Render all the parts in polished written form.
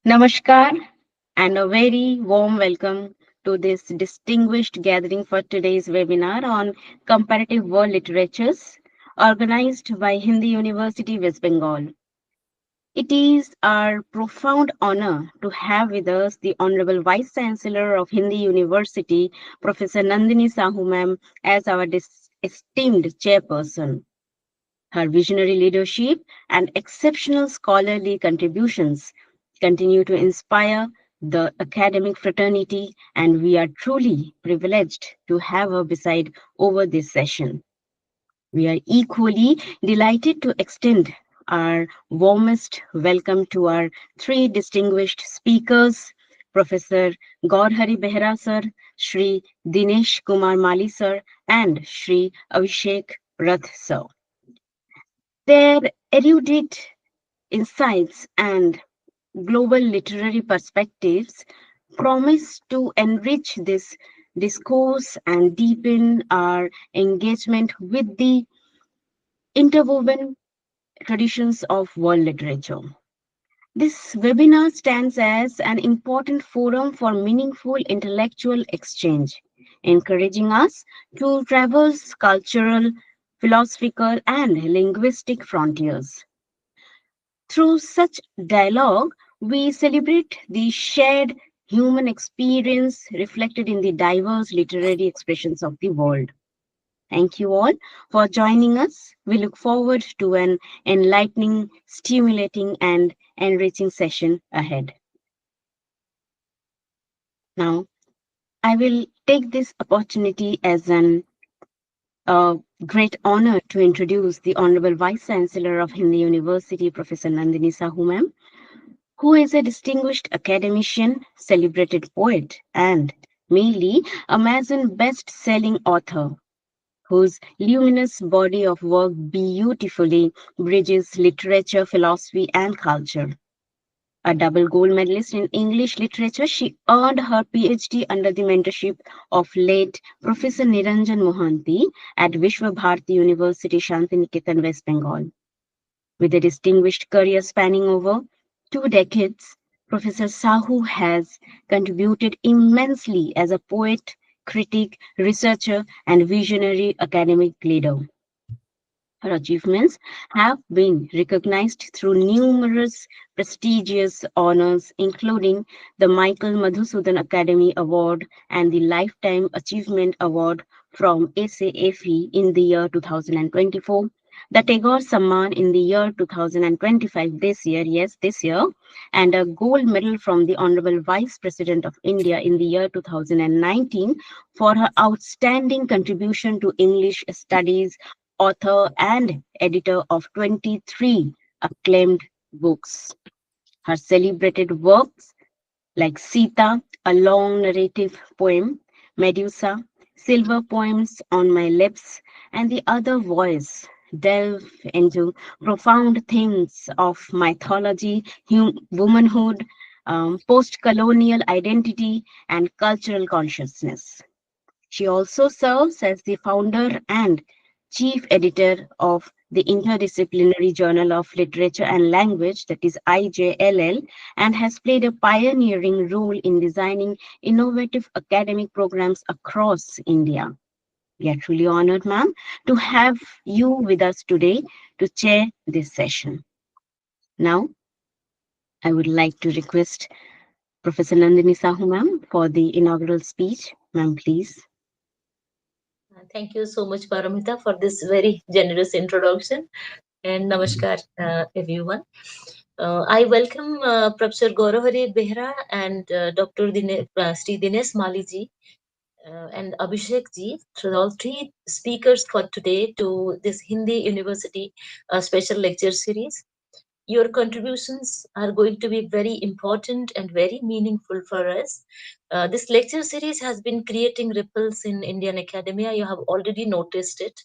Namaskar and a very warm welcome to this distinguished gathering for today's webinar on comparative world literatures organized by Hindi University West Bengal. It is our profound honor to have with us the Honorable Vice Chancellor of Hindi University, Professor Nandini Sahu ma'am, as our esteemed chairperson. Her visionary leadership and exceptional scholarly contributions continue to inspire the academic fraternity, and we are truly privileged to have her beside over this session. We are equally delighted to extend our warmest welcome to our three distinguished speakers, Professor Gourhari Behera sir, Shri Dinesh Kumar Mali sir, and Shri Avishek Rath sir. Their erudite insights and global literary perspectives promise to enrich this discourse and deepen our engagement with the interwoven traditions of world literature. This webinar stands as an important forum for meaningful intellectual exchange, encouraging us to traverse cultural, philosophical, and linguistic frontiers. Through such dialogue, we celebrate the shared human experience reflected in the diverse literary expressions of the world. Thank you all for joining us. We look forward to an enlightening, stimulating, and enriching session ahead. Now, I will take this opportunity as an great honor to introduce the Honorable Vice Chancellor of Hindi University, Professor Nandini Sahu ma'am, who is a distinguished academician, celebrated poet, and mainly Amazon best-selling author, whose luminous body of work beautifully bridges literature, philosophy, and culture. A double gold medalist in English literature, she earned her PhD under the mentorship of late Professor Niranjan Mohanty at Vishwa Bharati University, Shantiniketan, West Bengal. With a distinguished career spanning over 2 decades, Professor Sahu has contributed immensely as a poet, critic, researcher, and visionary academic leader. Her achievements have been recognized through numerous prestigious honors, including the Michael Madhusudan Academy Award and the Lifetime Achievement Award from SAFE in the year 2024, the Tagore Samman in the year 2025, this year, and a gold medal from the Honorable Vice President of India in the year 2019 for her outstanding contribution to English studies, author and editor of 23 acclaimed books. Her celebrated works like Sita, a long narrative poem, Medusa, Silver Poems on My Lips, and The Other Voice delve into profound themes of mythology, womanhood, post colonial identity, and cultural consciousness. She also serves as the founder and chief editor of the Interdisciplinary Journal of Literature and Language, that is IJLL, and has played a pioneering role in designing innovative academic programs across India. We are truly honored, ma'am, to have you with us today to chair this session. Now, I would like to request Professor Nandini Sahu, ma'am, for the inaugural speech. Ma'am, please. Thank you so much, Paramita, for this very generous introduction. And namaskar, everyone. I welcome Professor Gourhari Behera and Dr. Sri Dinesh Maliji and Abhishek ji, so all three speakers for today to this Hindi University special lecture series. Your contributions are going to be very important and very meaningful for us. This lecture series has been creating ripples in Indian academia. You have already noticed it.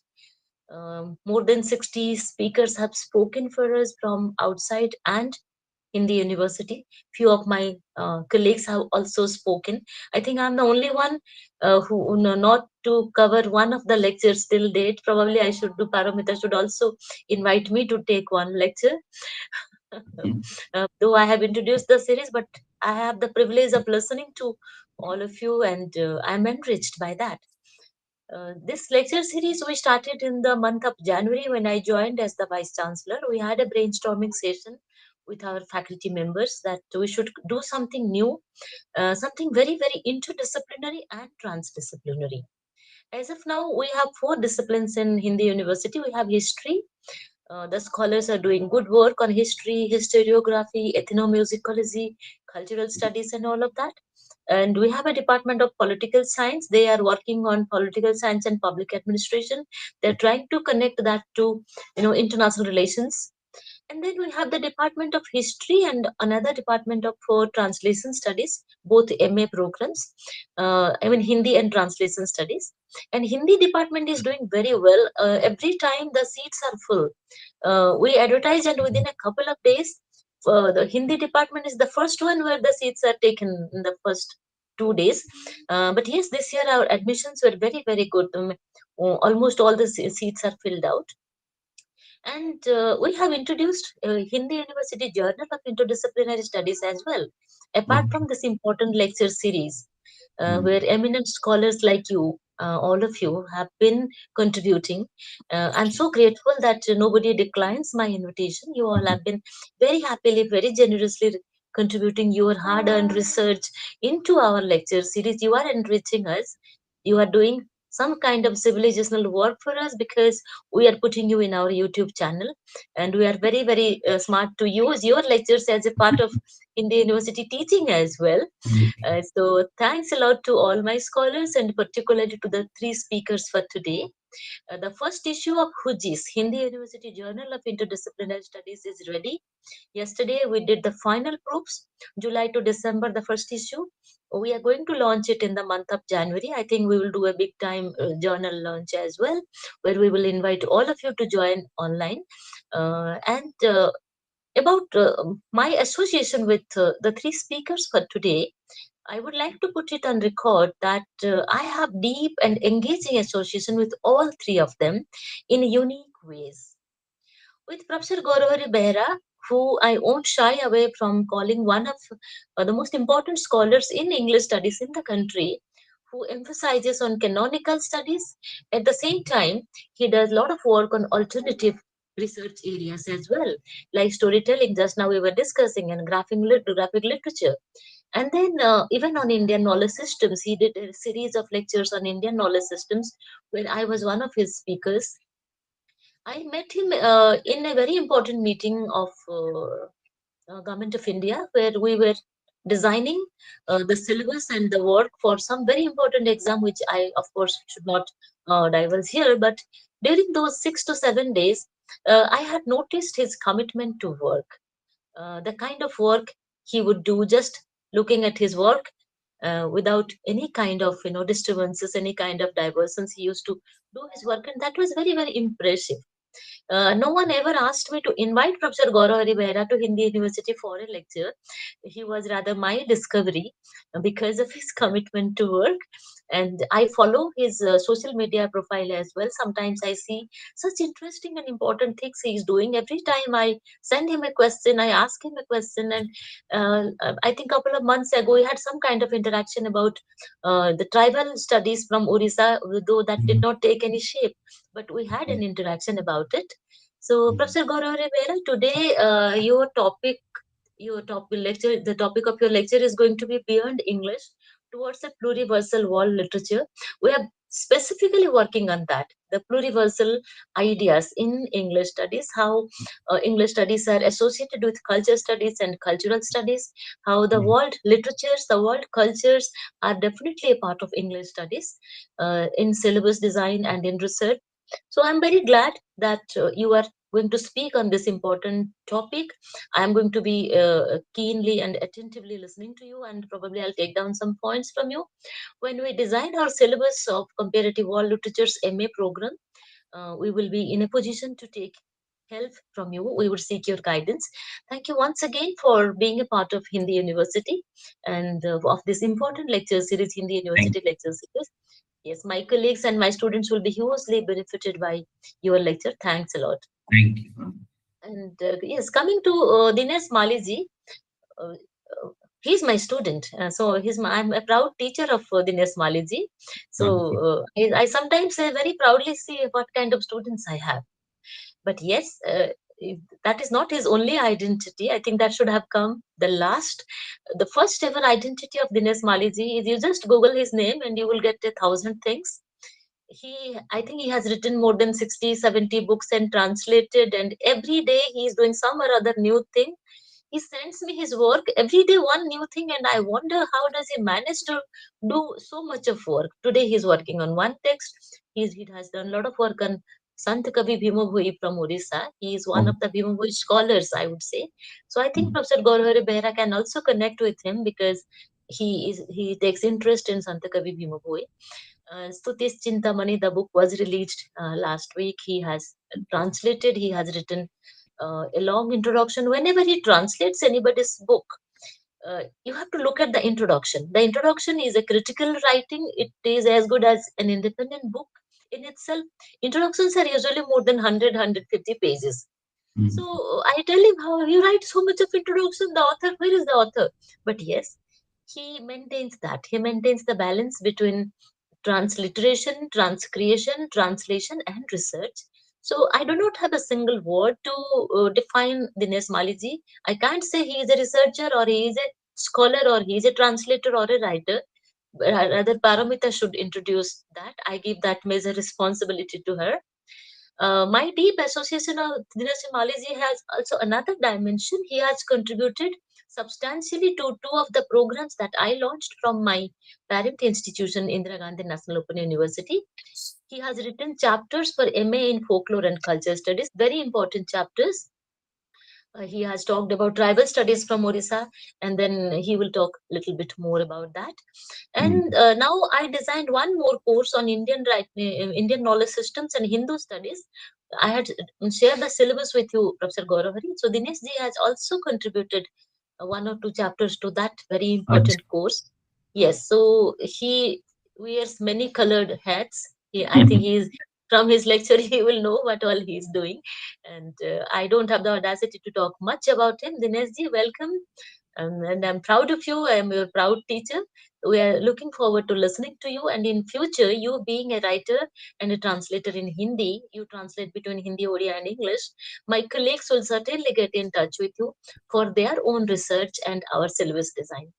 More than 60 speakers have spoken for us from outside and in the university. Few of my colleagues have also spoken. I think I'm the only one who not to cover one of the lectures till date. Probably I should do Paramita should also invite me to take one lecture. Though I have introduced the series, but I have the privilege of listening to all of you, and I'm enriched by that. This lecture series we started in the month of January when I joined as the Vice Chancellor. We had a brainstorming session with our faculty members that we should do something new, something very, very interdisciplinary and transdisciplinary. As of now, we have four disciplines in Hindi University. We have history. The scholars are doing good work on history, historiography, ethnomusicology, cultural studies, and all of that. And we have a department of political science. They are working on political science and public administration. They're trying to connect that to, international relations. And then we have the Department of History and another department of for Translation Studies, both MA programs. Hindi and Translation Studies. And Hindi department is doing very well. Every time the seats are full, we advertise, and within a couple of days, the Hindi department is the first one where the seats are taken in the first 2 days. But yes, this year our admissions were very, very good. Almost all the seats are filled out. And we have introduced Hindi University Journal of Interdisciplinary Studies as well, apart from this important lecture series, where eminent scholars like you, all of you, have been contributing. I'm so grateful that nobody declines my invitation. You all have been very happily, very generously contributing your hard earned research into our lecture series. You are enriching us. You are doing some kind of civilizational work for us because we are putting you in our YouTube channel, and we are very, very smart to use your lectures as a part of India University teaching as well. So thanks a lot to all my scholars and particularly to the three speakers for today. The first issue of Hujis, Hindi University Journal of Interdisciplinary Studies, is ready. Yesterday we did the final proofs, July to December, the first issue. We are going to launch it in the month of January. I think we will do a big time journal launch as well, where we will invite all of you to join online. And About my association with the three speakers for today, I would like to put it on record that I have deep and engaging association with all three of them in unique ways. With Professor Gourhari Behera, who I won't shy away from calling one of the most important scholars in English studies in the country, who emphasizes on canonical studies. At the same time, he does a lot of work on alternative research areas as well, like storytelling, just now we were discussing, and graphic literature. And then, even on Indian knowledge systems, he did a series of lectures on Indian knowledge systems, where I was one of his speakers. I met him in a very important meeting of Government of India, where we were designing the syllabus and the work for some very important exam, which I, of course, should not divulge here. But during those 6 to 7 days, I had noticed his commitment to work, the kind of work he would do, just looking at his work without any kind of disturbances, any kind of diversions. He used to do his work, and that was very, very impressive. No one ever asked me to invite Professor Gourhari Behera to Hindi University for a lecture. He was rather my discovery because of his commitment to work. And I follow his social media profile as well. Sometimes I see such interesting and important things he is doing. Every time I send him a question, I ask him a question. And I think a couple of months ago, we had some kind of interaction about the tribal studies from Orissa, though that did not take any shape, but we had an interaction about it. So, Professor Gaurav Rivera, today your topic lecture, the topic of your lecture is going to be beyond English towards a pluriversal world literature. We are specifically working on that, the pluriversal ideas in English studies, how English studies are associated with culture studies and cultural studies, how the world literatures, the world cultures are definitely a part of English studies in syllabus design and in research. So I'm very glad that you are going to speak on this important topic. I'm going to be keenly and attentively listening to you, and probably I'll take down some points from you. When we design our syllabus of comparative world literatures MA program, we will be in a position to take help from you. We would seek your guidance. Thank you once again for being a part of Hindi University and of this important lecture series, Hindi Thank, University lecture series. Yes, my colleagues and my students will be hugely benefited by your lecture. Thanks a lot. thank you. And yes, coming to Dinesh Maliji, uh, he's my student. I'm a proud teacher of Dinesh Maliji. So Okay. I sometimes very proudly see what kind of students I have. But yes, that is not his only identity. I think that should have come the last. The first ever identity of Dinesh Maliji is, you just Google his name and you will get 1,000 things. I think he has written more than 60, 70 books and translated, and every day he is doing some or other new thing. He sends me his work every day, one new thing, and I wonder how does he manage to do so much of work. Today he's working on one text. He has done a lot of work on Sant Kavi Bhima Bhoi from Orissa. He is one Oh, of the Bhima Bhoi scholars, I would say. So I think mm, Professor Gourhari Behera can also connect with him, because he takes interest in Sant Kavi Bhima Bhoi. Stutis Chintamani, the book was released last week. He has translated, he has written a long introduction. Whenever he translates anybody's book, you have to look at the introduction. The introduction is a critical writing, it is as good as an independent book in itself. Introductions are usually more than 100, pages. So mm, I tell him, how you write so much of introduction, the author, where is the author? But yes, he maintains that. He maintains the balance between transliteration, transcreation, translation, and research. So I do not have a single word to define Dinesh Maliji. I can't say he is a researcher or he is a scholar or he is a translator or a writer. Rather, Paramita should introduce that. I give that major responsibility to her. My deep association of Dinesh Maliji has also another dimension. He has contributed substantially to two of the programs that I launched from my parent institution, Indira Gandhi National Open University. He has written chapters for MA in Folklore and Culture Studies, very important chapters. He has talked about tribal studies from Orissa, and then he will talk a little bit more about that. And mm. now I designed one more course on Indian knowledge systems and Hindu studies. I had shared the syllabus with you, Professor Gauravhari. So Dinesh ji has also contributed one or two chapters to that very Ach- important course. Yes, so he wears many colored hats. I think he's from his lecture he will know what all he's doing, and I don't have the audacity to talk much about him. Dinesh ji, welcome. And I'm proud of you. I am your proud teacher. We are looking forward to listening to you. And in future, you being a writer and a translator in Hindi, you translate between Hindi, Odia, and English. My colleagues will certainly get in touch with you for their own research and our syllabus design.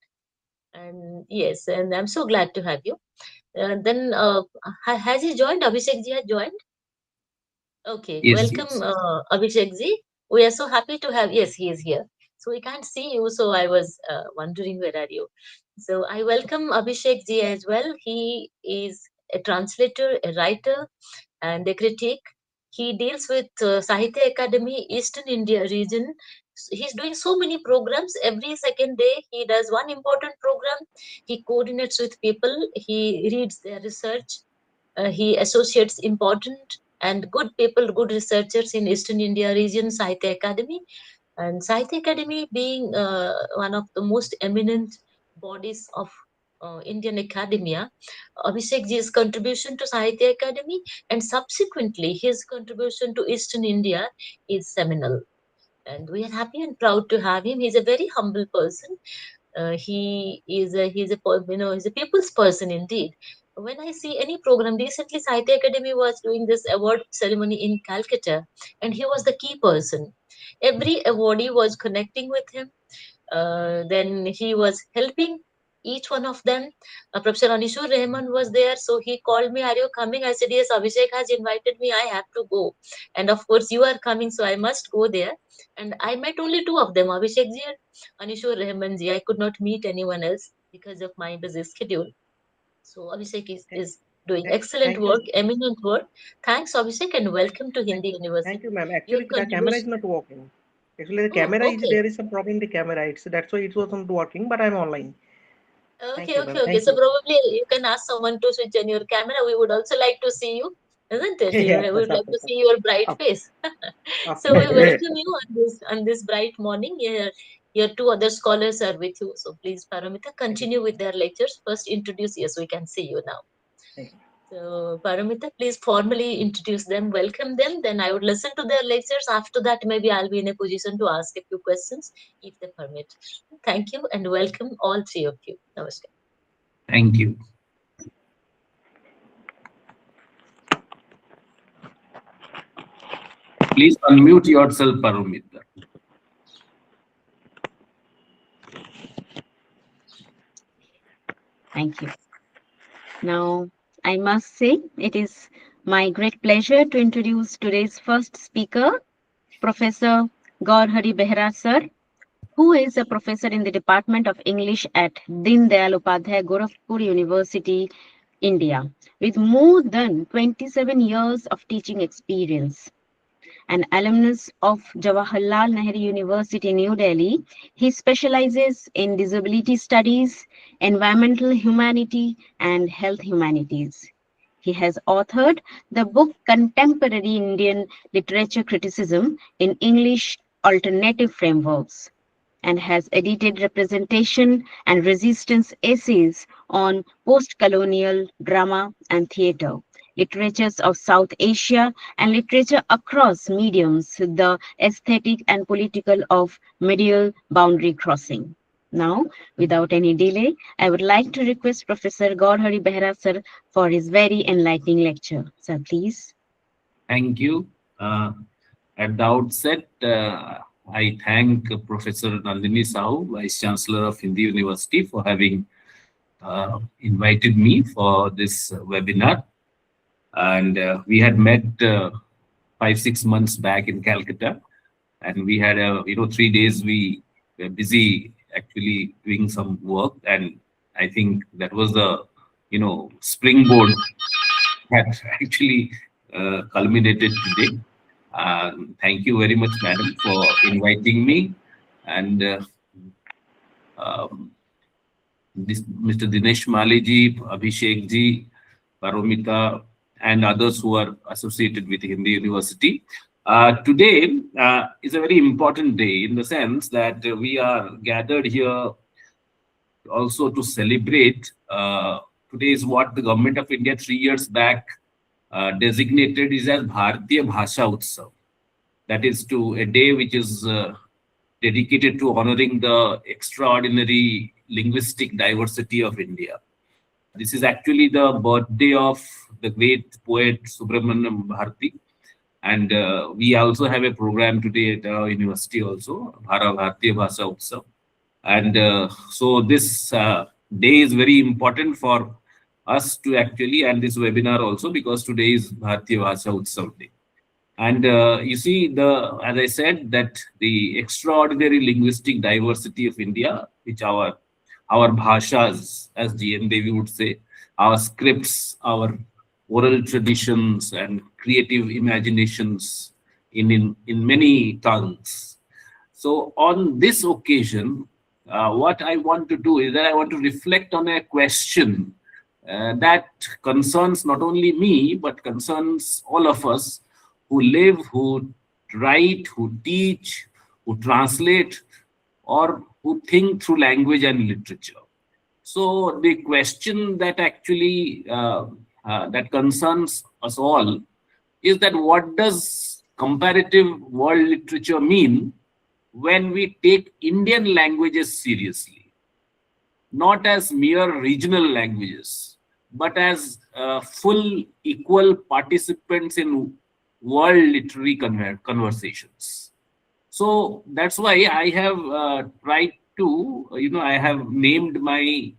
And yes, and I'm so glad to have you. Then has he joined? Abhishek ji has joined. Okay, Yes, welcome, yes. Avishek ji. We are so happy to have. Yes, he is here. So we can't see you, so I was wondering where are you. So I welcome Abhishek ji as well. He is a translator, a writer, and a critic. He deals with Sahitya Academy, Eastern India region. He's doing so many programs. Every second day, he does one important program. He coordinates with people. He reads their research. He associates important and good people, good researchers in Eastern India region, Sahitya Academy. And Sahitya Academy being one of the most eminent bodies of Indian academia, Abhishek ji's contribution to Sahitya Academy and subsequently his contribution to Eastern India is seminal. And we are happy and proud to have him. He's a very humble person. He's a people's person indeed. When I see any program, recently Sahitya Academy was doing this award ceremony in Calcutta, and he was the key person. Every awardee was connecting with him. Then he was helping each one of them. Professor Anishur Rehman was there, so he called me, "Are you coming?" I said, "Yes, Abhishek has invited me. I have to go." And of course, you are coming, so I must go there. And I met only two of them, Abhishek ji and Anishur Rehman ji. I could not meet anyone else because of my busy schedule. So Abhishek Th- is doing excellent Thank you. work, eminent work. Thanks, Abhishek, and welcome to Thank Hindi thank you, University. ma'am. Your Actually, the camera is contribution. not working. Actually, the Oh, camera is okay. there is some problem in the camera. It's that's why it wasn't working. But I'm online. Thank Okay, you, okay, ma'am. okay. Thank So you. probably you can ask someone to switch on your camera. We would also like to see you, isn't it? Yeah, We of would course, like of to course, see your bright of, face. So we of course. welcome you on this bright morning. Your two other scholars are with you. So please, Paramita, Thank you. continue with their lectures. First, introduce. Yes, we can see you now. Thank you. So, Paramita, please formally introduce them, welcome them. Then I would listen to their lectures. After that, maybe I'll be in a position to ask a few questions if they permit. Thank you and welcome all three of you. Namaskar. Thank you. Please unmute yourself, Paromita. Thank you. Now, I must say it is my great pleasure to introduce today's first speaker, Professor Gourhari Behera sir, who is a professor in the Department of English at Din Dayal Upadhyay Gorakhpur University, India, with more than 27 years of teaching experience. An alumnus of Jawaharlal Nehru University, New Delhi, he specializes in disability studies, environmental humanity, and health humanities. He has authored the book Contemporary Indian Literature Criticism in English Alternative Frameworks, and has edited representation and resistance essays on post-colonial drama and theatre, literatures of South Asia, and literature across mediums, the aesthetic and political of medial boundary crossing. Now, without any delay, I would like to request Professor Gourhari Behera sir for his very enlightening lecture. Sir, please. Thank you. At the outset, I thank Professor Nandini Sahu, Vice Chancellor of Hindi University, for having invited me for this webinar. And we had met 5-6 months back in Calcutta, and we had 3 days we were busy actually doing some work, and I think that was the springboard that actually culminated today. Thank you very much, madam, for inviting me, and Mr. Dinesh Maliji, Avishek ji, Paromita, and others who are associated with Hindi University. Today is a very important day in the sense that we are gathered here also to celebrate. Today is what the government of India 3 years back designated is as Bharatiya Bhasha Utsav. That is to a day which is dedicated to honoring the extraordinary linguistic diversity of India. This is actually the birthday of the great poet Subramaniam Bharati. And we also have a program today at our university also, Bharatiya Bhasha Utsav. And so this day is very important for us to actually, and this webinar also, because today is Bharatiya Bhasha Utsav Day. And you see, as I said, that the extraordinary linguistic diversity of India, which our bhashas, as G.N. Devi would say, our scripts, our oral traditions and creative imaginations in many tongues. So on this occasion, what I want to do is that I want to reflect on a question that concerns not only me, but concerns all of us who live, who write, who teach, who translate, or who think through language and literature. So the question that actually that concerns us all is that what does comparative world literature mean when we take Indian languages seriously, not as mere regional languages, but as full equal participants in world literary conversations. So that's why I have tried to, I have named my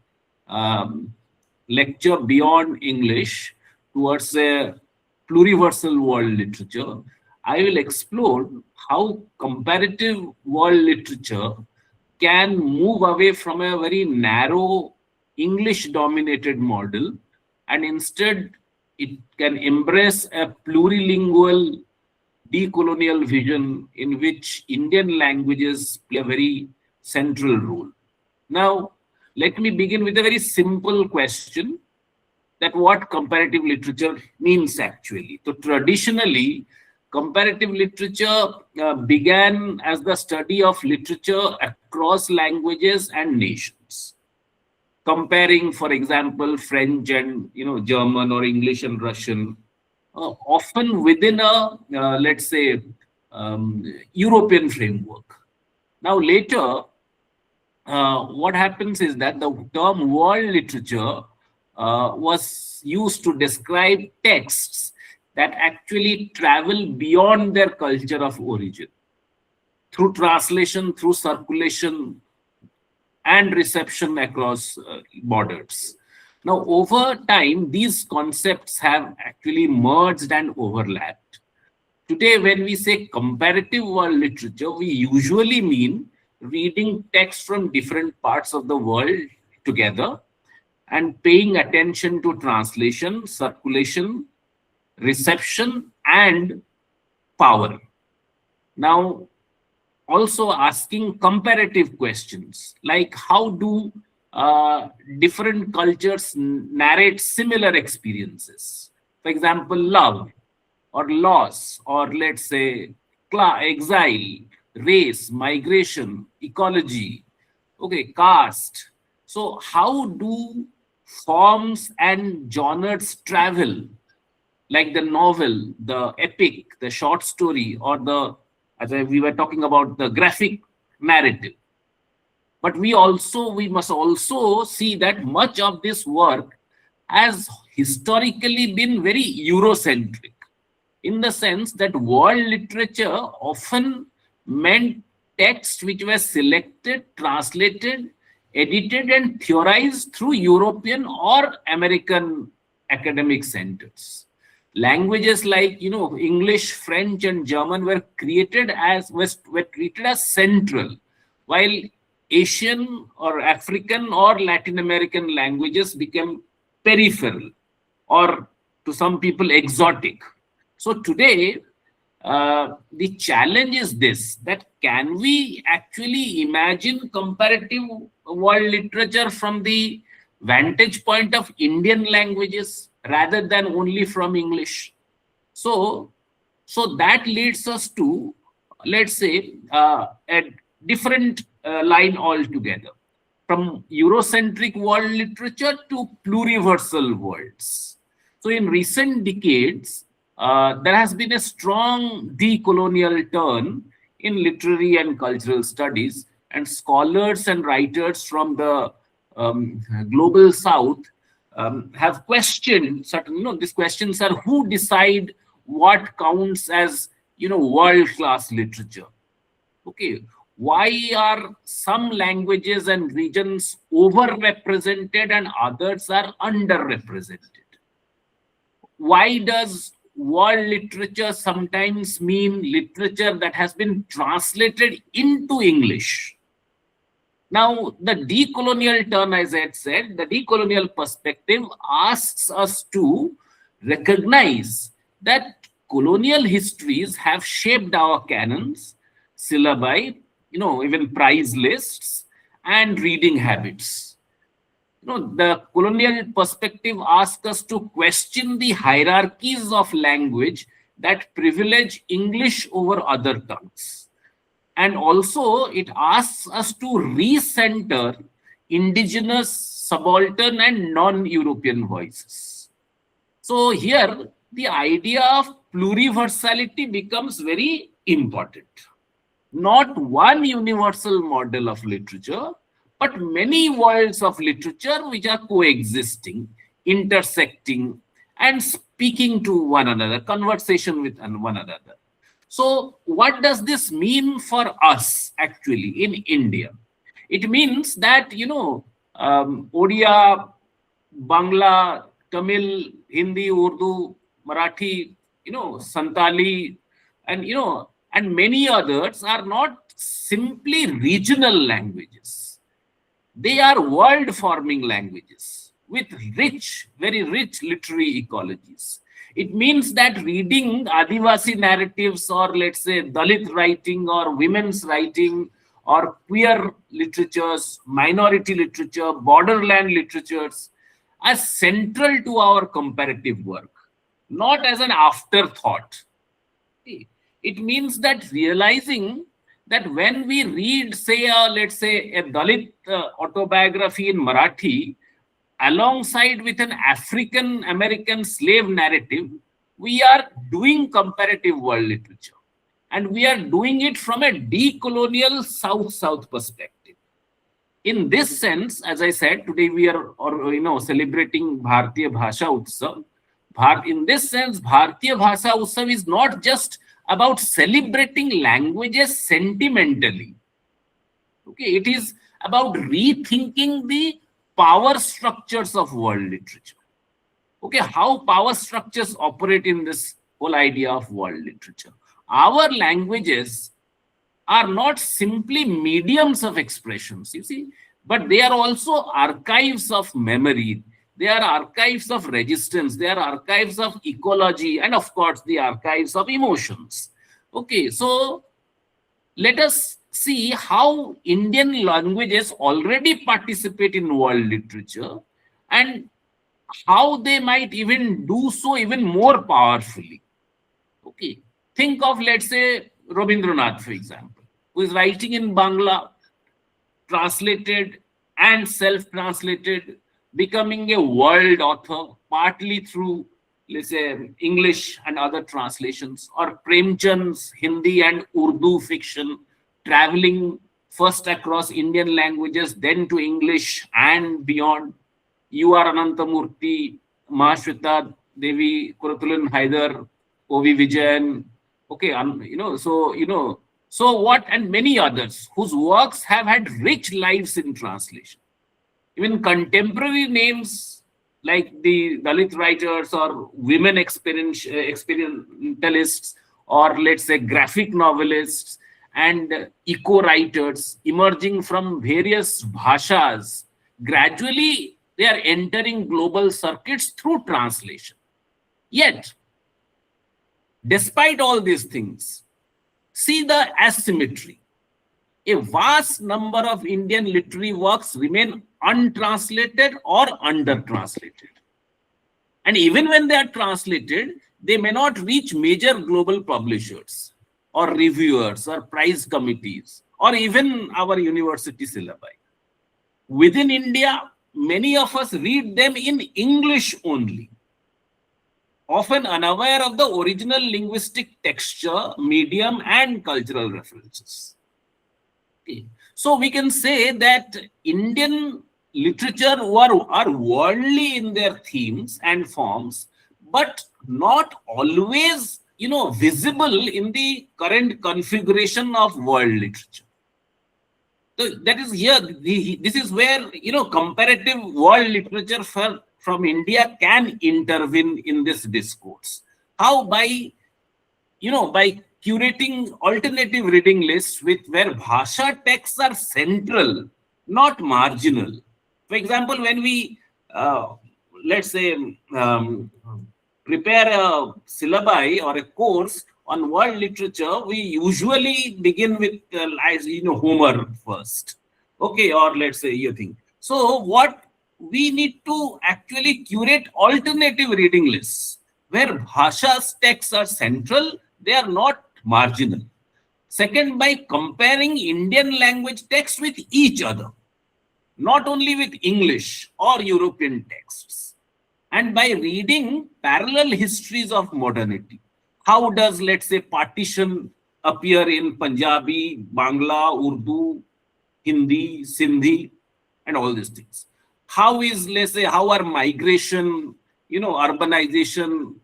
lecture Beyond English towards a pluriversal world literature. I will explore how comparative world literature can move away from a very narrow English-dominated model, and instead it can embrace a plurilingual decolonial vision in which Indian languages play a very central role. Now, let me begin with a very simple question, that what comparative literature means actually. So traditionally, comparative literature began as the study of literature across languages and nations. comparing, for example, French and German or English and Russian, often within a let's say European framework. Now later, what happens is that the term world literature was used to describe texts that actually travel beyond their culture of origin through translation, through circulation, and reception across borders. Now, over time, these concepts have actually merged and overlapped. Today, when we say comparative world literature, we usually mean reading texts from different parts of the world together and paying attention to translation, circulation, reception, and power. Now, also asking comparative questions like how do different cultures narrate similar experiences? For example, love or loss, or let's say exile, race, migration, ecology, okay, caste. So how do forms and genres travel, like the novel, the epic, the short story, or the, we were talking about, the graphic narrative. But we must also see that much of this work has historically been very Eurocentric, in the sense that world literature often meant texts which were selected, translated, edited, and theorized through European or American academic centers. Languages like English, French, and German were treated as central, while Asian or African or Latin American languages became peripheral, or to some people exotic. So today, the challenge is this, that can we actually imagine comparative world literature from the vantage point of Indian languages rather than only from English? So that leads us to, let's say, a different line altogether, from Eurocentric world literature to pluriversal worlds. So in recent decades, there has been a strong decolonial turn in literary and cultural studies, and scholars and writers from the global south have questioned certain, these questions are: who decide what counts as, world-class literature? Okay, why are some languages and regions overrepresented and others are underrepresented? Why does world literature sometimes mean literature that has been translated into English? Now, the decolonial turn, as I had said, the decolonial perspective asks us to recognize that colonial histories have shaped our canons, syllabi, even prize lists, and reading habits. The colonial perspective asks us to question the hierarchies of language that privilege English over other tongues. And also, it asks us to recenter indigenous, subaltern, and non-European voices. So here, the idea of pluriversality becomes very important. Not one universal model of literature, but many worlds of literature which are coexisting, intersecting, and speaking to one another, conversation with one another. So what does this mean for us actually in India? It means that, Odia, Bangla, Tamil, Hindi, Urdu, Marathi, Santali, and many others are not simply regional languages. They are world-forming languages with rich, very rich literary ecologies. It means that reading Adivasi narratives, or let's say Dalit writing, or women's writing, or queer literatures, minority literature, borderland literatures, are central to our comparative work, not as an afterthought. It means that realizing that when we read, say, let's say, a Dalit autobiography in Marathi, alongside with an African American slave narrative, we are doing comparative world literature. And we are doing it from a decolonial South-South perspective. In this sense, as I said, today we are celebrating Bharatiya Bhasha Utsav. In this sense, Bharatiya Bhasha Utsav is not just about celebrating languages sentimentally. Okay, it is about rethinking the power structures of world literature. Okay, how power structures operate in this whole idea of world literature. Our languages are not simply mediums of expressions, you see, but they are also archives of memory. They are archives of resistance. They are archives of ecology, and of course, the archives of emotions. Okay, so let us see how Indian languages already participate in world literature and how they might even do so even more powerfully. Okay, think of, let's say, Rabindranath, for example, who is writing in Bangla, translated and self-translated, becoming a world author, partly through, let's say, English and other translations, or Premchand's Hindi and Urdu fiction, traveling first across Indian languages, then to English and beyond. U.R. Anantamurthy, Mahashweta Devi, Kuratulan Haidar, O.V. Vijayan, okay, so what, and many others whose works have had rich lives in translation. Even contemporary names like the Dalit writers or women experimentalists, or let's say graphic novelists and eco-writers emerging from various bhashas, gradually they are entering global circuits through translation. Yet, despite all these things, see the asymmetry. A vast number of Indian literary works remain untranslated or under-translated. And even when they are translated, they may not reach major global publishers or reviewers or prize committees or even our university syllabi. Within India, many of us read them in English only, often unaware of the original linguistic texture, medium, and cultural references. Okay. So we can say that Indian literature are worldly in their themes and forms, but not always, visible in the current configuration of world literature. So that is here. This is where comparative world literature from India can intervene in this discourse. How? By curating alternative reading lists where bhasha texts are central, not marginal. For example, when we let's say prepare a syllabi or a course on world literature, we usually begin with Homer first. Okay, or let's say you think. So what we need to actually curate alternative reading lists where bhasha's texts are central, they are not marginal. Second, by comparing Indian language texts with each other, not only with English or European texts, and by reading parallel histories of modernity. How does, let's say, partition appear in Punjabi, Bangla, Urdu, Hindi, Sindhi, and all these things? How is, let's say, how are migration, urbanization,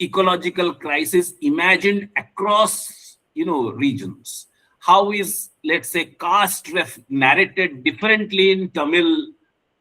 ecological crisis imagined across, regions? How is, let's say, caste narrated differently in Tamil,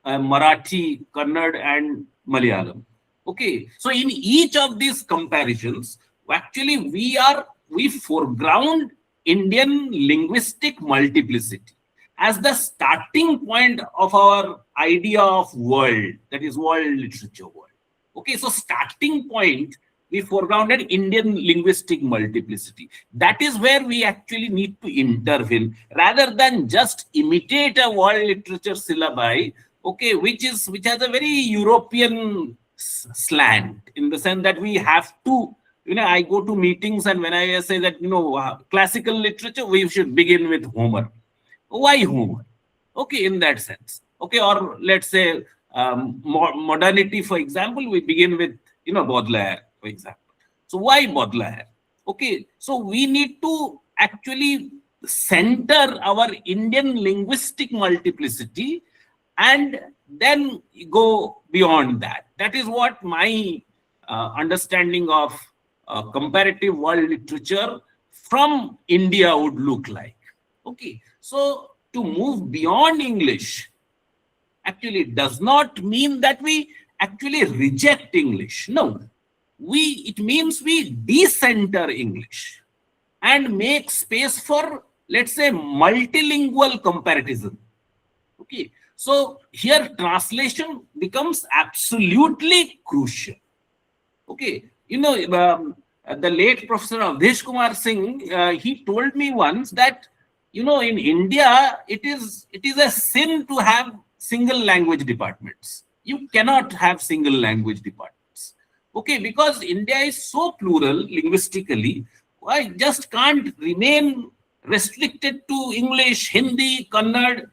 Marathi, Kannada, and Malayalam? Okay, so in each of these comparisons, actually we foreground Indian linguistic multiplicity as the starting point of our idea of world, that is world literature world. Okay, so starting point, we foregrounded Indian linguistic multiplicity. That is where we actually need to intervene rather than just imitate a world literature syllabi, okay, which has a very European slant, in the sense that we have to I go to meetings, and when I say that, classical literature, we should begin with Homer. Why Homer? Okay, in that sense. Okay, or let's say modernity, for example, we begin with, Baudelaire, for example. So why Baudelaire? Okay, so we need to actually center our Indian linguistic multiplicity and then go beyond that. That is what my understanding of comparative world literature from India would look like. Okay, so to move beyond English actually does not mean that we actually reject English. No, it means we decenter English and make space for, let's say, multilingual comparatism. Okay, so here translation becomes absolutely crucial. Okay, the late Professor Avishek Kumar Singh, he told me once that, in India, it is a sin to have single language departments. You cannot have single language departments. Okay, because India is so plural linguistically, I just can't remain restricted to English, Hindi, Kannada.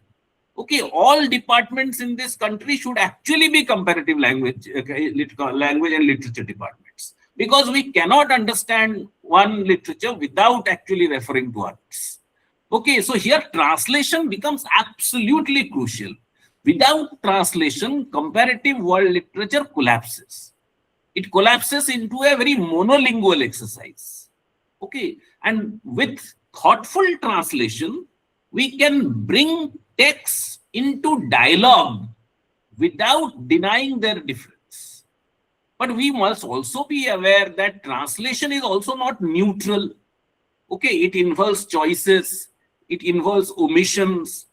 Okay, all departments in this country should actually be comparative language, language and literature departments, because we cannot understand one literature without actually referring to others. Okay, so here translation becomes absolutely crucial. Without translation, comparative world literature collapses. It collapses into a very monolingual exercise. Okay, and with thoughtful translation, we can bring texts into dialogue without denying their difference. But we must also be aware that translation is also not neutral. Okay, it involves choices, it involves omissions.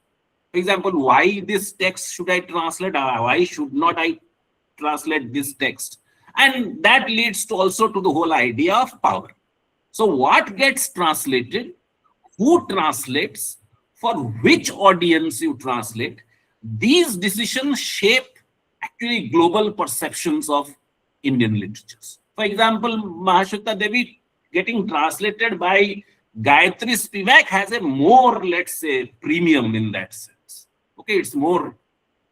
For example, why this text should I translate? Why should not I translate this text? And that leads to also to the whole idea of power. So what gets translated, who translates, for which audience you translate, these decisions shape actually global perceptions of Indian literatures. For example, Mahashweta Devi getting translated by Gayatri Spivak has a more, let's say, premium in that sense. Okay, it's more,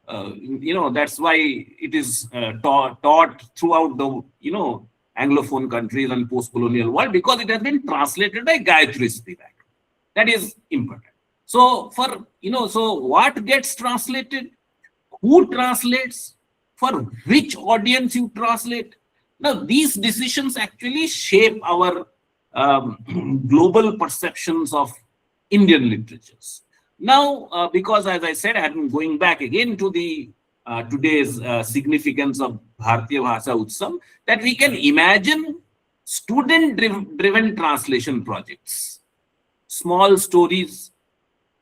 that's why it is taught throughout the, Anglophone countries and post-colonial world, because it has been translated by Gayatri Spivak. That is important. So so what gets translated, who translates, for which audience you translate. Now, these decisions actually shape our global perceptions of Indian literatures. Now, because as I said, I'm going back again to the today's significance of Bharatiya Bhasha Utsav, that we can imagine student-driven translation projects, small stories,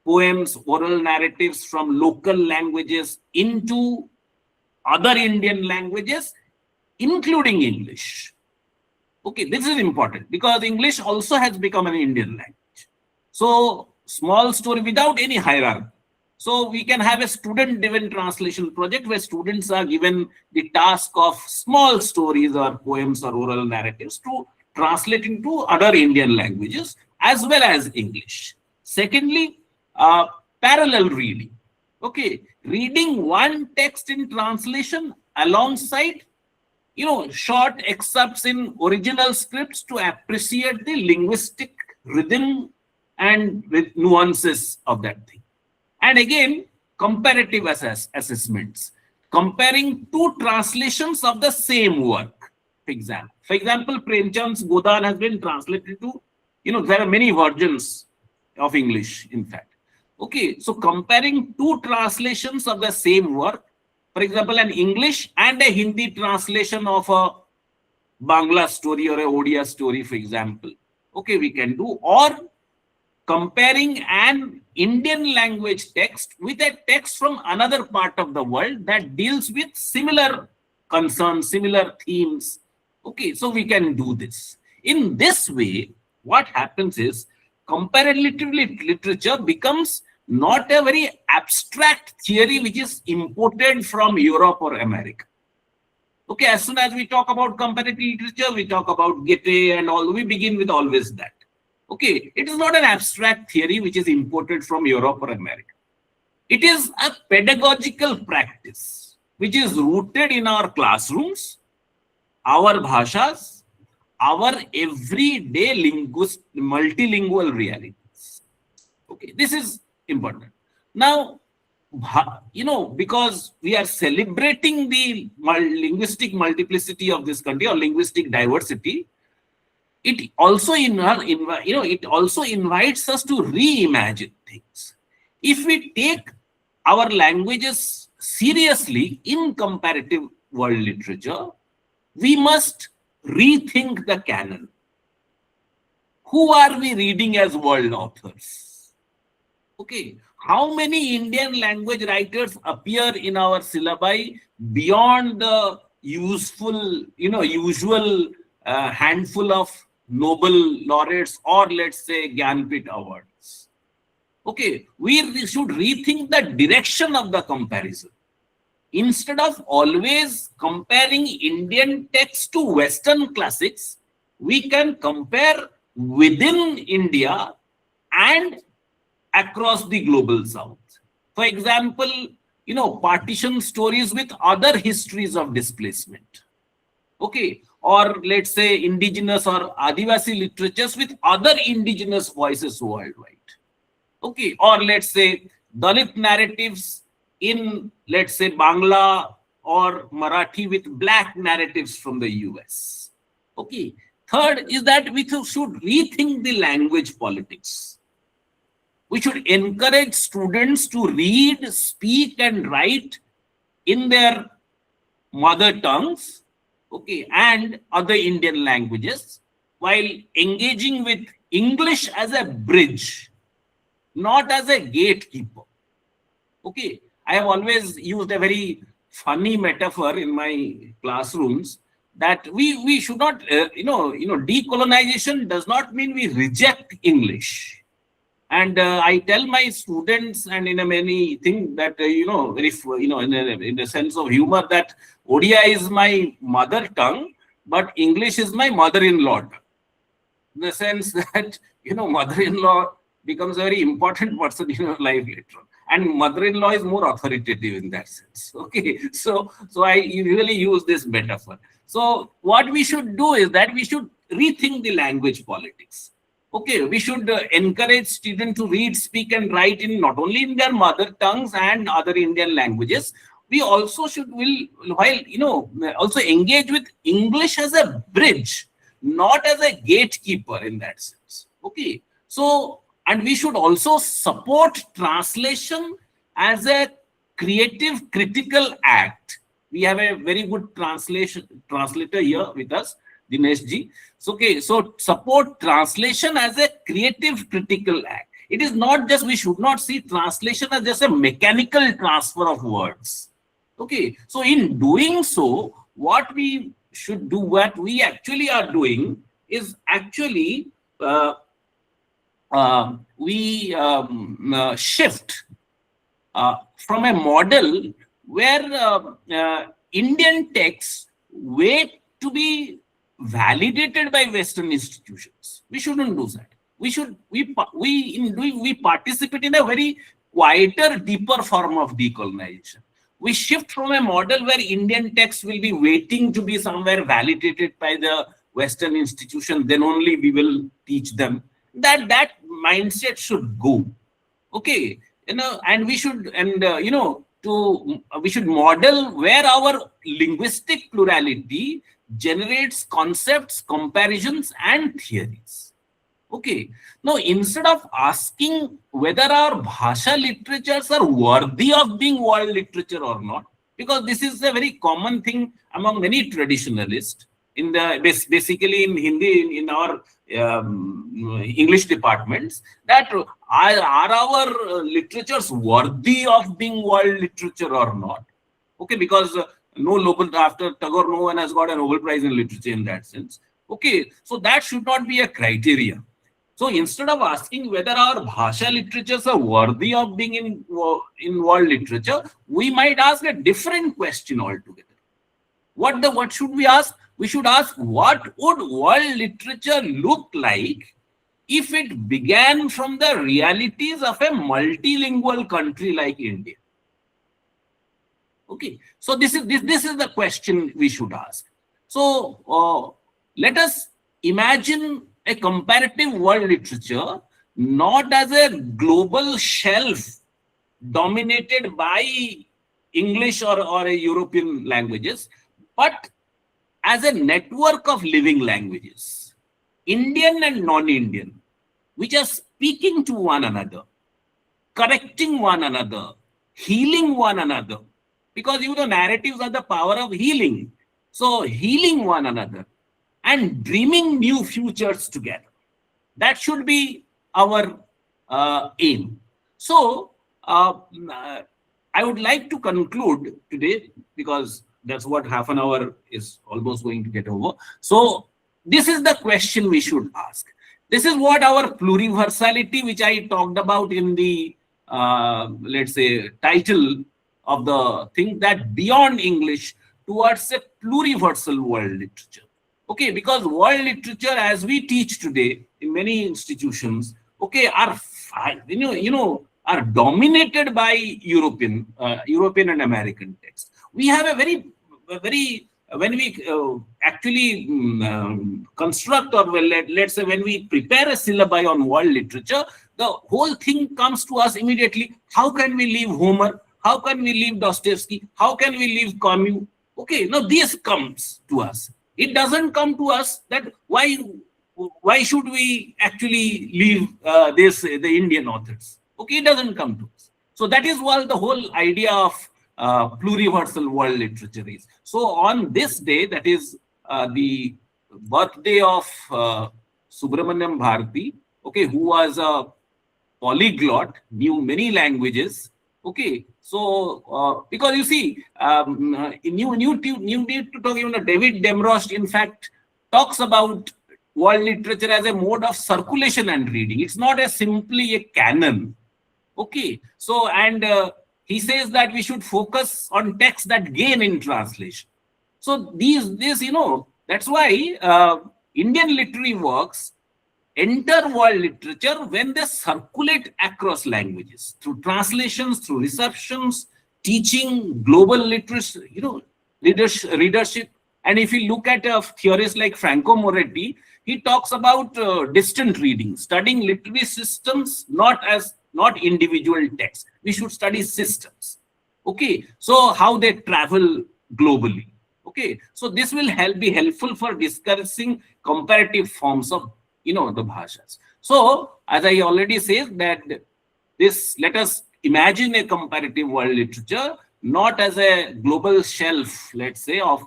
poems, oral narratives from local languages into other Indian languages, including English. Okay, this is important because English also has become an Indian language. So, small story without any hierarchy. So, we can have a student-driven translation project where students are given the task of small stories or poems or oral narratives to translate into other Indian languages as well as English. Secondly, parallel reading. Okay, reading one text in translation alongside, short excerpts in original scripts to appreciate the linguistic rhythm and with nuances of that thing. And again, comparative assessments, comparing two translations of the same work. For example, Premchand's Godan has been translated to, there are many versions of English, in fact. Okay, so comparing two translations of the same work, for example, an English and a Hindi translation of a Bangla story or a Odia story, for example. Okay, we can do, or comparing an Indian language text with a text from another part of the world that deals with similar concerns, similar themes. Okay, so we can do this. In this way, what happens is comparative literature becomes not a very abstract theory which is imported from Europe or America. Okay, as soon as we talk about comparative literature, we talk about Goethe and all, we begin with always that. Okay, it is not an abstract theory which is imported from Europe or America. It is a pedagogical practice which is rooted in our classrooms, our bhashas, our everyday multilingual realities. Okay, this is important. Now, because we are celebrating the linguistic multiplicity of this country or linguistic diversity, it also it also invites us to reimagine things. If we take our languages seriously in comparative world literature, we must rethink the canon. Who are we reading as world authors? Okay, how many Indian language writers appear in our syllabi beyond the usual handful of Nobel laureates or let's say Gyanpit awards? Okay, we should rethink the direction of the comparison. Instead of always comparing Indian texts to Western classics, we can compare within India and across the global south. For example, partition stories with other histories of displacement. Okay, or let's say indigenous or Adivasi literatures with other indigenous voices worldwide. Okay, or let's say Dalit narratives in, let's say, Bangla or Marathi with black narratives from the US. Okay, third is that we should rethink the language politics. We should encourage students to read, speak, and write in their mother tongues, okay, and other Indian languages, while engaging with English as a bridge, not as a gatekeeper. Okay, I have always used a very funny metaphor in my classrooms that we should not, decolonization does not mean we reject English. And I tell my students, and in a many things that in the sense of humor, that Odia is my mother tongue, but English is my mother-in-law tongue. In the sense that mother-in-law becomes a very important person in your life later on, and mother-in-law is more authoritative in that sense. Okay, so I really use this metaphor. So what we should do is that we should rethink the language politics. Okay, we should encourage students to read, speak, and write in not only in their mother tongues and other Indian languages. We also also engage with English as a bridge, not as a gatekeeper in that sense. Okay, so, and we should also support translation as a creative, critical act. We have a very good translator here with us, Dinesh ji. So, okay, so support translation as a creative, critical act. It is not just, we should not see translation as just a mechanical transfer of words. Okay, so in doing so, what we should do, what we actually are doing is actually shift from a model where Indian texts wait to be validated by Western institutions. We shouldn't do that. We participate in a very quieter, deeper form of decolonization. We shift from a model where Indian texts will be waiting to be somewhere validated by the Western institution, then only we will teach them. That mindset should go. Okay, and we should, we should model where our linguistic plurality generates concepts, comparisons, and theories. Okay, now instead of asking whether our bhasha literatures are worthy of being world literature or not, because this is a very common thing among many traditionalists, in the basically in Hindi, in our English departments, that are our literatures worthy of being world literature or not? Okay, because no Nobel, after Tagore, no one has got a Nobel Prize in literature in that sense. Okay, so that should not be a criteria. So instead of asking whether our bhasha literatures are worthy of being in world literature, we might ask a different question altogether. What should we ask? We should ask, what would world literature look like if it began from the realities of a multilingual country like India? Okay, so this is the question we should ask. So let us imagine a comparative world literature not as a global shelf dominated by English or a European languages, but as a network of living languages, Indian and non-Indian, which are speaking to one another, correcting one another, healing one another. Because narratives are the power of healing. So healing one another and dreaming new futures together. That should be our aim. So I would like to conclude today, because that's what half an hour is almost going to get over. So this is the question we should ask. This is what our pluriversality, which I talked about in the, let's say, title of the thing, that beyond English towards a pluriversal world literature. Okay, because world literature as we teach today in many institutions, okay, are are dominated by European and American texts. We have a very when we actually construct, or let's say when we prepare a syllabi on world literature, the whole thing comes to us immediately. How can we leave Homer? How can we leave Dostoevsky? How can we leave Camus? Okay, now this comes to us. It doesn't come to us that why should we actually leave the Indian authors? Okay, it doesn't come to us. So that is what the whole idea of pluriversal world literature is. So on this day, that is the birthday of Subramanyam Bharati, okay, who was a polyglot, knew many languages. Okay, so because you see, you need to talk. David Demrost, in fact, talks about world literature as a mode of circulation and reading. It's not simply a canon. Okay, so and he says that we should focus on texts that gain in translation. So that's why Indian literary works enter world literature when they circulate across languages through translations, through receptions, teaching, global literacy, readership. And if you look at theorists like Franco Moretti, he talks about distant reading, studying literary systems not individual texts. We should study systems. Okay, so how they travel globally. Okay, so this will be helpful for discussing comparative forms of the bhashas. So as I already said, that let us imagine a comparative world literature not as a global shelf, let's say, of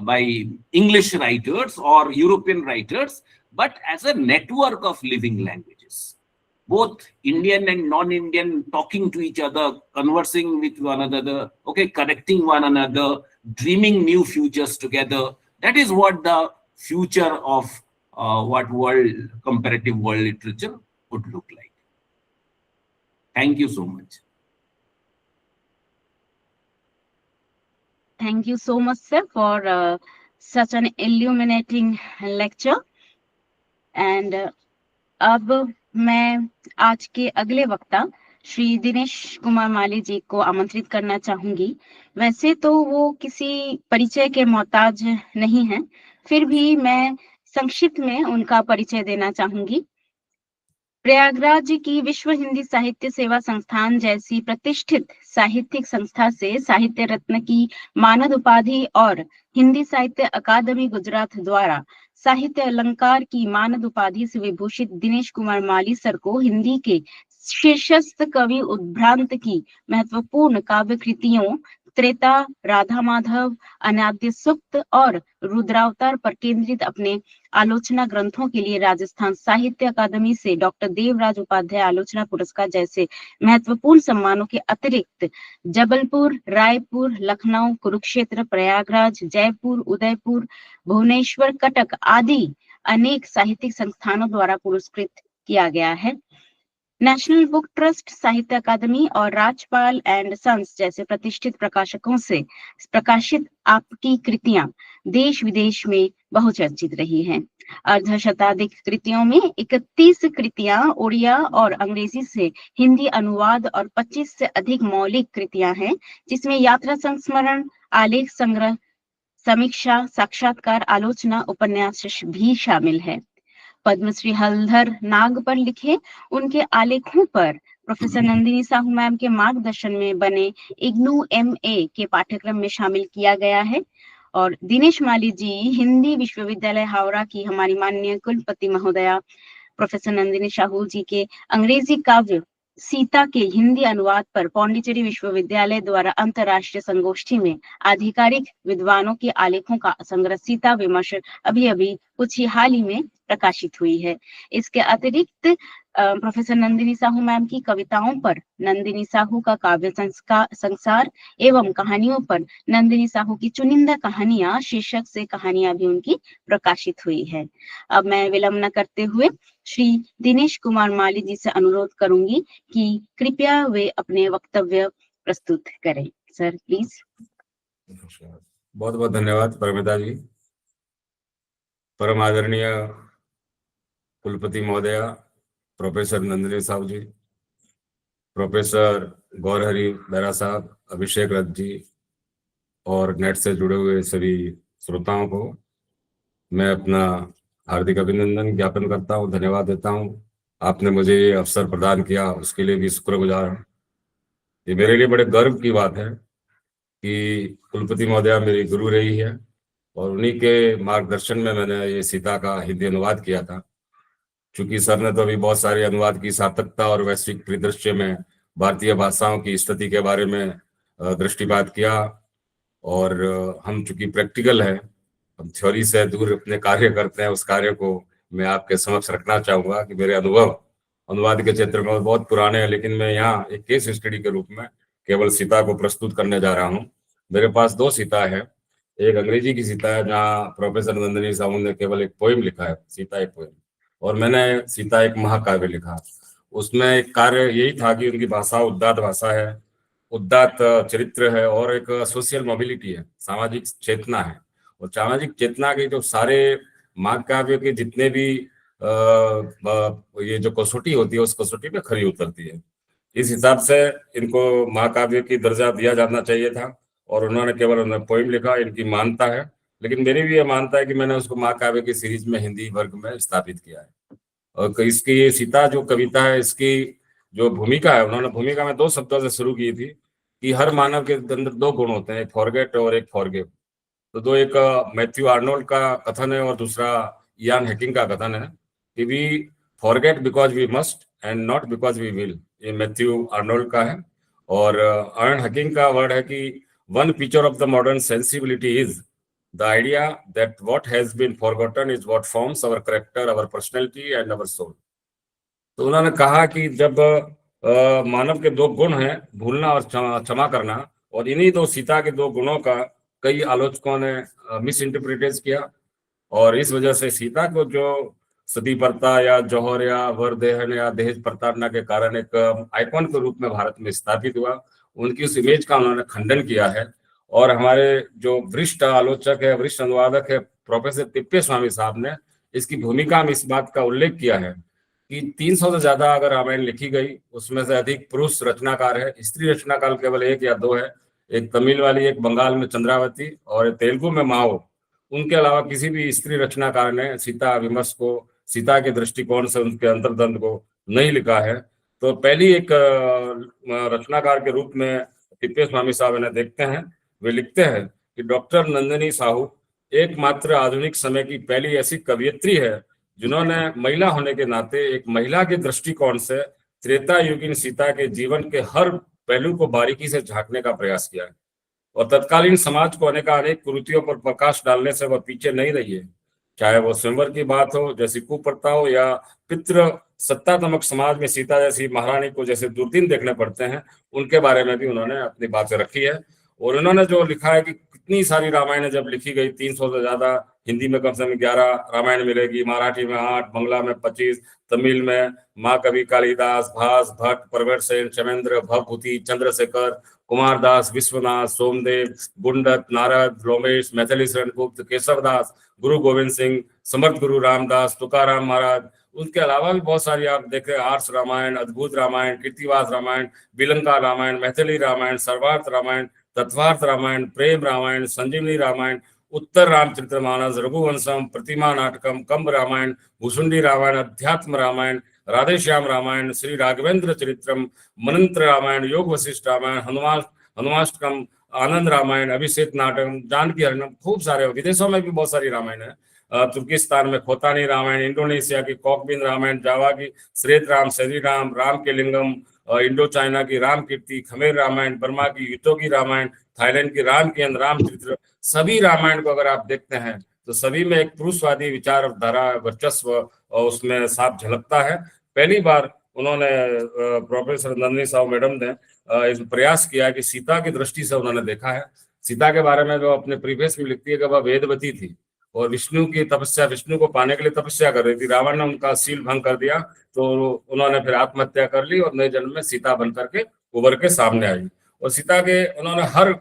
by English writers or European writers, but as a network of living languages, both Indian and non-Indian, talking to each other, conversing with one another, okay, correcting one another, dreaming new futures together. That is what the future of what comparative world literature would look like. Thank you so much. Thank you so much, sir, for such an illuminating lecture. And अब मैं आज के अगले वक्ता श्री दिनेश कुमार माली जी को आमंत्रित करना चाहूंगी। वैसे तो वो किसी परिचय के मोहताज नहीं हैं, फिर भी मैं संक्षिप्त में उनका परिचय देना चाहूंगी। प्रयागराज की विश्व हिंदी साहित्य सेवा संस्थान जैसी प्रतिष्ठित साहित्यिक संस्था से साहित्य रत्न की मानद उपाधि और हिंदी साहित्य अकादमी गुजरात द्वारा साहित्य अलंकार की मानद उपाधि से विभूषित दिनेश कुमार माली सर को हिंदी के शीर्षस्थ कवि उद्भ्रांत की महत्वपूर्ण काव्य कृतियों त्रेता, राधा माधव, अनाद्य सुक्त और रुद्रावतार पर केंद्रित अपने आलोचना ग्रंथों के लिए राजस्थान साहित्य अकादमी से डॉक्टर देवराज उपाध्याय आलोचना पुरस्कार जैसे महत्वपूर्ण सम्मानों के अतिरिक्त जबलपुर, रायपुर, लखनऊ, कुरुक्षेत्र, प्रयागराज, जयपुर, उदयपुर, भुवनेश्वर, कटक आदि अनेक साहित्यिक संस्थानों द्वारा पुरस्कृत किया गया है। नेशनल बुक ट्रस्ट, साहित्य अकादमी और राजपाल एंड सन्स जैसे प्रतिष्ठित प्रकाशकों से प्रकाशित आपकी कृतियां देश विदेश में बहुचर्चित रही हैं। अर्धशताधिक कृतियों में 31 कृतियां उड़िया और अंग्रेजी से हिंदी अनुवाद और 25 से अधिक मौलिक कृतियां हैं, जिसमें यात्रा संस्मरण, आलेख संग्रह, समीक्षा, साक्षात्कार, आलोचना, उपन्यास भी शामिल है। पद्मश्री हलधर नाग पर लिखे उनके आलेखों पर प्रोफेसर नंदिनी साहू मैम के मार्गदर्शन में बने इग्नू MA के पाठ्यक्रम में शामिल किया गया है। और दिनेश माली जी हिंदी विश्वविद्यालय हावड़ा की हमारी माननीय कुलपति महोदया प्रोफेसर नंदिनी साहू जी के अंग्रेजी काव्य सीता के हिंदी अनुवाद पर पौंडीचेरी विश्वविद्यालय द्वारा अंतर्राष्ट्रीय संगोष्ठी में आधिकारिक विद्वानों के आलेखों का संग्रह सीता विमर्श अभी कुछ ही हाल ही में प्रकाशित हुई है। इसके अतिरिक्त प्रोफेसर नंदिनी साहू मैम की कविताओं पर नंदिनी साहू का काव्य संसार एवं कहानियों पर नंदिनी साहू की चुनिंदा कहानियां शीर्षक से कहानियां भी उनकी प्रकाशित हुई है। अब मैं विलंब न करते हुए श्री दिनेश कुमार माली जी से अनुरोध करूंगी कि कृपया वे अपने वक्तव्य प्रस्तुत करें। Sir please. बहुत बहुत धन्यवाद परमिता जी। परम आदरणीय कुलपति महोदया प्रोफेसर नंदिनी साहू जी, प्रोफेसर गौरहरी बेहरा साहब, अभिषेक रथ जी और नेट से जुड़े हुए सभी श्रोताओं को मैं अपना हार्दिक अभिनंदन ज्ञापन करता हूँ, धन्यवाद देता हूँ। आपने मुझे ये अवसर प्रदान किया, उसके लिए भी शुक्रगुजार हूँ। ये मेरे लिए बड़े गर्व की बात है कि कुलपति महोदया मेरी गुरु रही है और उन्हीं के मार्गदर्शन में मैंने ये सीता का हिंदी अनुवाद किया था। चूंकि सर ने तो अभी बहुत सारे अनुवाद की सार्थकता और वैश्विक परिदृश्य में भारतीय भाषाओं की स्थिति के बारे में दृष्टिपात किया, और हम चूंकि प्रैक्टिकल है, हम थ्योरी से दूर अपने कार्य करते हैं, उस कार्य को मैं आपके समक्ष रखना चाहूंगा कि मेरे अनुभव अनुवाद के क्षेत्र में बहुत पुराने हैं, लेकिन मैं यहाँ एक केस स्टडी के रूप में केवल सीता को प्रस्तुत करने जा रहा हूँ। मेरे पास 2 सीता है। एक अंग्रेजी की सीता है जहाँ प्रोफेसर नंदिनी साहू ने केवल एक पोएम लिखा है, सीता एक पोएम, और मैंने सीता एक महाकाव्य लिखा। उसमें एक कार्य यही था कि उनकी भाषा उदात्त भाषा है, उदात्त चरित्र है और एक सोशल मोबिलिटी है, सामाजिक चेतना है। और सामाजिक चेतना के जो सारे महाकाव्य के जितने भी ये जो कसौटी होती है, उस कसौटी पे खरी उतरती है। इस हिसाब से इनको महाकाव्य की दर्जा दिया जाना चाहिए था, और उन्होंने केवल पोइम लिखा, इनकी मानता है। लेकिन मेरी भी ये मानता है कि मैंने उसको महाकाव्य की सीरीज में हिंदी वर्ग में स्थापित किया है। और इसकी ये सीता जो कविता है, इसकी जो भूमिका है, उन्होंने भूमिका में 2 शब्दों से शुरू की थी कि हर मानव के अंदर 2 गुण होते हैं, एक फॉरगेट और एक फॉरगिव। तो 2, एक मैथ्यू आर्नोल्ड का कथन है और दूसरा इयान हैकिंग का कथन है कि we forget because we must and not because we will. ये मैथ्यू आर्नोल्ड का है। और इयान हैकिंग का वर्ड है कि one feature of the modern sensibility is the idea that what has been forgotten is what forms our character, our personality and our soul. तो उन्होंने कहा कि जब मानव के 2 गुण हैं, भूलना और क्षमा करना, और इन्हीं 2 सीता के 2 गुणों का कई आलोचकों ने मिस इंटरप्रिटेट किया, और इस वजह से सीता को जो सती प्रथा या जौहर या वरदेहन या दहेज प्रताड़ना के कारण एक आइकॉन के रूप में भारत में स्थापित हुआ, उनकी उस इमेज का उन्होंने खंडन किया है। और हमारे जो वरिष्ठ आलोचक है, वरिष्ठ अनुवादक है प्रोफेसर तिप्पे स्वामी साहब ने इसकी भूमिका में इस बात का उल्लेख किया है कि 300 से ज्यादा अगर रामायण लिखी गई, उसमें से अधिक पुरुष रचनाकार है, स्त्री रचनाकार केवल 1 या 2 है। एक तमिल वाली, एक बंगाल में चंद्रावती और तेलुगु में माओ। उनके अलावा किसी भी स्त्री रचनाकार ने सीता विमर्श को, सीता के दृष्टिकोण से उनके अंतर्द्वंद को नहीं लिखा है। तो पहली एक रचनाकार के रूप में तिप्पे स्वामी साहब इन्हें देखते हैं। वे लिखते हैं कि डॉक्टर नंदिनी साहू एकमात्र आधुनिक समय की पहली ऐसी कवयित्री है जिन्होंने महिला होने के नाते एक महिला के दृष्टिकोण से त्रेता युगीन सीता के जीवन के हर पहलू को बारीकी से झांकने का प्रयास किया है, और तत्कालीन समाज को अनेक कुरीतियों पर प्रकाश डालने से वह पीछे नहीं रही है। चाहे वो स्वयंवर की बात हो, जैसी कुप्रथा हो, या पितृ सत्तात्मक समाज में सीता जैसी महारानी को जैसे दुर्दिन देखने पड़ते हैं, उनके बारे में भी उन्होंने अपनी बातें रखी है। और उन्होंने जो लिखा है कि इतनी सारी रामायण जब लिखी गई, 300 से ज्यादा, हिंदी में कम से कम 11 रामायण मिलेगी, मराठी में 8, बंगला में 25, तमिल में महाकवि कालिदास, भास, भट्ट, परवेट सेन, चमेंद्र, भवभूति, चंद्रशेखर, कुमार दास, विश्वनाथ, सोमदेव, गुंडत, नारद, लोमेश, मैथिली शरण गुप्त, केशवदास, गुरु गोविंद सिंह, समर्थ गुरु रामदास, तुकाराम महाराज। उनके अलावा भी बहुत सारी आप देखें, आर्ष रामायण, अद्भुत रामायण, कीर्तिवास रामायण, बिलंका रामायण, मैथिली रामायण, सर्वार्थ रामायण, तत्वार्थ रामायण, प्रेम रामायण, संजीवनी रामायण, उत्तर रामचरितमानस, रघुवंशम, प्रतिमा नाटकम, कंब रामायण, भूषुंडी रामायण, अध्यात्म रामायण, राधेश्याम रामायण, श्री राघवेंद्र चरित्रम, मनंत्र रामायण, योग वशिष्ठ रामायण, हनुमाष्टकम, आनंद रामायण, अभिषेक नाटकम, जानकी हरणम, खूब सारे। विदेशों में भी बहुत सारी रामायण है। तुर्किस्तान में खोतानी रामायण, इंडोनेशिया की कॉकबिन रामायण, जावा की श्रेत राम, श्री राम, राम के लिंगम, इंडो चाइना की राम कीर्ति, खमेर रामायण, बर्मा की युतो की रामायण, थाईलैंड की राम की रामचरित्र। सभी रामायण को अगर आप देखते हैं तो सभी में एक पुरुषवादी विचारधारा वर्चस्व उसमें साफ झलकता है। पहली बार उन्होंने प्रोफेसर नंदिनी साहू मैडम ने इस प्रयास किया कि सीता की दृष्टि से उन्होंने देखा है। सीता के बारे में जो अपने प्रीफेस में लिखती है कि वह वेदवती थी और विष्णु की तपस्या, विष्णु को पाने के लिए तपस्या कर रही थी। रावण ने उनका सील भंग कर दिया तो उन्होंने फिर आत्महत्या कर ली और नए जन्म में सीता बन करके उभर के सामने आई। और सीता के उन्होंने हर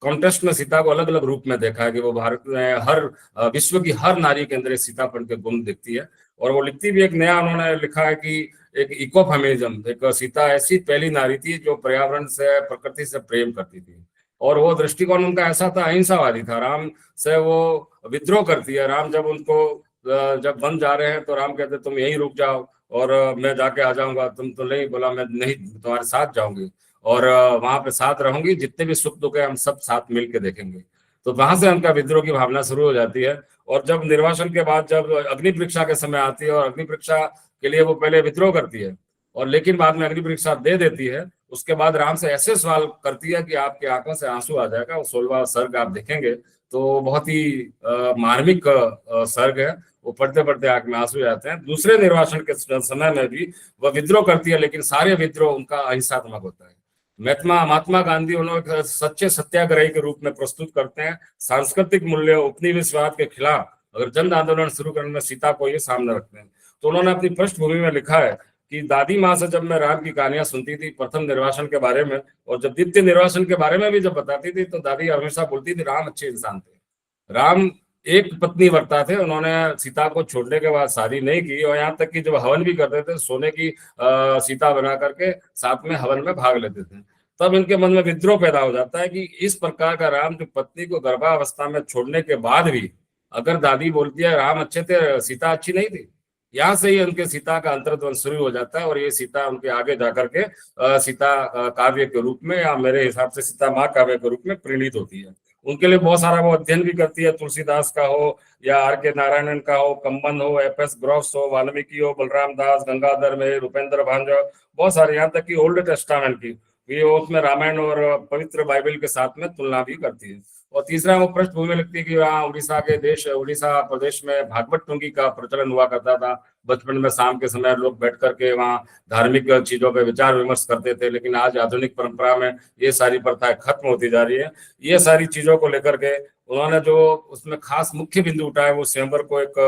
कॉन्टेस्ट में सीता को अलग अलग रूप में देखा है कि वो भारत में हर विश्व की हर नारी के अंदर सीतापन के गुण दिखती है। और वो लिखती भी एक नया उन्होंने लिखा है कि एक इको फेमिनिज्म, एक सीता ऐसी पहली नारी थी जो पर्यावरण से, प्रकृति से प्रेम करती थी। और वो दृष्टिकोण उनका ऐसा था, अहिंसावादी था। राम से वो विद्रोह करती है। राम जब उनको जब वन जा रहे हैं तो राम कहते तुम यहीं रुक जाओ और मैं जाके आ जाऊंगा। तुम तो नहीं, बोला मैं नहीं, तुम्हारे साथ जाऊंगी और वहां पे साथ रहूंगी, जितने भी सुख दुख है हम सब साथ मिलके देखेंगे। तो वहां से उनका विद्रोह की भावना शुरू हो जाती है। और जब निर्वासन के बाद जब अग्नि परीक्षा के समय आती है और अग्नि परीक्षा के लिए वो पहले विद्रोह करती है और लेकिन बाद में अग्नि परीक्षा दे देती है, उसके बाद राम से ऐसे सवाल करती है कि आपकी आंखों से आंसू आ जाएगा। वो 16वां सर्ग आप देखेंगे तो बहुत ही मार्मिक सर्ग है। वो पढ़ते पढ़ते आंख में आंसू जाते हैं। दूसरे निर्वासन के समय में भी वह विद्रोह करती है, लेकिन सारे विद्रोह उनका अहिंसात्मक होता है। महात्मा गांधी उन्होंने सच्चे सत्याग्रही के रूप में प्रस्तुत करते हैं। सांस्कृतिक मूल्य, उपनिवेशवाद के खिलाफ अगर जन आंदोलन शुरू करने में सीता को ये सामने रखते हैं। तो उन्होंने अपनी पृष्ठभूमि में लिखा है कि दादी माँ से जब मैं राम की कहानियां सुनती थी प्रथम निर्वासन के बारे में, और जब द्वितीय निर्वासन के बारे में भी जब बताती थी, तो दादी हमेशा बोलती थी राम अच्छे इंसान थे। राम एक पत्नी वर्ता थे। उन्होंने सीता को छोड़ने के बाद शादी नहीं की और यहाँ तक कि जब हवन भी करते थे सोने की सीता बना करके साथ में हवन में भाग लेते थे। तब इनके मन में विद्रोह पैदा हो जाता है कि इस प्रकार का राम जो पत्नी को गर्भावस्था में छोड़ने के बाद भी अगर दादी बोलती है राम अच्छे थे, सीता अच्छी नहीं थी। यहाँ से ही उनके सीता का अंतर्द्वंद शुरू हो जाता है और ये सीता उनके आगे जाकर के सीता काव्य के रूप में, या मेरे हिसाब से सीता माँ काव्य के रूप में परिणित होती है। उनके लिए बहुत सारा वो अध्ययन भी करती है। तुलसीदास का हो या आर के नारायणन का हो, कंबन हो, एफ.एस. ग्रॉस हो, वाल्मीकि हो, बलराम दास, गंगाधर में, रूपेंद्र भांजा, बहुत सारे, यहाँ तक कि ओल्ड टेस्टामेंट की भी उसमें रामायण और पवित्र बाइबल के साथ में तुलना भी करती है। और तीसरा वो पृष्ठभूमि लिखती है कि वहाँ उड़ीसा प्रदेश में भागवत टुंगी का प्रचलन हुआ करता था। बचपन में शाम के समय लोग बैठ करके वहाँ धार्मिक चीजों पे विचार विमर्श करते थे, लेकिन आज आधुनिक परंपरा में ये सारी प्रथाएं खत्म होती जा रही है। ये सारी चीजों को लेकर के उन्होंने जो उसमें खास मुख्य बिंदु उठाया वो स्वयंवर को एक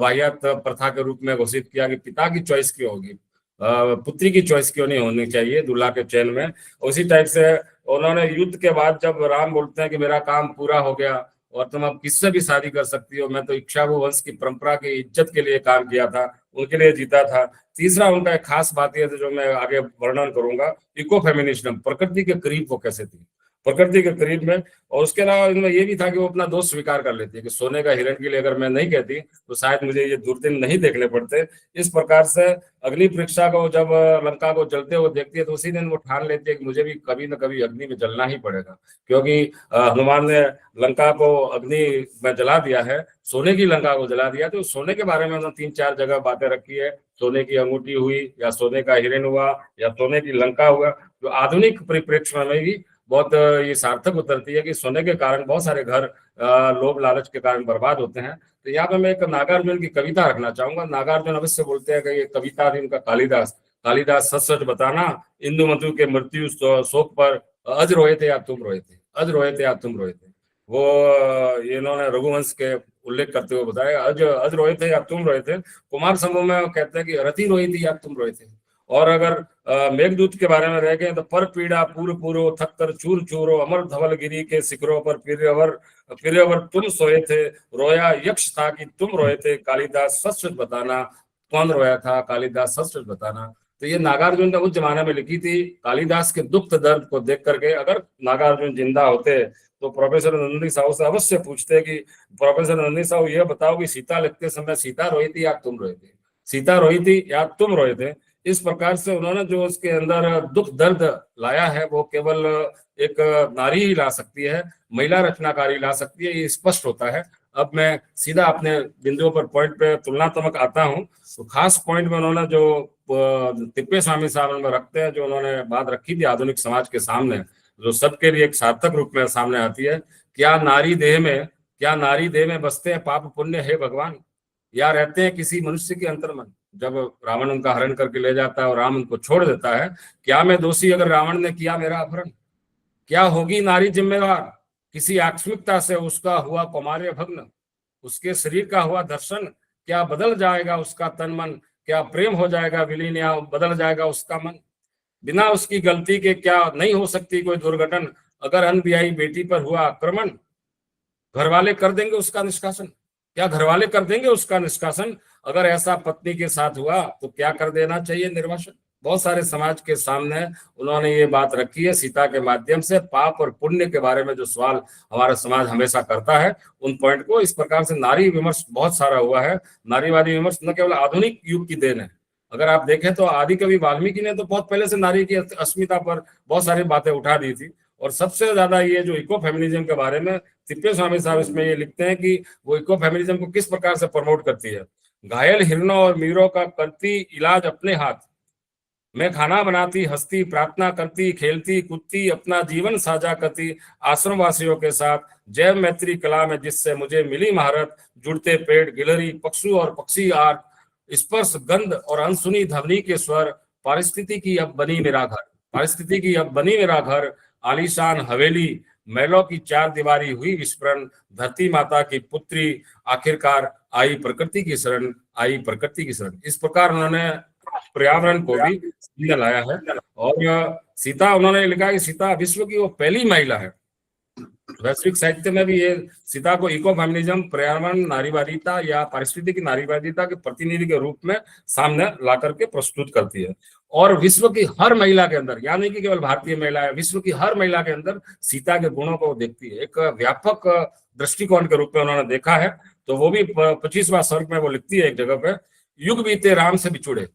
वाहियात प्रथा के रूप में घोषित किया कि पिता की चॉइस क्यों होगी, पुत्री की चॉइस क्यों नहीं होनी चाहिए दूल्हा के चयन में। उसी टाइप से उन्होंने युद्ध के बाद जब राम बोलते हैं कि मेरा काम पूरा हो गया और तुम अब किससे भी शादी कर सकती हो, मैं तो इक्ष्वाकु वंश की परंपरा की इज्जत के लिए काम किया था, उनके लिए जीता था। तीसरा उनका एक खास बात यह जो मैं आगे वर्णन करूंगा, इको फेमिनिज्म, प्रकृति के करीब वो कैसे थी, प्रकृति के करीब में। और उसके अलावा इनमें यह भी था कि वो अपना दोष स्वीकार कर लेती है कि सोने का हिरण के लिए अगर मैं नहीं कहती तो शायद मुझे ये दुर्दिन नहीं देखने पड़ते। इस प्रकार से अग्नि परीक्षा को जब लंका को जलते हुए देखती है तो उसी दिन वो ठान लेती है कि मुझे भी कभी न कभी अग्नि में जलना ही पड़ेगा, क्योंकि हनुमान ने लंका को अग्नि में जला दिया है, सोने की लंका को जला दिया। तो सोने के बारे में उन्होंने 3-4 जगह बातें रखी है। सोने की अंगूठी हुई या सोने का हिरण हुआ या सोने की लंका हुआ, जो आधुनिक परिप्रेक्ष्य में भी बहुत ये सार्थक उतरती है कि सोने के कारण बहुत सारे घर लोभ लालच के कारण बर्बाद होते हैं। तो यहाँ पे मैं एक नागार्जुन की कविता रखना चाहूंगा। नागार्जुन अवश्य बोलते हैं कि ये कविता थी उनका कालिदास सच सच बताना, इंदुमधु के मृत्यु शोक पर अज रोए थे या तुम रोए थे, अज रोए थे या तुम रोए थे। वो इन्होंने रघुवंश के उल्लेख करते हुए बताया, अज रोए थे या तुम रोए थे। कुमार समूह में कहते हैं कि रति रोई थी या तुम रोए थे। और अगर मेघदूत के बारे में रह गए तो पर पीड़ा पूर पूरो थक कर चूर चूरो, अमर धवल गिरी के शिखरों पर फिर तुम सोए थे, रोया यक्ष था कि तुम रोए थे, कालिदास सच सच बताना कौन रोया था, कालिदास सच सच बताना। तो ये नागार्जुन ने उस जमाने में लिखी थी, कालिदास के दुख दर्द को देख करके अगर नागार्जुन जिंदा होते तो प्रोफेसर नंदिनी साहू से अवश्य पूछते कि प्रोफेसर नंदिनी साहू ये बताओ कि सीता लिखते समय सीता रोई थी या तुम रोए थे, सीता रोई थी या तुम रोए थे। इस प्रकार से उन्होंने जो उसके अंदर दुख दर्द लाया है वो केवल एक नारी ही ला सकती है, महिला रचनाकारी ला सकती है, ये स्पष्ट होता है। अब मैं सीधा अपने बिंदुओं पर पॉइंट पे तुलनात्मक आता हूँ। तो खास पॉइंट में उन्होंने जो तिप्पे स्वामी साहब में रखते हैं, जो उन्होंने बात रखी थी आधुनिक समाज के सामने, जो सबके लिए एक सार्थक रूप में सामने आती है, क्या नारी देह में बसते हैं पाप पुण्य है भगवान, या रहते हैं किसी मनुष्य के अंतर्मन। जब रावण उनका हरण करके ले जाता है और राम उनको छोड़ देता है, क्या मैं दोषी अगर रावण ने किया मेरा अपहरण, क्या होगी नारी जिम्मेवार, किसी आकस्मिकता से उसका हुआ कौमार्य भग्न, उसके शरीर का हुआ दर्शन, क्या बदल जाएगा उसका तन मन, क्या प्रेम हो जाएगा विलीन या बदल जाएगा उसका मन, बिना उसकी गलती के क्या नहीं हो सकती कोई दुर्घटना, अगर अनब्याही बेटी पर हुआ आक्रमण, घर वाले कर देंगे उसका निष्कासन, क्या घर वाले कर देंगे उसका निष्कासन, अगर ऐसा पत्नी के साथ हुआ तो क्या कर देना चाहिए निर्वासन। बहुत सारे समाज के सामने उन्होंने ये बात रखी है। सीता के माध्यम से पाप और पुण्य के बारे में जो सवाल हमारा समाज हमेशा करता है, उन पॉइंट को इस प्रकार से नारी विमर्श बहुत सारा हुआ है। नारीवादी विमर्श न केवल आधुनिक युग की देन है, अगर आप देखें तो आदि कवि वाल्मीकि ने तो बहुत पहले से नारी की अस्मिता पर बहुत सारी बातें उठा दी थी। और सबसे ज्यादा ये जो इको फेमिनिज्म के बारे में तिप्पे स्वामी साहब इसमें ये लिखते हैं कि वो इको फेमिनिज्म को किस प्रकार से प्रमोट करती है। घायल हिरणों और मीरों का करती इलाज अपने हाथ, मैं खाना बनाती हंसती प्रार्थना करती खेलती कूदती अपना जीवन साझा करती आश्रम वासियों के साथ, जैव मैत्री कला में जिससे मुझे मिली महारत, जुड़ते पेड़ गिलहरी पक्षु और पक्षी आर्ट, स्पर्श गंध और अनसुनी ध्वनि के स्वर, पारिस्थिति की अब बनी मेरा घर, पारिस्थिति की अब बनी मेरा घर, आलीशान हवेली, महलों की चार दीवारी हुई विस्फोरण, धरती माता की पुत्री, आखिरकार आई प्रकृति की शरण, आई प्रकृति की शरण। इस प्रकार उन्होंने पर्यावरण को भी सामने लाया है। और सीता, उन्होंने लिखा कि सीता विश्व की वो पहली महिला है। वैश्विक साहित्य में भी ये सीता को इको फेमिनिज्म, पर्यावरण नारीवादिता या पारिस्थितिक नारीवादिता के प्रतिनिधि के रूप में सामने ला करके प्रस्तुत करती है। और विश्व की हर महिला के अंदर, यानी कि केवल भारतीय महिला है, विश्व की हर महिला के अंदर सीता के गुणों को देखती है। एक व्यापक दृष्टिकोण के रूप में उन्होंने देखा है। तो वो भी 25वां सर्ग में वो लिखती है एक जगह पे, युग बीते राम से बिछुड़े,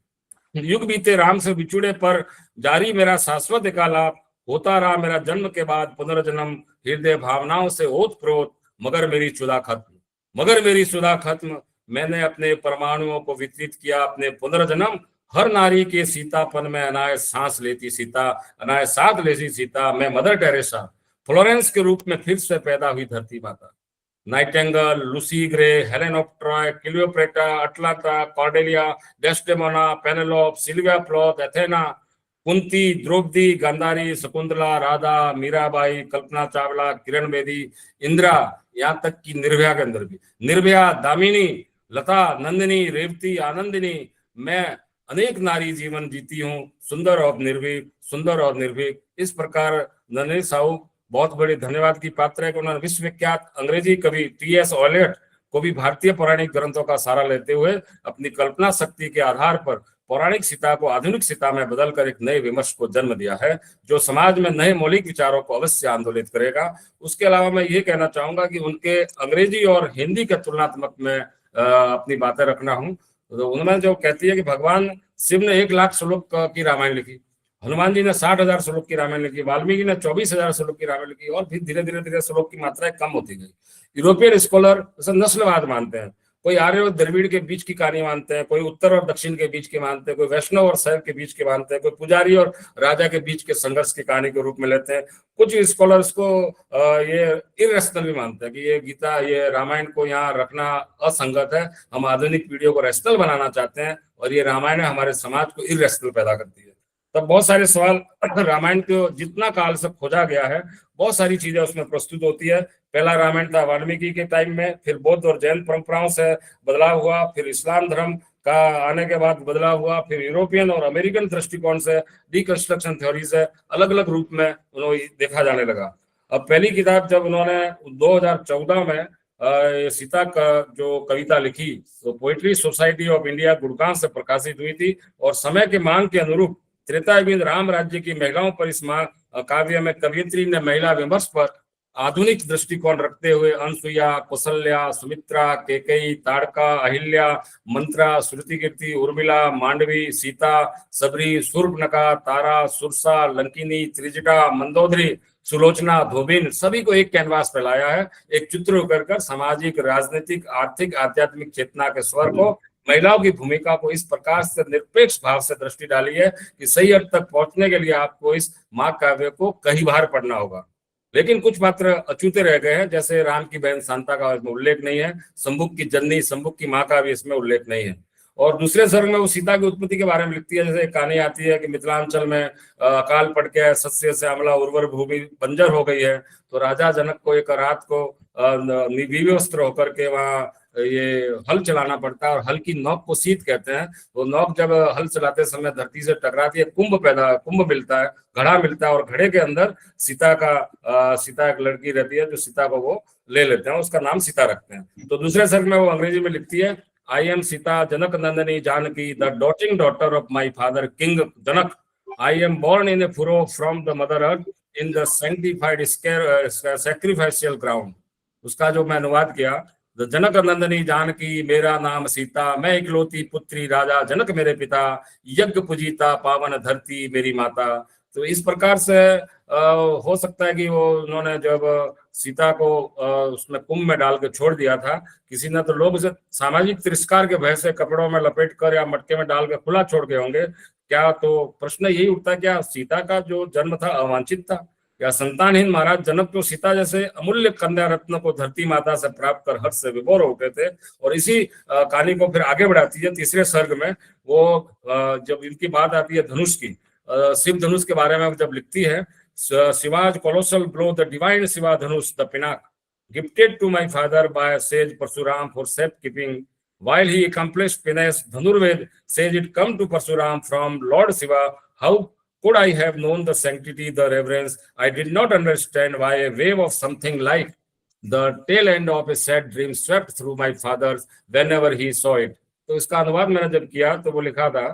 युग बीते राम से बिछुड़े पर जारी मेरा शाश्वत एकालाप, होता रहा मेरा जन्म के बाद पुनर्जन्म, हृदय भावनाओं से ओतप्रोत, मगर मेरी सुधा खत्म, मगर मेरी सुधा खत्म, मैंने अपने परमाणुओं को वितरित किया अपने पुनर्जन्म, हर नारी के सीतापन में अनायास सांस लेती सीता, अनायास साथ लेती सीता, मैं मदर टेरेसा, फ्लोरेंस के रूप में फिर से पैदा हुई धरती माता। Nightingale, Lucy Grey, Helen of Troy, Cleopatra, Atalanta, Cordelia, Desdemona, Penelope, Sylvia Plath, Athena, Kunti, Draupadi, Gandhari, Shakuntala, Radha, Mirabai, Kalpana Chawla, Kiran Bedi, Indira, यहाँ तक कि निर्भया के अंदर भी निर्भया, दामिनी, लता, नंदिनी, रेवती, आनंदिनी, मैं अनेक नारी जीवन जीती हूँ, सुंदर और निर्भीक, सुंदर और निर्भीक। इस प्रकार नंदिनी साहू बहुत बड़े धन्यवाद की पात्र है कि उन्होंने विश्वविख्यात अंग्रेजी कवि टी.एस. ऑलेट को भी भारतीय पौराणिक ग्रंथों का सहारा लेते हुए अपनी कल्पना शक्ति के आधार पर पौराणिक सीता को आधुनिक सीता में बदलकर एक नए विमर्श को जन्म दिया है, जो समाज में नए मौलिक विचारों को अवश्य आंदोलित करेगा। उसके अलावा मैं ये कहना चाहूंगा कि उनके अंग्रेजी और हिंदी के तुलनात्मक में अपनी बातें रखना हूँ। तो उन्होंने जो कहती है कि भगवान शिव ने 1,00,000 श्लोक की रामायण लिखी, हनुमान जी ने 60,000 श्लोक की रामायण लिखी, वाल्मीकि ने 24,000 श्लोक की रामायण लिखी, और फिर धीरे धीरे धीरे श्लोक की मात्राएं कम होती गई। यूरोपियन स्कॉलर नस्लवाद मानते हैं, कोई आर्य और द्रविड़ के बीच की कहानी मानते हैं, कोई उत्तर और दक्षिण के बीच की मानते हैं, कोई वैष्णव और शैव के बीच के मानते हैं, कोई पुजारी और राजा के बीच के संघर्ष की कहानी के रूप में लेते हैं। कुछ स्कॉलर्स को ये इरेशनल भी मानते हैं कि ये गीता, ये रामायण को यहाँ रखना असंगत है, हम आधुनिक पीढ़ियों को रैशनल बनाना चाहते हैं, और ये रामायण हमारे समाज को इरेशनल पैदा करती है। तब बहुत सारे सवाल रामायण को जितना काल से खोजा गया है, बहुत सारी चीजें उसमें प्रस्तुत होती है। पहला रामायण था वाल्मीकि के टाइम में, फिर बौद्ध और जैन परंपराओं से बदलाव हुआ, फिर इस्लाम धर्म का आने के बाद बदलाव हुआ, फिर यूरोपियन और अमेरिकन दृष्टिकोण से डिकंस्ट्रक्शन थ्योरी से अलग अलग रूप में उन्होंने देखा जाने लगा। अब पहली किताब जब उन्होंने 2014 में सीता का जो कविता लिखी तो poetry society of India Gurgaon से प्रकाशित हुई थी, और समय के मांग के अनुरूप त्रेतायुगीन राम राज्य की महिलाओं पर इस काव्य में कवियत्री ने महिला विमर्श पर आधुनिक दृष्टिकोण रखते हुए अनसुईया, कौशल्या, सुमित्रा, केकई, ताड़का, अहिल्या, मंत्रा, श्रुतिकीर्ति, उर्मिला, मांडवी, सीता, सबरी, शूर्पणखा, तारा, सुरसा, लंकिनी, त्रिजटा, मंदोदरी, सुलोचना, धोबिन सभी को एक कैनवास पे लाया है, एक चित्र उकर कर सामाजिक, राजनीतिक, आर्थिक, आध्यात्मिक चेतना के स्वर को, महिलाओं की भूमिका को इस प्रकार से निरपेक्ष भाव से दृष्टि डाली है कि सही अर्थ तक पहुंचने के लिए आपको इस महाकाव्य को कई बार पढ़ना होगा। लेकिन कुछ पात्र अछूते रह गए हैं, जैसे राम की बहन शांता का इसमें उल्लेख नहीं है, शंभुक की जननी, शंभुक की माँ का भी इसमें उल्लेख नहीं है। और दूसरे सर्ग में वो सीता की उत्पत्ति के बारे में लिखती है, जैसे एक कहानी आती है कि मिथिलांचल में अकाल पड़ के सस्य श्यामला उर्वर भूमि बंजर हो गई है, तो राजा जनक को एक रात को विवस्त्र होकर के वहाँ ये हल चलाना पड़ता है, और हल की नोक को शीत कहते हैं। वो नोक जब हल चलाते समय धरती से टकराती है, कुंभ मिलता है, घड़ा मिलता है, और घड़े के अंदर सीता एक लड़की रहती है जो सीता को वो ले लेते हैं, उसका नाम सीता रखते हैं। तो दूसरे सर्ग में वो अंग्रेजी में लिखती है, I am Sita Janak Nandini Janaki, the doting daughter of my father king Janak, I am born in a furrow from the mother earth in the sanctified sacrificial ground. उसका जो मैं अनुवाद किया, जनक नंदनी जानकी मेरा नाम सीता, मैं इकलौती पुत्री राजा जनक मेरे पिता, यज्ञ पूजिता पावन धरती मेरी माता। तो इस प्रकार से हो सकता है कि वो उन्होंने जब सीता को उसमें कुंभ में डाल के छोड़ दिया था, किसी ने तो लोग उसे सामाजिक तिरस्कार के भय से कपड़ों में लपेट कर या मटके में डाल के खुला छोड़ गए होंगे क्या। तो प्रश्न यही उठता है, क्या सीता का जो जन्म था अवांछित था, या संतानहीन महाराज जनक को सीता जैसे अमूल्य कन्या रत्न को धरती माता से प्राप्त कर हर्ष से विभोर होते थे। और इसी कहानी को फिर आगे बढ़ाती है तीसरे सर्ग में, वो जब इनकी बात आती है धनुष की, शिव धनुष के बारे में जब लिखती है, Shiva's colossal blow the divine Shiva Dhanush the Pinaka gifted to my father by sage Parashuram for safe keeping while he accomplished Pinesh Dhanurved says it come to Parsuram from Lord Shiva. How could I have known the sanctity, the reverence? I did not understand why a wave of something like the tail end of a sad dream swept through my father's whenever he saw it. तो इसका अनुवाद मैंने जब किया तो वो लिखा था,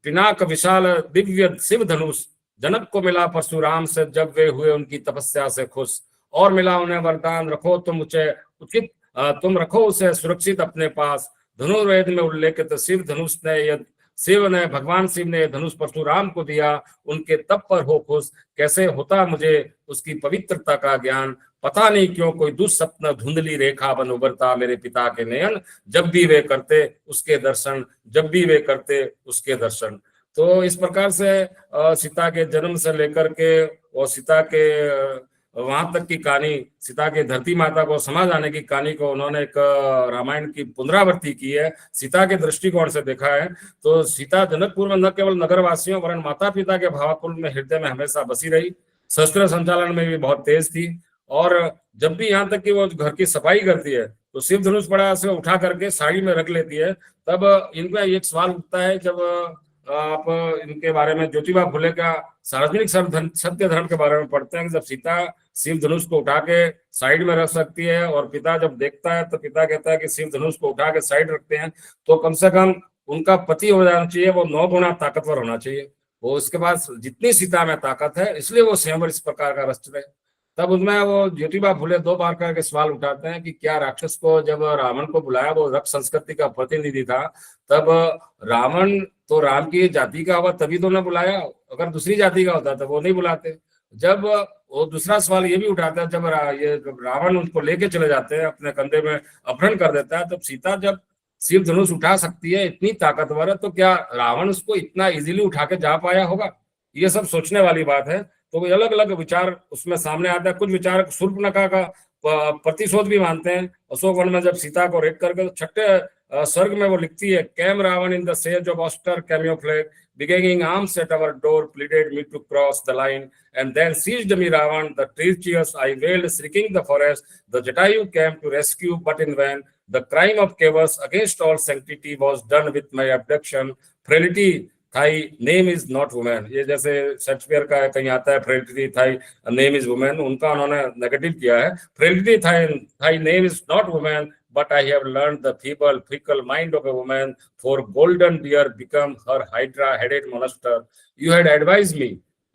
पिनाक विशाल दिव्य शिव धनुष जनक को मिला परशुराम से जब वे हुए उनकी तपस्या से खुश, और मिला उन्हें वरदान रखो तुम उसे उचित, तुम रखो उसे सुरक्षित अपने पास। धनुर्वेद में उल्लेखित शिव धनुष ने भगवान शिव ने धनुष परशुराम को दिया, उनके तप पर हो खुश, कैसे होता मुझे उसकी पवित्रता का ज्ञान, पता नहीं क्यों कोई दुस्सप्न धुंधली रेखा बन उभरता मेरे पिता के नयन, जब भी वे करते उसके दर्शन, जब भी वे करते उसके दर्शन। तो इस प्रकार से सीता के जन्म से लेकर के और सीता के वहां तक की कहानी, सीता के धरती माता को समझ आने की कहानी को उन्होंने एक रामायण की पुनरावृत्ति की है, सीता के दृष्टिकोण से देखा है। तो सीता जनकपुर में न केवल नगरवासियों वरन माता पिता के भावाकुल में हृदय में हमेशा बसी रही, शस्त्र संचालन में भी बहुत तेज थी, और जब भी यहाँ तक कि वो घर की सफाई करती है तो शिव धनुष पड़ा से उठा करके साड़ी में रख लेती है। तब इनका एक सवाल उठता है, जब आप इनके बारे में ज्योतिबा फुले का सार्वजनिक सत्य धर्म के बारे में पढ़ते हैं कि जब सीता शिव धनुष को उठा के साइड में रख सकती है, और पिता जब देखता है तो पिता कहता है कि शिव धनुष को उठा के साइड रखते हैं तो कम से कम उनका पति हो जाना चाहिए, वो 9 गुना ताकतवर होना चाहिए, वो उसके पास जितनी सीता में ताकत है, इसलिए वो स्वयंवर इस प्रकार का रच रहे। तब उसमें वो ज्योतिबा फुले 2 बार करके सवाल उठाते हैं कि क्या राक्षस को जब रावण को बुलाया, वो रक्त संस्कृति का प्रतिनिधि था, तब रावण तो राम की जाति का हुआ तभी तो न बुलाया, अगर दूसरी जाति का होता तो वो नहीं बुलाते। जब वो दूसरा सवाल ये भी उठाता है, जब ये रावण उनको लेके चले जाते हैं, अपने कंधे में अपहरण कर देता है, तब सीता जब शिव धनुष उठा सकती है, इतनी ताकतवर है, तो क्या रावण उसको इतना इजीली उठा के जा पाया होगा? ये सब सोचने वाली बात है। तो अलग अलग विचार उसमें सामने आता है। कुछ विचार शूर्पणखा प्रतिशोध भी मानते हैं। अशोक वन में जब सीता को रेप करके, तो छठे सर्ग में वो लिखती है, came Ravan in the sage of austere camouflage, beginning arms at our door, pleaded me to cross the line, and then seized me Ravan, the treacherous. I wailed, shrieking the forest. The Jatayu came to rescue, but in vain. The crime of chaos against all sanctity was done with my abduction. Frailty, thy name is not woman. ये जैसे Shakespeare का कहीं आता है, frailty, thy name is woman, उनका उन्होंने negative किया है। Frailty, thy name is not woman, but I have learned the feeble, fickle mind of a woman, for golden deer become her hydra-headed monster. You had advised me.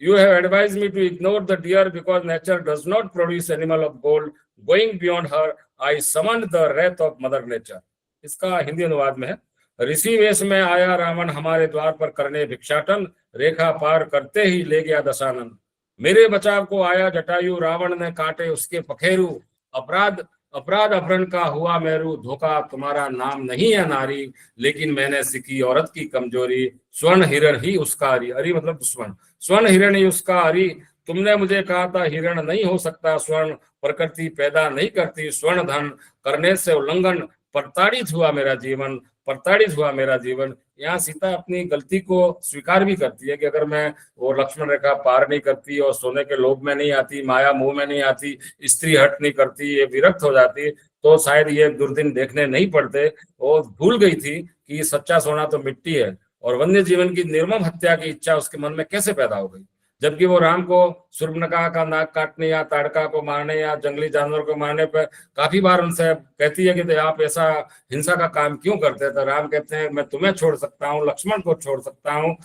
You have advised me to ignore the deer because nature does not produce animal of gold. Going beyond her, I summoned the wrath of Mother Nature. इसका हिंदी अनुवाद में है, ऋषि वेश में आया रावण हमारे द्वार पर करने भिक्षाटन, रेखा पार करते ही ले गया दशानन। मेरे बचाव को आया जटायु, रावण ने काटे उसके पखेरु। अपराध अपहरण का हुआ मेरू, धोखा तुम्हारा नाम नहीं है नारी, लेकिन मैंने सीखी औरत की कमजोरी। स्वर्ण हिरण ही उसका हरि, हरि मतलब दुश्मन, स्वर्ण हिरण ही उसका हरि। तुमने मुझे कहा था हिरण नहीं हो सकता स्वर्ण, प्रकृति पैदा नहीं करती स्वर्ण धन, करने से उल्लंघन, प्रताड़ित हुआ मेरा जीवन, प्रताड़ित हुआ मेरा जीवन। यहाँ सीता अपनी गलती को स्वीकार भी करती है कि अगर मैं वो लक्ष्मण रेखा पार नहीं करती और सोने के लोभ में नहीं आती, माया मोह में नहीं आती, स्त्री हट नहीं करती, ये विरक्त हो जाती, तो शायद ये दुर्दिन देखने नहीं पड़ते। वो भूल गई थी कि सच्चा सोना तो मिट्टी है, और वन्य जीवन की निर्मम हत्या की इच्छा उसके मन में कैसे पैदा हो गई, जबकि वो राम को शूर्पणखा का नाक काटने या ताड़का को मारने या जंगली जानवर को मारने पर काफी बार उनसे कहती है कि आप ऐसा हिंसा का काम क्यों करते हैं। तो राम कहते हैं मैं तुम्हें छोड़ सकता हूँ, लक्ष्मण को छोड़ सकता हूँ,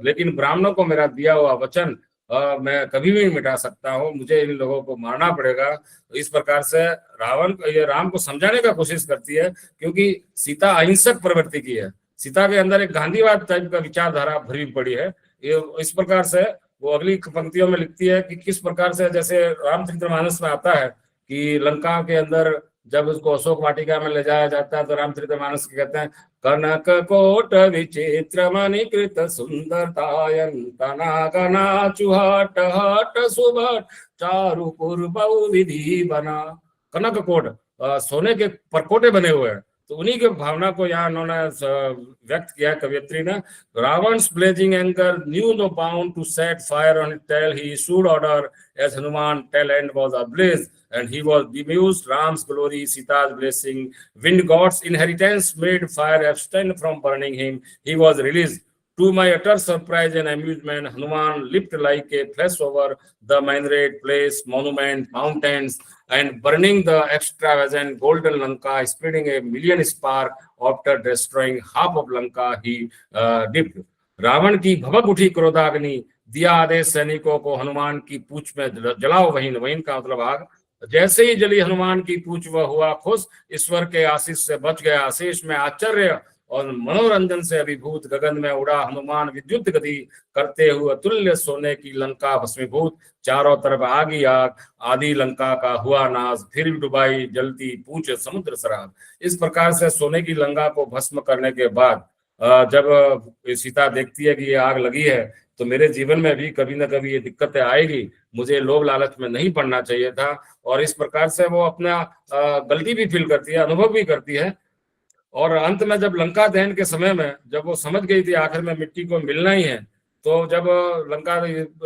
लेकिन ब्राह्मणों को मेरा दिया हुआ वचन मैं कभी भी नहीं मिटा सकता हूँ, मुझे इन लोगों को मारना पड़ेगा। इस प्रकार से रावण ये राम को समझाने का कोशिश करती है, क्योंकि सीता अहिंसक प्रवृत्ति की है, सीता के अंदर एक गांधीवाद टाइप का विचारधारा भरी पड़ी है। इस प्रकार से वो अगली पंक्तियों में लिखती है कि किस प्रकार से, जैसे रामचरितमानस में आता है कि लंका के अंदर जब उसको अशोक वाटिका में ले जाया जाता है, तो रामचरितमानस के कहते हैं, कनक कोट विचित्र मणिकृत सुंदरतायन तना गना चुहाट हट सुभट चारु पूर्व विधि बना। कनक कोट सोने के परकोटे बने हुए हैं, तो उन्हीं के भावना को यहाँ उन्होंने व्यक्त किया कवियत्री ने। रावण's blazing anger knew no bound to set fire on it till he issued order as Hanuman tail end was ablaze and he was bemused. Ram's glory, Sita's blessing, wind god's inheritance made fire abstain from burning him. He was released. To my utter surprise and amusement, Hanuman leaped like a flash over the minaret, place, monument, mountains, and burning the extravagant golden Lanka, spreading a million spark. After destroying half of Lanka, he dipped. Ravan की भभक उठी क्रोधाग्नि, दिया आदेश सैनिकों को हनुमान की पूंछ में जलाओ वहीन, वहीन का मतलब आग। जैसे ही जली हनुमान की पूंछ वह हुआ खुश, ईश्वर के आशीष से बच गया, आशीष में आश्चर्य और मनोरंजन से अभिभूत गगन में उड़ा हनुमान विद्युत गति करते हुए तुल्य सोने की लंका भस्मीभूत, चारों तरफ आग ही आग, आदि लंका का हुआ नाश, फिर डुबाई जलती पूंछ समुद्र शराब। इस प्रकार से सोने की लंका को भस्म करने के बाद जब सीता देखती है कि ये आग लगी है, तो मेरे जीवन में भी कभी ना कभी ये दिक्कतें आएगी, मुझे लोभ लालच में नहीं पड़ना चाहिए था। और इस प्रकार से वो अपना गलती भी फील करती है, अनुभव भी करती है। और अंत में जब लंका दहन के समय में जब वो समझ गई थी आखिर में मिट्टी को मिलना ही है, तो जब लंका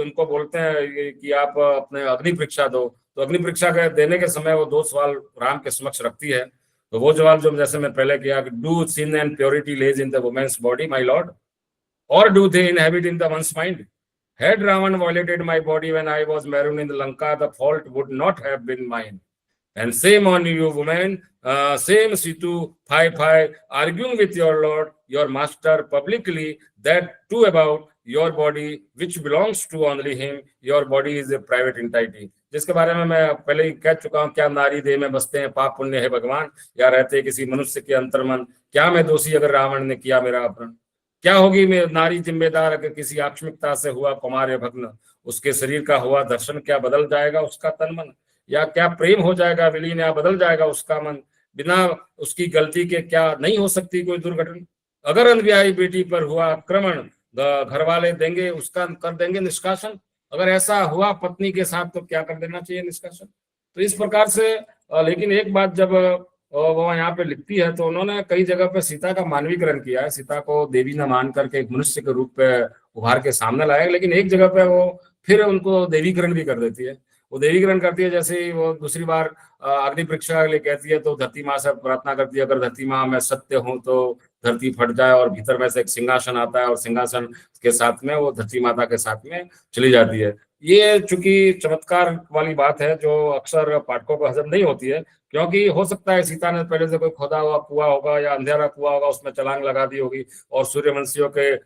उनको बोलते हैं कि आप अपने अग्नि परीक्षा दो, तो अग्नि परीक्षा के देने के समय वो 2 सवाल राम के समक्ष रखती है। तो वो जवाब जो जैसे मैं पहले किया, do sin and purity lays in the woman's body my lord, और do they inhabit in the one's mind? Had Ravan violated my body when I was marooned in the Lanka, the fault would not have been mine. And shame on you, woman, shame Situ, Phai, arguing with your lord, your master publicly, that too about your body, which belongs to only him. Your body is a private entity. जिसके बारे में मैं पहले ही कह चुका हूँ, क्या नारी देह में बसते हैं पाप पुण्य है भगवान, या रहते किसी मनुष्य के अंतर्मन? क्या मैं दोषी अगर रावण ने किया मेरा अपहरण? क्या होगी मैं नारी जिम्मेदार अगर किसी आकस्मिकता से हुआ कुमार भग्न, उसके शरीर का हुआ दर्शन, क्या बदल जाएगा उसका तन मन? या क्या प्रेम हो जाएगा विलीन, या बदल जाएगा उसका मन? बिना उसकी गलती के क्या नहीं हो सकती कोई दुर्घटना? अगर अनब्याही बेटी पर हुआ आक्रमण, घर वाले देंगे उसका कर देंगे निष्कासन। अगर ऐसा हुआ पत्नी के साथ, तो क्या कर देना चाहिए निष्कासन? तो इस प्रकार से लेकिन एक बात जब वो यहाँ पे लिखती है तो उन्होंने कई जगह पे सीता का मानवीकरण किया है, सीता को देवी न मान करके एक मनुष्य के रूप पे उभार के सामने लाया, लेकिन एक जगह पे वो फिर उनको देवीकरण भी कर देती है। वो देवीकरण करती है, जैसे ही वो दूसरी बार अग्नि परीक्षा के लिए कहती है तो धरती माँ से प्रार्थना करती है, अगर धरती माँ मैं सत्य हूँ तो धरती फट जाए, और भीतर में से एक सिंहासन आता है और सिंहासन के साथ में वो धरती माता के साथ में चली जाती है। ये चूंकि चमत्कार वाली बात है जो अक्सर पाठकों को हजम नहीं होती है, क्योंकि हो सकता है सीता ने पहले से कोई खोदा हुआ कुआं होगा या अंधेरा कुआं होगा, उसमें छलांग लगा दी होगी और सूर्यवंशियों के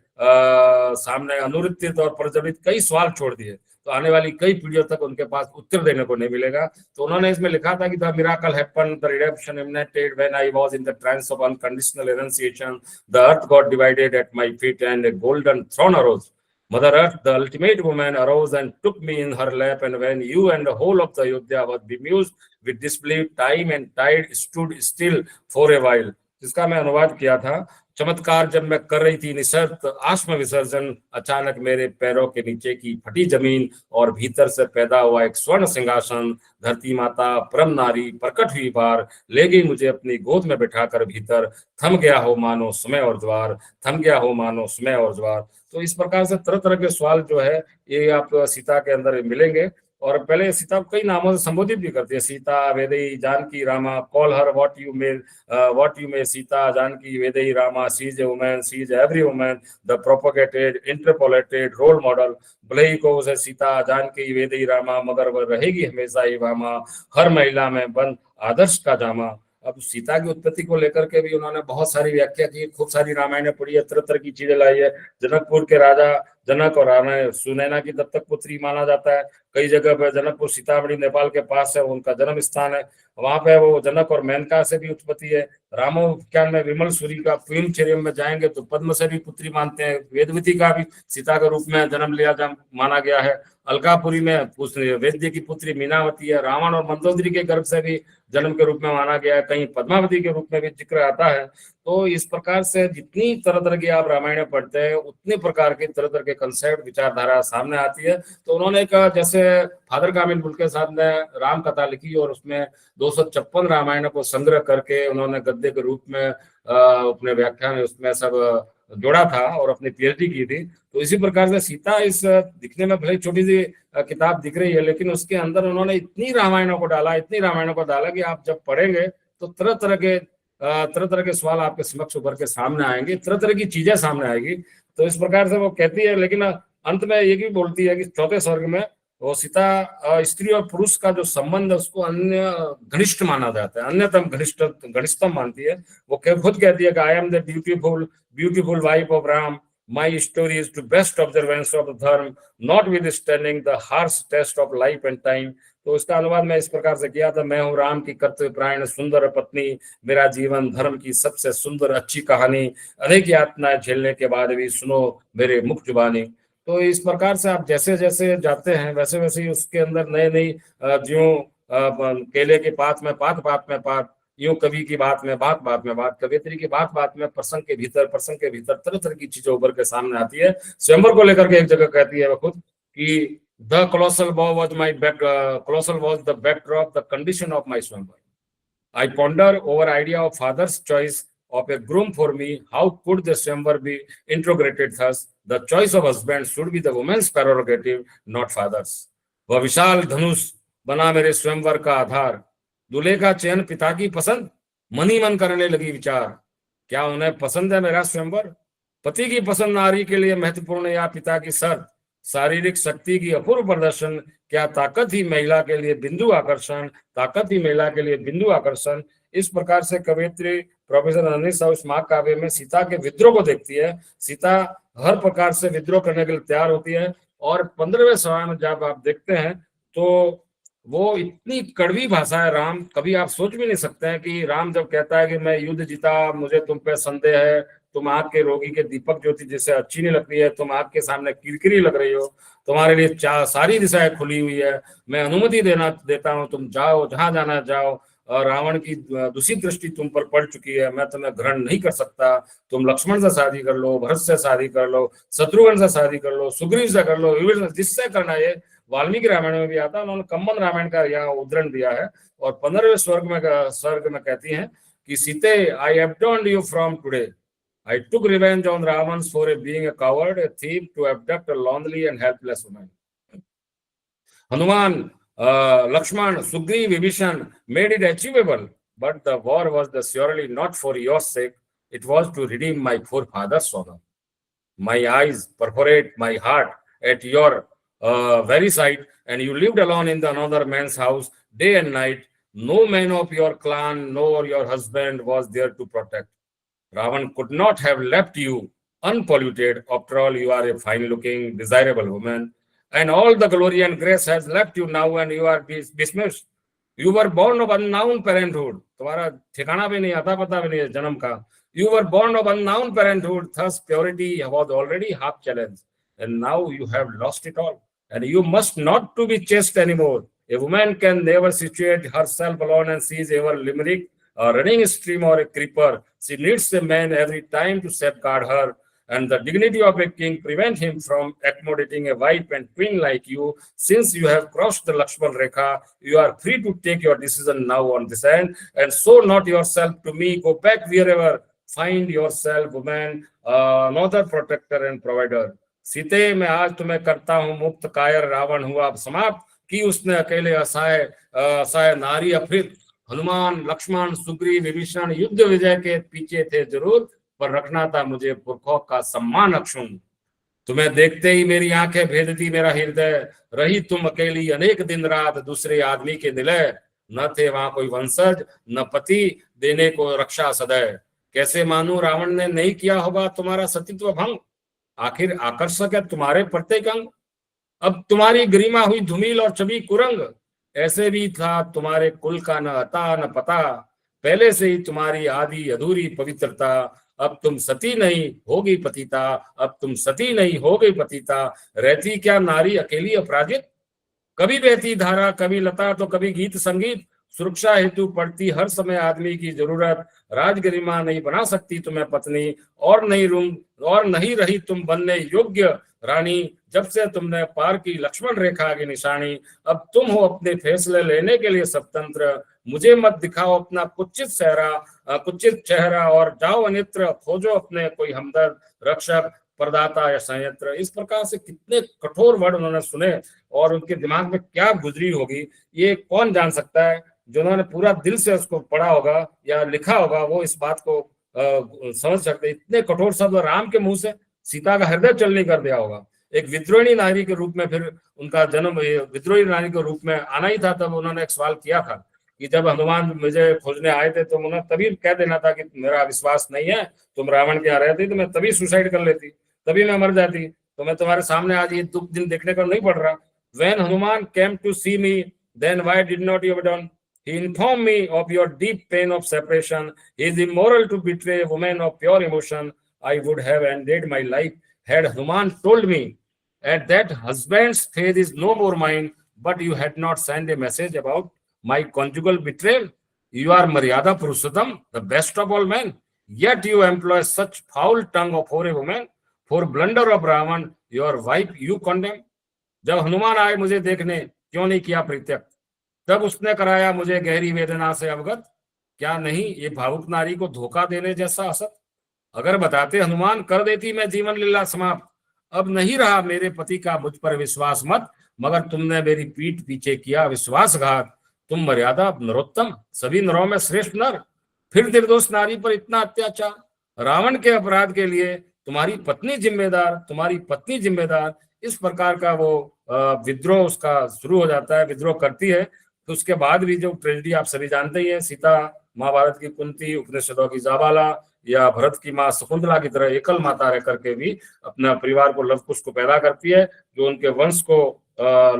सामने अनुत्तरित और प्रज्वलित कई सवाल छोड़ दिए, तो आने वाली कई पीढ़ियों तक उनके पास उत्तर देने को नहीं मिलेगा। तो उन्होंने इसमें लिखा था कि the miracle happened, the redemption emanated when I was in the trance of unconditional renunciation, the earth got divided at my feet and a golden throne arose. Mother Earth, the ultimate woman, arose and took me in her lap, and when you and the whole of the Ayodhya was bemused with disbelief, time and tide stood still for a while. जिसका मैं अनुवाद किया था, चमत्कार जब मैं कर रही थी निशर्त आत्म विसर्जन, अचानक मेरे पैरों के नीचे की फटी जमीन और भीतर से पैदा हुआ एक स्वर्ण सिंहासन, धरती माता परम नारी प्रकट हुई बार ले गई मुझे अपनी गोद में बिठाकर भीतर, थम गया हो मानो समय और द्वार, थम गया हो मानो समय और द्वार। तो इस प्रकार से तरह तरह के सवाल जो है ये आप सीता के अंदर मिलेंगे। और पहले सीता को कई नामों से संबोधित भी करती है, Sita, Vaidehi, Janaki, Rama, call her what you may, Sita, Janaki, Vaidehi, Rama, she is a woman, she is every woman, the propagated, interpolated role model. भले ही को उसे सीता, जानकी, वेदेई, रामा, मगर वह रहेगी हमेशा ही वामा, हर महिला में बंद आदर्श का जामा। अब सीता की उत्पत्ति को लेकर के भी उन्होंने बहुत सारी व्याख्या की, खूब सारी रामायण पढ़ी है, तरह तरह की चीजें लाई है। जनकपुर के राजा जनक और राणा सुनैना की दत्तक पुत्री माना जाता है। कई जगह पर जनकपुर सीतामढ़ी नेपाल के पास है, उनका जन्म स्थान है, वहां पे वो जनक और मेनका से भी उत्पत्ति है। रामोख्यान में विमल सूरी का प्रेम में जाएंगे तो पद्म से भी पुत्री मानते हैं। वेदवती का भी सीता के रूप में जन्म लिया माना गया है। अलकापुरी में वैद्य की पुत्री मीनावती है। रावण और मंदोदरी के गर्भ से भी जन्म के रूप में माना गया है, कहीं पद्मावती के रूप में भी जिक्र आता है। तो इस प्रकार से जितनी तरह तरह की आप रामायण पढ़ते हैं उतनी प्रकार के तरह तरह के कंसेप्ट विचारधारा सामने आती है। तो उन्होंने एक जैसे फादर कामिल बुल्के साहब ने राम कथा लिखी और उसमें 256 रामायण को संग्रह करके उन्होंने गद्य के रूप में अपने व्याख्यान में उसमें सब जोड़ा था और अपनी पीएचडी की थी। तो इसी प्रकार से सीता इस दिखने में भले छोटी सी किताब दिख रही है, लेकिन उसके अंदर उन्होंने इतनी रामायणों को डाला, इतनी रामायणों को डाला कि आप जब पढ़ेंगे तो तरह तरह के सवाल आपके समक्ष उभर के सामने आएंगे, तरह तरह की चीजें सामने आएगी। तो इस प्रकार से वो कहती है, लेकिन अंत में ये भी बोलती है कि चौथे स्वर्ग में वो सीता स्त्री और पुरुष का जो संबंध है उसको अन्य घनिष्ठ माना जाता है, अन्यतम घनिष्ठतम मानती है। वो खुद कहती है कि I am the beautiful wife of Ram, my story is to best observance of dharma, notwithstanding the harsh test of life and time. तो इसका अनुवाद मैं इस प्रकार से किया था, मैं हूँ राम की कर्तव्य प्राण सुंदर पत्नी, मेरा जीवन धर्म की सबसे सुंदर अच्छी कहानी, अनेक यातनाएं झेलने के बाद भी सुनो मेरे मुख जुबानी। तो इस प्रकार से आप जैसे जैसे जाते हैं वैसे वैसे ही उसके अंदर नई नई ज्यों केले के पात में पात, यूं कवि की बात में बात में बात, कवियत्री की बात में प्रसंग के भीतर तरह तरह की चीजें उभर के सामने आती है। स्वयंवर को लेकर के एक जगह कहती है वो खुद कि the colossal bow was the backdrop, the condition of my swamper. I ponder over idea of father's choice of a groom for me. How could the swamper be integrated thus? The choice of husband should be the woman's prerogative, not father's. वह विशाल धनुष बना मेरे स्वयंवर का आधार, दूल्हे का चयन पिता की पसंद, मन ही मन करने लगी विचार, क्या उन्हें पसंद है मेरा स्वयंवर? पति की पसंद नारी के लिए महत्वपूर्ण या पिता की शर्त? शारीरिक शक्ति की अपूर्व प्रदर्शन, क्या ताकत ही महिला के लिए बिंदु आकर्षण? इस प्रकार से कवयित्री प्रोफेसर नंदिनी साहू इस महाकाव्य में सीता के विद्रोह को देखती है। सीता हर प्रकार से विद्रोह करने के लिए तैयार होती है और 15वें समय में जब आप देखते हैं तो वो इतनी कड़वी भाषा है राम, कभी आप सोच भी नहीं सकते हैं कि राम जब कहता है कि मैं युद्ध जीता, मुझे तुम पे संदेह है, तुम आग के रोगी के दीपक ज्योति जैसे अच्छी नहीं लगती है, तुम आग के सामने किरकिरी लग रही हो, तुम्हारे लिए सारी दिशाएं खुली हुई है, मैं अनुमति देता हूँ, तुम जाओ, जहां जाना जाओ, और रावण की दूसरी दृष्टि तुम पर पड़ चुकी है, मैं तुम्हें ग्रहण नहीं कर सकता, तुम लक्ष्मण से शादी कर लो, भरत से शादी कर लो, शत्रुघ्न से शादी कर लो, सुग्रीव से कर लो, जिससे करना है वाल्मीकि रामायण में भी आता है, उन्होंने कम्बन रामायण का यहाँ उदाहरण दिया है। और 15वें स्वर्ग में कहती हैं कि सीते, आई abandoned you from today. I took revenge on Ravan for being a coward, a thief, to abduct a lonely and helpless woman. Hanuman, Lakshman, Sugriv, Vibhishan made it achievable, but the war was surely not for your sake. It was to redeem my forefathers' honor. My eyes perforate my heart at your very sight, and you lived alone in another man's house day and night. No man of your clan nor your husband was there to protect. Ravan could not have left you unpolluted. After all, you are a fine-looking, desirable woman, and all the glory and grace has left you now, and you are dismissed. You were born of unknown parenthood. तुम्हारा ठिकाना भी नहीं, आता पता भी नहीं है जन्म का. You were born of unknown parenthood, thus purity was already half challenged, and now you have lost it all, and you must not to be chaste anymore. A woman can never situate herself alone, and she is ever limerick, a running stream or a creeper. She needs a man every time to safeguard her, and the dignity of a king prevent him from accommodating a wife and queen like you. Since you have crossed the Lakshman Rekha, you are free to take your decision now on this end, and so not yourself to me. Go back wherever. Find yourself, woman, another protector and provider. सीते, मैं आज तुम्हें करता हूँ मुक्त कायर, रावण हुआ अब समाप्त, की उसने अकेले असहाय नारी अफृत. हनुमान, लक्ष्मण, सुग्रीव, विभीषण युद्ध विजय के पीछे थे जरूर, पर रखना था मुझे पुरखों का सम्मान अक्षुण्ण. तुम्हें देखते ही मेरी आंखें भेदती मेरा हृदय. रही तुम अकेली अनेक दिन रात, दूसरे आदमी के निलय. न थे वहां कोई वंशज, न पति देने को रक्षा सदैव. कैसे मानू रावण ने नहीं किया होगा तुम्हारा सतीत्व भंग. आखिर आकर्षक है तुम्हारे प्रत्येक अंग. अब तुम्हारी गरिमा हुई धूमिल और छवि कुरंग. ऐसे भी था तुम्हारे कुल का न अता न पता. पहले से ही तुम्हारी आदि अधूरी पवित्रता. अब तुम सती नहीं होगी पतिता. अब तुम सती नहीं हो गई पतिता. रहती क्या नारी अकेली अपराजित. कभी बहती धारा, कभी लता, तो कभी गीत संगीत. सुरक्षा हेतु पड़ती हर समय आदमी की जरूरत. राजगरिमा नहीं बना सकती तुम्हें पत्नी, और नहीं रही तुम बनने योग्य रानी. जब से तुमने पार की लक्ष्मण रेखा की निशानी, अब तुम हो अपने फैसले लेने के लिए स्वतंत्र. मुझे मत दिखाओ अपना कुचित चेहरा, और जाओ अन्यत्र. खोजो अपने कोई हमदर्द, रक्षक, प्रदाता या संयंत्र. इस प्रकार से कितने कठोर वर्ड उन्होंने सुने, और उनके दिमाग में क्या गुजरी होगी ये कौन जान सकता है. जो उन्होंने पूरा दिल से उसको पढ़ा होगा या लिखा होगा, वो इस बात को समझ सकते. इतने कठोर शब्द राम के मुंह से सीता का हृदय चलनी कर दिया होगा. एक विद्रोही नारी के रूप में फिर उनका जन्म विद्रोही नारी के रूप में आना ही था. तब उन्होंने एक सवाल किया था कि जब हनुमान मुझे खोजने आए थे तो उन्होंने तभी कह देना था कि मेरा विश्वास नहीं है, तुम रावण के यहाँ रहती तो मैं तभी सुसाइड कर लेती, तभी मैं मर जाती. तो मैं तुम्हारे सामने आज ये दुख दिन देखने को नहीं पड़ रहा. When Hanuman came to see me, then why did not you done? He informed me of your deep pain of separation. He is immoral to betray a woman of pure emotion. I would have ended my life had Hanuman told me, and that husband's faith is no more mine, but you had not sent a message about my conjugal betrayal. You are Maryada Purushottam, the best of all men, yet you employ such foul tongue for a woman. For blunder of Ravan, your wife you condemn. जब हनुमान आए मुझे देखने, क्यों नहीं किया परित्यक्त. तब उसने कराया मुझे गहरी वेदना से अवगत. क्या नहीं ये भावुक नारी को धोखा देने जैसा असत. अगर बताते हनुमान, कर देती मैं जीवन लीला समाप्त. अब नहीं रहा मेरे पति का मुझ पर विश्वास मत, मगर तुमने मेरी पीठ पीछे किया विश्वासघात. तुम मर्यादा नरोत्तम, सभी नरों में श्रेष्ठ नर, फिर निर्दोष नारी पर इतना अत्याचार. रावण के अपराध के लिए तुम्हारी पत्नी जिम्मेदार. इस प्रकार का वो विद्रोह उसका शुरू हो जाता है, विद्रोह करती है. तो उसके बाद भी जो ट्रेजेडी आप सभी जानते ही हैं, सीता महाभारत की कुंती, उपनिषदों की जाबाला, या भरत की माँ शकुंतला की तरह एकल माता रह करके भी अपना परिवार को लवकुश को पैदा करती है, जो उनके वंश को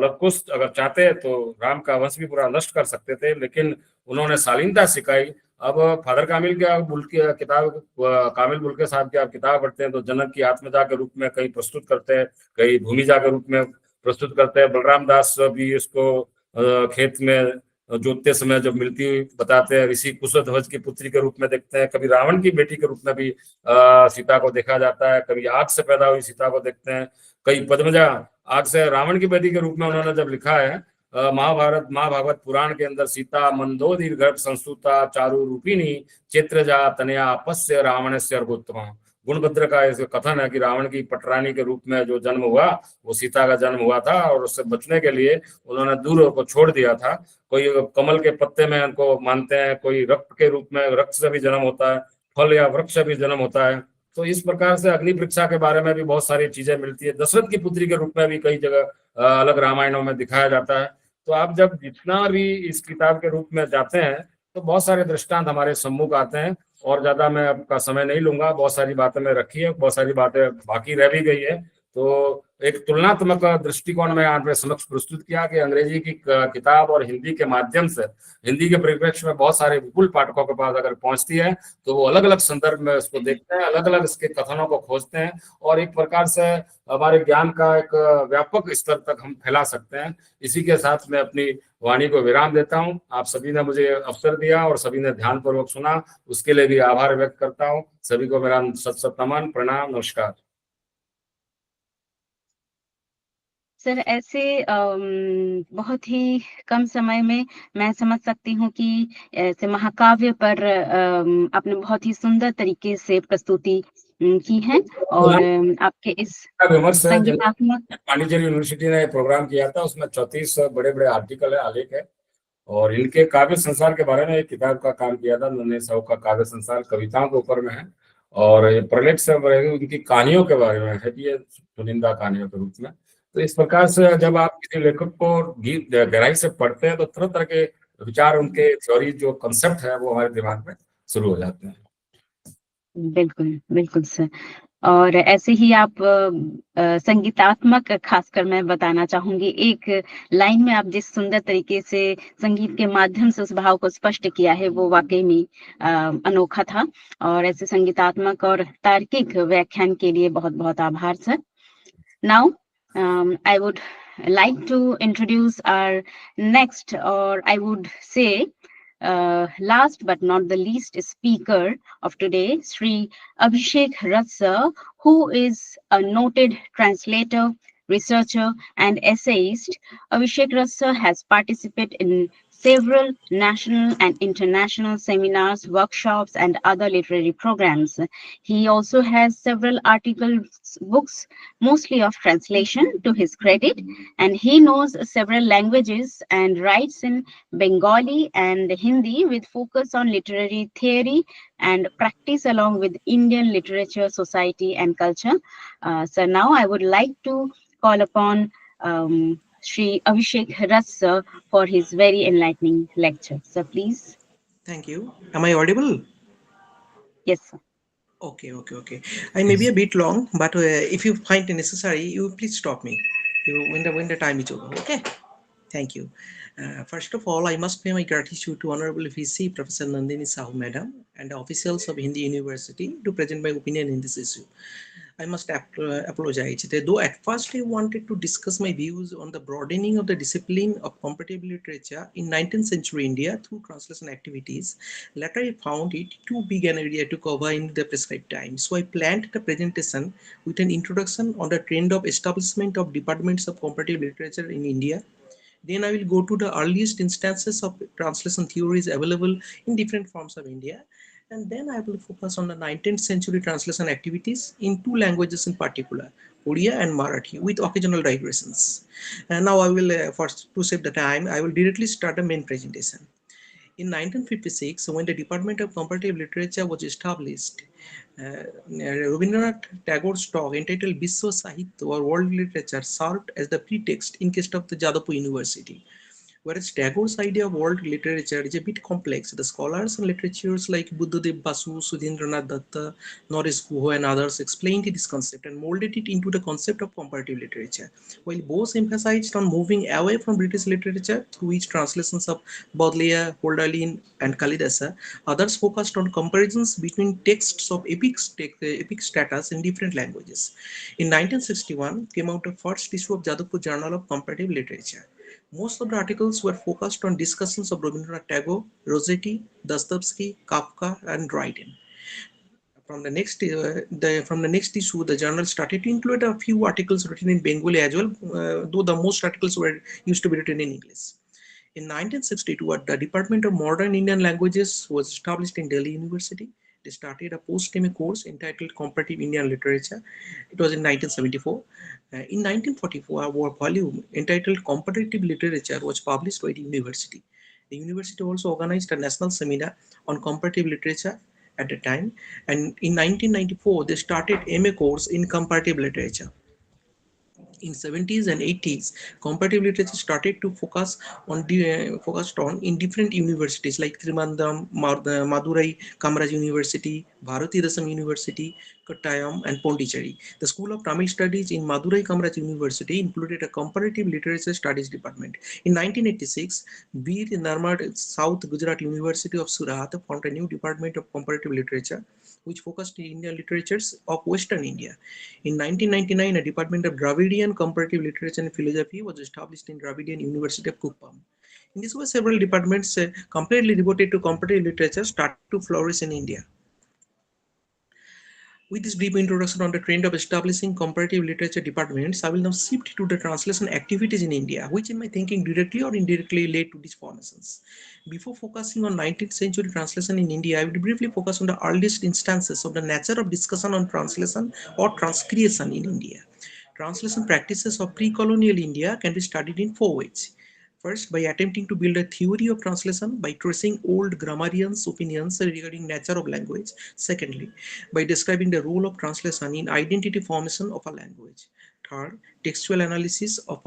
लवकुश अगर चाहते तो राम का वंश भी पूरा नष्ट कर सकते थे, लेकिन उन्होंने शालीनता सिखाई. अब फादर कामिल के किताब, कामिल बुल्के साहब की आप किताब पढ़ते हैं तो जनक की आत्मजा के रूप में कहीं प्रस्तुत करते हैं, कहीं भूमिजा के रूप में प्रस्तुत करते हैं. बलराम दास भी इसको खेत में जोतते समय जब मिलती हुई बताते हैं. ऋषि कुशध्वज की पुत्री के रूप में देखते हैं. कभी रावण की बेटी के रूप में भी सीता को देखा जाता है. कभी आग से पैदा हुई सीता को देखते हैं. कई पद्मजा आज से रावण की बेटी के रूप में उन्होंने जब लिखा है महाभागवत पुराण के अंदर, सीता मंदोदरी गर्भ संस्तुता चारु रूपिणी चित्रजा तनया पश्य रावणस्य अर्घोत्तम। गुणभद्र का ऐसे कथन है कि रावण की पटरानी के रूप में जो जन्म हुआ वो सीता का जन्म हुआ था, और उससे बचने के लिए उन्होंने दूर को छोड़ दिया था। कोई कमल के पत्ते में उनको मानते हैं, कोई रक्त के रूप में, रक्त से भी जन्म होता है, फल या वृक्ष से भी जन्म होता है। तो इस प्रकार से अग्नि परीक्षा के बारे में भी बहुत सारी चीजें मिलती है। दशरथ की पुत्री के रूप में भी कई जगह अलग रामायणों में दिखाया जाता है। तो आप जब जितना भी इस किताब के रूप में जाते हैं तो बहुत सारे दृष्टांत हमारे सम्मुख आते हैं, और ज्यादा मैं आपका समय नहीं लूंगा। बहुत सारी बातें मैं रखी है, बहुत सारी बातें बाकी रह भी गई है। तो एक तुलनात्मक दृष्टिकोण में आपके समक्ष प्रस्तुत किया कि अंग्रेजी की किताब और हिंदी के माध्यम से, हिंदी के परिप्रेक्ष्य में बहुत सारे विपुल पाठकों के पास अगर पहुंचती है तो वो अलग अलग संदर्भ में उसको देखते हैं, अलग अलग इसके कथनों को खोजते हैं, और एक प्रकार से हमारे ज्ञान का एक व्यापक स्तर तक हम फैला सकते हैं। इसी के साथ मैं अपनी वाणी को विराम देता हूं। आप सभी ने मुझे अवसर दिया और सभी ने ध्यानपूर्वक सुना, उसके लिए भी आभार व्यक्त करता हूं। सभी को मेरा सत नमन, प्रणाम, नमस्कार। सर, ऐसे बहुत ही कम समय में मैं समझ सकती हूँ कि ऐसे महाकाव्य पर आपने बहुत ही सुंदर तरीके से प्रस्तुति की है, और आपके इस विमर्श है संगीतात्मक पांडिचेरी यूनिवर्सिटी ने प्रोग्राम किया था, उसमें 34 बड़े बड़े आर्टिकल है, आलेख है, और इनके काव्य संसार के बारे में एक किताब का काम किया था। नन्हे साहू का काव्य संसार कविताओं के ऊपर में है, और ये प्रलेख से उनकी कहानियों के बारे में है कि ये चुनिंदा कहानियों के रूप में। तो इस प्रकार से जब आप किसी लेखक को गहराई से पढ़ते हैं तो तरह तरह के विचार, उनके थ्योरी, जो कंसेप्ट है वो हमारे दिमाग में शुरू हो जाते हैं। बिल्कुल बिल्कुल सर। और ऐसे ही आप संगीतात्मक, खासकर मैं बताना चाहूंगी, एक लाइन में आप जिस सुंदर तरीके से संगीत के माध्यम से उस भाव को स्पष्ट किया है वो वाकई में अनोखा था। और ऐसे संगीतात्मक और तार्किक व्याख्यान के लिए बहुत बहुत आभार sir. Now I would like to introduce our next, or I would say last but not the least speaker of today, Sri Avishek Rath, who is a noted translator, researcher, and essayist. Avishek Rath has participated in several national and international seminars, workshops, and other literary programs. He also has several articles, books, mostly of translation to his credit, and he knows several languages and writes in Bengali and Hindi with focus on literary theory and practice along with Indian literature, society, and culture. So now I would like to call upon Sri Avishek Rath sir for his very enlightening lecture. So please. Thank you. Am I audible? Yes, sir. Okay. I may be a bit long, but if you find it necessary, you please stop me. When the time is over. Okay. Thank you. First of all, I must pay my gratitude to Honorable VC Professor Nandini Sahu Madam and the officials of Hindi University to present my opinion in this issue. I must apologize. Though at first I wanted to discuss my views on the broadening of the discipline of comparative literature in 19th century India through translation activities, later I found it too big an area to cover in the prescribed time. So I planned the presentation with an introduction on the trend of establishment of departments of comparative literature in India. Then I will go to the earliest instances of translation theories available in different forms of India. And then I will focus on the 19th century translation activities in two languages in particular, Odia and Marathi, with occasional digressions. And now I will, first to save the time, I will directly start the main presentation. In 1956, when the Department of Comparative Literature was established, Rabindranath Tagore's talk entitled Biswa Sahitya or World Literature served as the pretext in case of the Jadavpur University. Whereas Tagore's idea of world literature is a bit complex, the scholars and literatures like Buddhadev Basu, Sudhindranath Datta, Norris Guha and others explained this concept and molded it into the concept of comparative literature. While both emphasized on moving away from British literature through which translations of Baudelaire, Hölderlin and Kalidasa, others focused on comparisons between texts of epic status in different languages. In 1961 came out the first issue of Jadavpur Journal of Comparative Literature. Most of the articles were focused on discussions of Rabindranath Tagore, Rossetti, Dostoevsky, Kafka, and Dryden. From the next issue, the journal started to include a few articles written in Bengali as well, though the most articles were used to be written in English. In 1962, the Department of Modern Indian Languages was established in Delhi University. They started a post-MA course entitled Comparative Indian Literature. It was in 1974. In 1944, a volume entitled Comparative Literature was published by the university. The university also organized a national seminar on comparative literature at the time, and in 1994 they started MA course in comparative literature. In 70s and 80s, comparative literature started to focused on in different universities like Trivandrum, Madurai Kamaraj University, Bharati Dasam University, Kottayam, and Pondicherry. The School of Tamil Studies in Madurai Kamaraj University included a comparative literature studies department. In 1986, Veer Narmad South Gujarat University of Surat formed a new department of comparative literature which focused on Indian literatures of Western India. In 1999, a department of Dravidian comparative literature and philosophy was established in Dravidian University of Kuppam. In this way, several departments completely devoted to comparative literature started to flourish in India. With this brief introduction on the trend of establishing comparative literature departments, I will now shift to the translation activities in India, which in my thinking directly or indirectly led to these formations. Before focusing on 19th century translation in India, I will briefly focus on the earliest instances of the nature of discussion on translation or transcreation in India. Translation practices of pre-colonial India can be studied in four ways. First, by attempting to build a theory of translation by tracing old grammarians' opinions regarding nature of language. Secondly, by describing the role of translation in identity formation of a language. Third, textual analysis of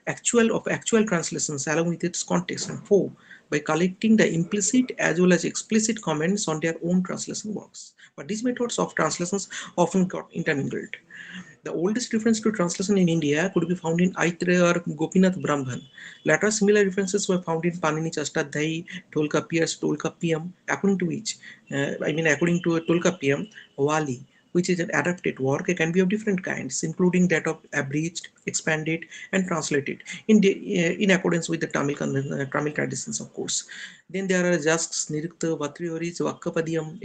actual translations along with its context. And four, by collecting the implicit as well as explicit comments on their own translation works. But these methods of translations often got intermingled. The oldest reference to translation in India could be found in Aitreya or Gopinath Brahman. Later, similar references were found in Panini's Ashtadhyayi, Tolkappiyar's Tolkappiyam, according to Tolkappiyam, Wali, which is an adapted work, can be of different kinds, including that of abridged, expanded, and translated in accordance with the Tamil traditions, of course. Then there are Jasks, Nirukta, Vatriyoris, Vakkapadiyam,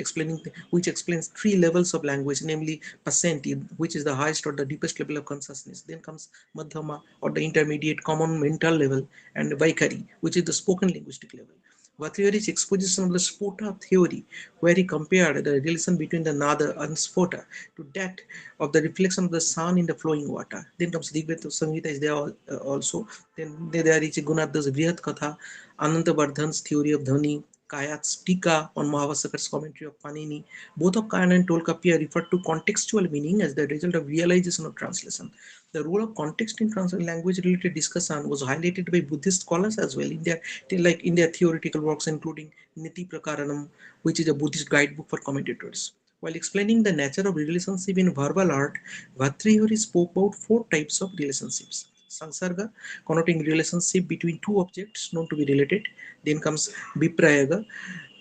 which explains three levels of language, namely Pasenti, which is the highest or the deepest level of consciousness. Then comes Madhyama, or the intermediate common mental level, and Vaikari, which is the spoken linguistic level. Vatriyoris' exposition of the Spota theory, where he compared the relation between the Nada and Spota to that of the reflection of the sun in the flowing water. Then comes Rigveda Samhita is there also. Then there is Gunada's Vrihat Katha, Anantavardhan's theory of Dhani, Kayat's Tika on Mahavasakar's commentary of Panini. Both of Kayan and Tolkappia refer to contextual meaning as the result of realization of translation. The role of context in language-related discussion was highlighted by Buddhist scholars as well in their theoretical works, including Niti Prakaranam, which is a Buddhist guidebook for commentators. While explaining the nature of relationship in verbal art, Bhatrihari spoke about four types of relationships. Sansarga, connoting relationship between two objects known to be related. Then comes Viprayaga,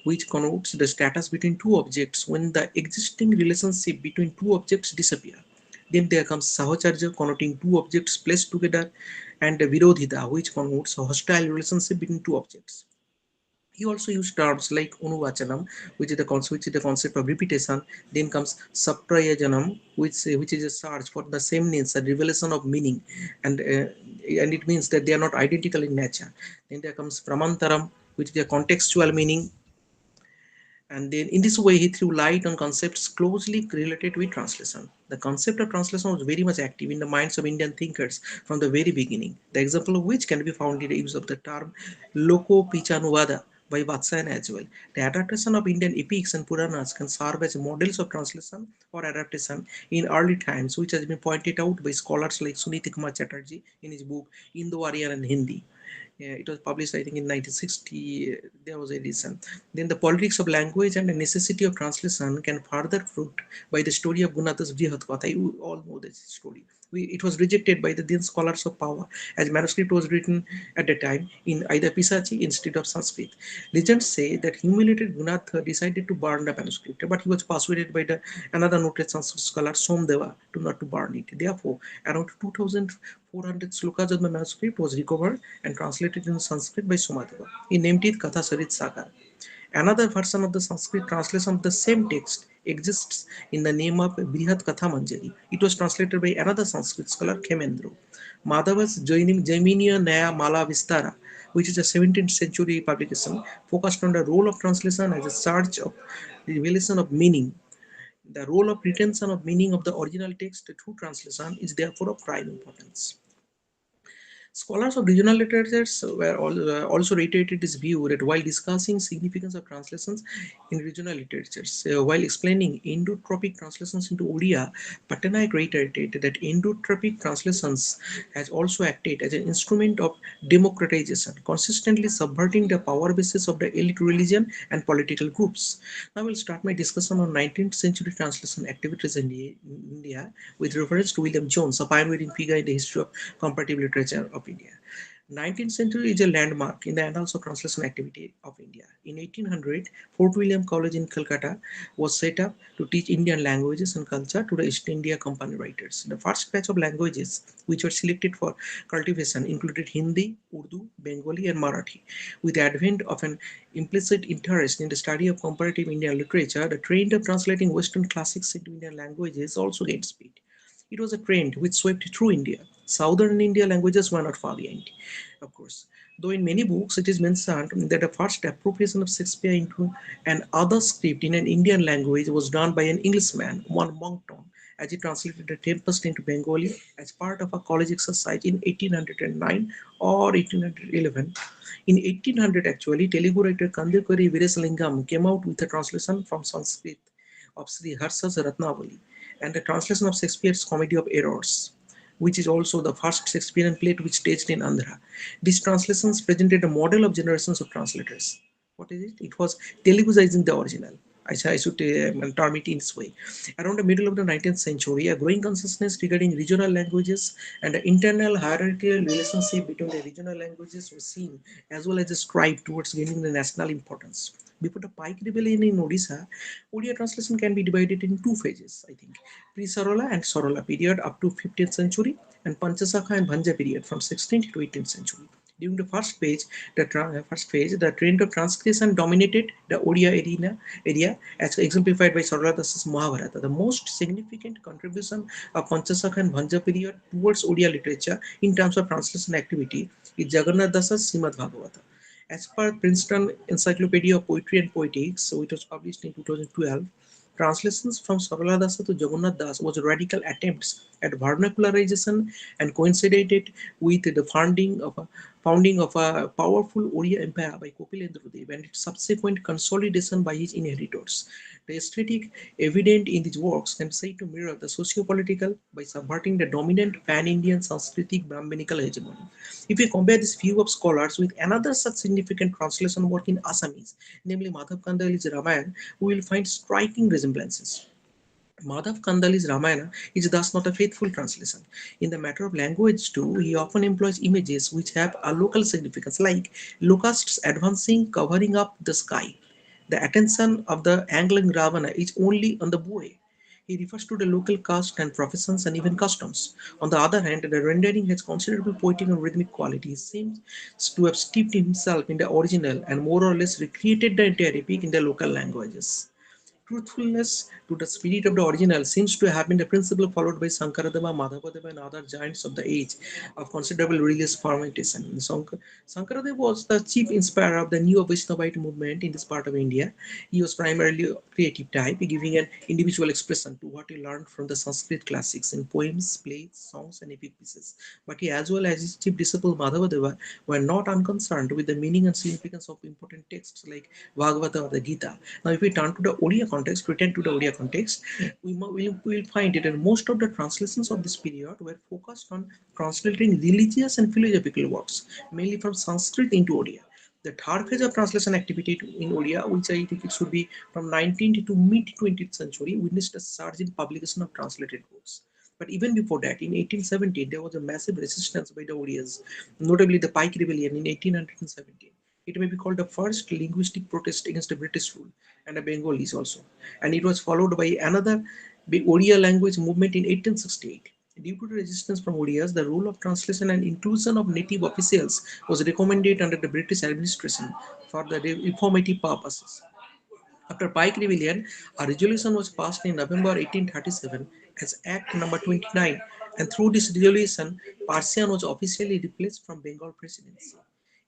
which connotes the status between two objects when the existing relationship between two objects disappear. Then there comes Sahacharya, connoting two objects placed together, and Virodhita, which connotes a hostile relationship between two objects. He also used terms like Unuvachanam, which is the concept of repetition. Then comes Saprayajanam, which is a search for the sameness, a revelation of meaning, and it means that they are not identical in nature. Then there comes Pramantaram, which is a contextual meaning, and then in this way he threw light on concepts closely related with translation. The concept of translation was very much active in the minds of Indian thinkers from the very beginning, the example of which can be found in the use of the term Loko Pichanuvada by Vatsayan as well. The adaptation of Indian epics and Puranas can serve as models of translation or adaptation in early times, which has been pointed out by scholars like Suniti Kumar Chatterjee in his book Indo-Aryan and Hindi. It was published, I think, in 1960. There was a edition. Then the politics of language and the necessity of translation can further fruit by the story of Gunada's Vrihat Katha. You all know this story. It was rejected by the then scholars of power as manuscript was written at the time in either Pisachi instead of Sanskrit. Legends say that humiliated Gunadha decided to burn the manuscript, but he was persuaded by another noted Sanskrit scholar Somdeva to not to burn it. Therefore, around 2,400 slokas of the manuscript was recovered and translated in Sanskrit by Somadeva. He named it Katha Sarit Sagar. Another version of the Sanskrit translation of the same text exists in the name of Brihat Katha Manjari. It was translated by another Sanskrit scholar, Khemendra. Madhava's Jaiminia Naya Mala Vistara, which is a 17th century publication, focused on the role of translation as a search of revelation of meaning. The role of retention of meaning of the original text through translation is therefore of prime importance. Scholars of regional literatures were also reiterated this view that while discussing significance of translations in regional literatures, while explaining Indo-Tropic translations into Odia, Patnaik reiterated that Indo-Tropic translations has also acted as an instrument of democratization, consistently subverting the power basis of the elite religion and political groups. Now I will start my discussion on 19th century translation activities in India with reference to William Jones, a pioneering figure in the history of comparative literature of India. 19th century is a landmark in the annals of translation activity of India. In 1800, Fort William College in Calcutta was set up to teach Indian languages and culture to the East India Company writers. The first batch of languages which were selected for cultivation included Hindi, Urdu, Bengali, and Marathi. With the advent of an implicit interest in the study of comparative Indian literature, the trend of translating Western classics into Indian languages also gained speed. It was a trend which swept through India. Southern India languages were not far behind, of course. Though in many books it is mentioned that the first appropriation of Shakespeare into an other script in an Indian language was done by an Englishman, one Monckton, as he translated The Tempest into Bengali as part of a college exercise in 1809 or 1811. In 1800, actually, Telugu writer Kandikari Veerasalingam came out with a translation from Sanskrit of Sri Harsha's Ratnavali and a translation of Shakespeare's Comedy of Errors, which is also the first Shakespearean play to be staged in Andhra. These translations presented a model of generations of translators. What is it? It was Teluguizing the original. I should term it in this way. Around the middle of the 19th century, a growing consciousness regarding regional languages and the internal hierarchical relationship between the regional languages was seen, as well as a strive towards gaining the national importance. Before the Pike Rebellion in Odisha, Odia translation can be divided in two phases, I think. Pre-Sarola and Sarola period up to 15th century and Panchasakha and Bhanja period from 16th to 18th century. During the first phase, the trend of transcription dominated the Odia area, as exemplified by Sarala Das's Mahabharata. The most significant contribution of Panchasakha and Bhanja period towards Odia literature in terms of translation activity is Jagannath Das's Srimad Bhagavata. As per Princeton Encyclopedia of Poetry and Poetics, so it was published in 2012, translations from Sarala Dasa to Jagannath Das was radical attempts at vernacularization and coincided with the founding of a powerful Oriya empire by Kopilendra Dev and its subsequent consolidation by his inheritors. The aesthetic evident in these works can be said to mirror the socio-political by subverting the dominant pan-Indian Sanskritic Brahminical hegemony. If we compare this view of scholars with another such significant translation work in Assamese, namely Madhav Kandali's Ramayana, we will find striking resemblances. Madhav Kandali's Ramayana is thus not a faithful translation. In the matter of language too, he often employs images which have a local significance, like locusts advancing, covering up the sky. The attention of the angling Ravana is only on the boy. He refers to the local caste and professions and even customs. On the other hand, the rendering has considerable poetic and rhythmic quality. He seems to have steeped himself in the original and more or less recreated the entire epic in the local languages. Truthfulness to the spirit of the original seems to have been the principle followed by Sankaradeva, Madhavadeva, and other giants of the age of considerable religious fermentation. Sankaradeva was the chief inspirer of the new Vaishnavite movement in this part of India. He was primarily a creative type, giving an individual expression to what he learned from the Sanskrit classics in poems, plays, songs, and epic pieces. But he, as well as his chief disciple Madhavadeva, were not unconcerned with the meaning and significance of important texts like Bhagavata or the Gita. Now, if we turn to the Odia context, return to the Odia context, we will find that most of the translations of this period were focused on translating religious and philosophical works, mainly from Sanskrit into Odia. The third phase of translation activity in Odia, which I think it should be from 19th to mid 20th century, witnessed a surge in publication of translated books. But even before that, in 1817, there was a massive resistance by the Odias, notably the Pike Rebellion in 1817. It may be called the first linguistic protest against the British rule and the Bengalis also. And it was followed by another Odia language movement in 1868. Due to the resistance from Odias, the rule of translation and inclusion of native officials was recommended under the British administration for the reformative purposes. After Pike Rebellion, a resolution was passed in November 1837 as Act Number 29, and through this resolution, Persian was officially replaced from Bengal presidency.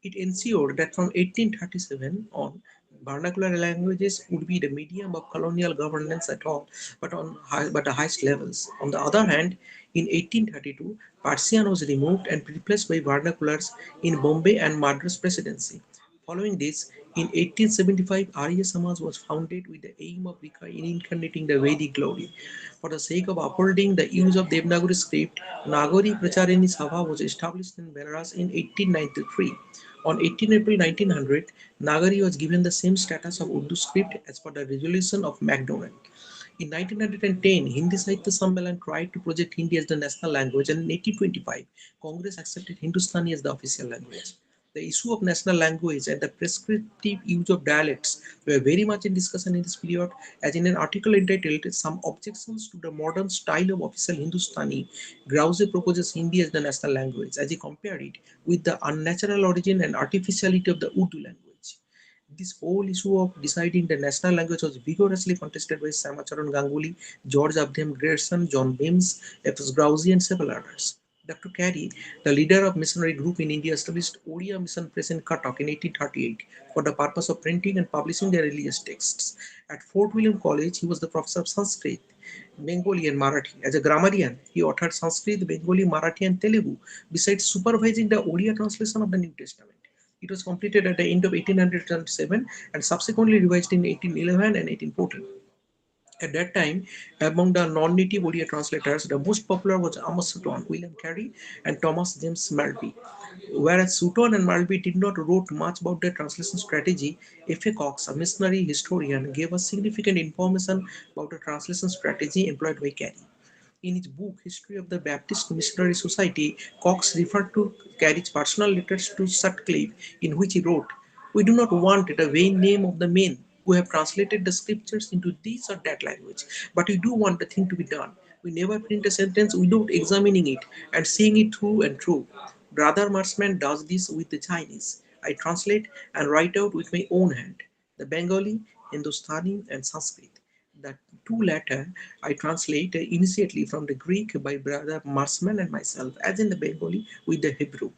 It ensured that from 1837 on, vernacular languages would be the medium of colonial governance at all, but the highest levels. On the other hand, in 1832, Persian was removed and replaced by vernaculars in Bombay and Madras presidency. Following this, in 1875, Arya Samaj was founded with the aim of reincarnating the Vedic glory. For the sake of upholding the use of Devanagari script, Nagari Pracharini Sabha was established in Benares in 1893. On 18 April 1900, Nagari was given the same status of Urdu script as per the resolution of MacDonald. In 1910, Hindi Sahitya Sammelan tried to project Hindi as the national language, and in 1825, Congress accepted Hindustani as the official language. The issue of national language and the prescriptive use of dialects were very much in discussion in this period, as in an article entitled Some Objections to the Modern Style of Official Hindustani, Grouse proposes Hindi as the national language, as he compared it with the unnatural origin and artificiality of the Urdu language. This whole issue of deciding the national language was vigorously contested by Samacharan Ganguly, George Abdhem Grierson, John Beams, F.S. Grousey, and several others. Dr. Carey, the leader of missionary group in India, established Odia Mission Press in Cuttack in 1838 for the purpose of printing and publishing their religious texts. At Fort William College, he was the professor of Sanskrit, Bengali, and Marathi. As a grammarian, he authored Sanskrit, Bengali, Marathi, and Telugu, besides supervising the Odia translation of the New Testament. It was completed at the end of 1807 and subsequently revised in 1811 and 1814. At that time, among the non-native Odia translators, the most popular was Amos Sutton, William Carey, and Thomas James Maltby. Whereas Sutton and Maltby did not wrote much about their translation strategy, F. A. Cox, a missionary historian, gave us significant information about the translation strategy employed by Carey. In his book History of the Baptist Missionary Society, Cox referred to Carey's personal letters to Sutcliffe, in which he wrote, "We do not want the vain name of the men who have translated the scriptures into this or that language, but we do want the thing to be done. We never print a sentence without examining it and seeing it through and through. Brother Marsman does this with the Chinese. I translate and write out with my own hand, the Bengali, Hindustani, and Sanskrit. The two latter I translate immediately from the Greek by Brother Marsman and myself, as in the Bengali with the Hebrew.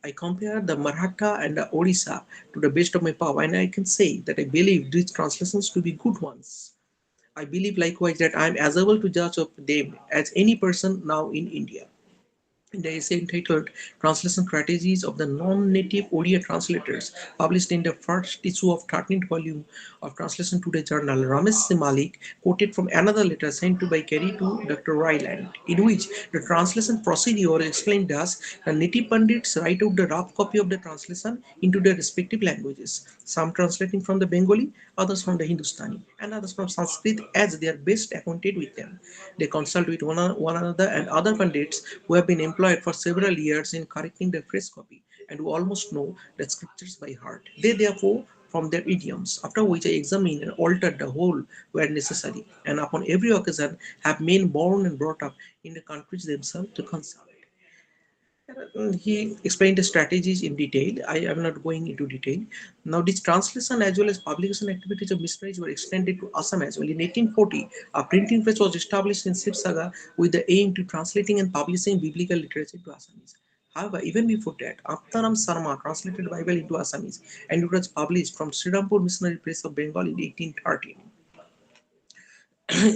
I compare the Maratha and the Odisha to the best of my power, and I can say that I believe these translations to be good ones. I believe likewise that I am as able to judge of them as any person now in India." In the essay entitled Translation Strategies of the Non-Native Odia Translators, published in the first issue of 13th volume of Translation Today journal, Ramesh C. Malik quoted from another letter sent to by Carey to Dr. Ryland, in which the translation procedure is explained as the native pundits write out the rough copy of the translation into their respective languages, some translating from the Bengali, others from the Hindustani, and others from Sanskrit as they are best acquainted with them. They consult with one another and other pundits who have been employed for several years in correcting the phrase copy and who almost know the scriptures by heart. They therefore from their idioms, after which I examine and alter the whole where necessary, and upon every occasion have men born and brought up in the countries themselves to consult. He explained the strategies in detail. I am not going into detail. Now, this translation as well as publication activities of missionaries were extended to Assam as well. In 1840, a printing press was established in Sibsaga with the aim to translating and publishing biblical literature to Assamese. However, even before that, Aptaram Sarma translated the Bible into Assamese, and it was published from Srirampur Missionary Press of Bengal in 1813.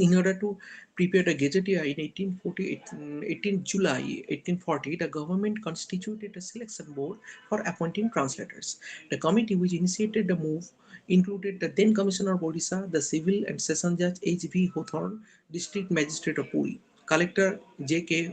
In order to prepare the gazetteer in 1840, 18 July 1840, the government constituted a selection board for appointing translators. The committee which initiated the move included the then Commissioner of Odisha, the Civil and Session Judge H.V. Hawthorne, District Magistrate of Puri, Collector J.K.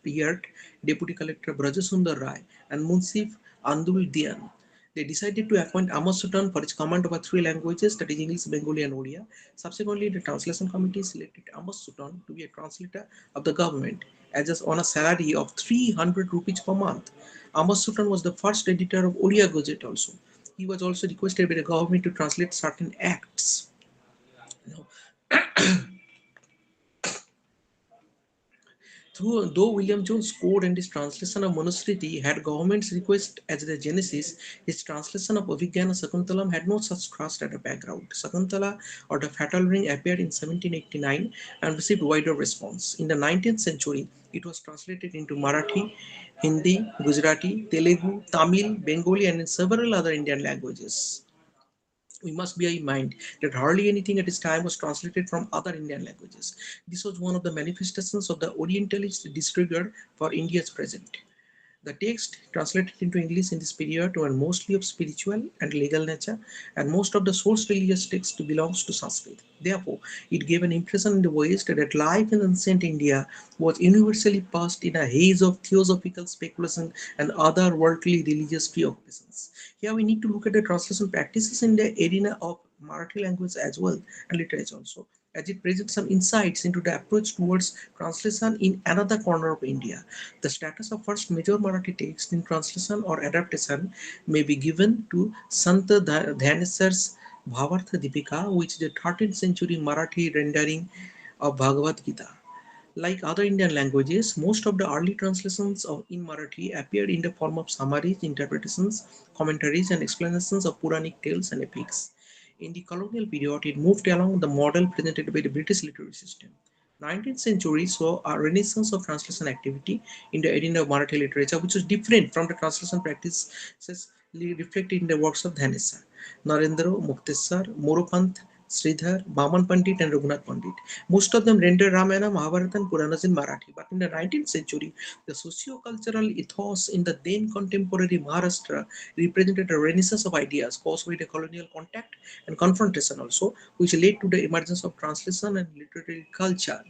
Yert, Deputy Collector Brajasundar Rai, and Munsif Andul Dian. They decided to appoint Amos Sutton for his command over three languages, that is English, Bengali, and Odia. Subsequently, the translation committee selected Amos Sutton to be a translator of the government, as is on a salary of 300 rupees per month. Amos Sutton was the first editor of Odia Gazette also. He was also requested by the government to translate certain acts. Now, Though William Jones' code and his translation of Manusmriti had government's request as the genesis, his translation of Abhigyana Sakuntalam had no such thrust at a background. Sakuntala or the Fatal Ring appeared in 1789 and received wider response. In the 19th century, it was translated into Marathi, Hindi, Gujarati, Telugu, Tamil, Bengali, and in several other Indian languages. We must bear in mind that hardly anything at this time was translated from other Indian languages. This was one of the manifestations of the Orientalist disregard for India's present. The text translated into English in this period were mostly of spiritual and legal nature, and most of the source religious text belongs to Sanskrit. Therefore, it gave an impression in the West that life in ancient India was universally passed in a haze of theosophical speculation and other worldly religious preoccupations. Here we need to look at the translation practices in the arena of Marathi language as well and literature also, as it presents some insights into the approach towards translation in another corner of India. The status of first major Marathi text in translation or adaptation may be given to Sant Dhyaneswar's Bhavartha Dipika, which is the 13th century Marathi rendering of Bhagavad Gita. Like other Indian languages, most of the early translations in Marathi appeared in the form of summaries, interpretations, commentaries, and explanations of Puranic tales and epics. In the colonial period, it moved along the model presented by the British literary system. 19th century saw a renaissance of translation activity in the arena of Marathi literature, which was different from the translation practices reflected in the works of Dhanesa, Narendra, Muktesar, Moropant, Sridhar, Baman Pandit, and Raghunath Pandit. Most of them rendered Ramayana, Mahabharata, and Puranas in Marathi. But in the 19th century, the socio-cultural ethos in the then contemporary Maharashtra represented a renaissance of ideas caused by the colonial contact and confrontation also, which led to the emergence of translation and literary culture,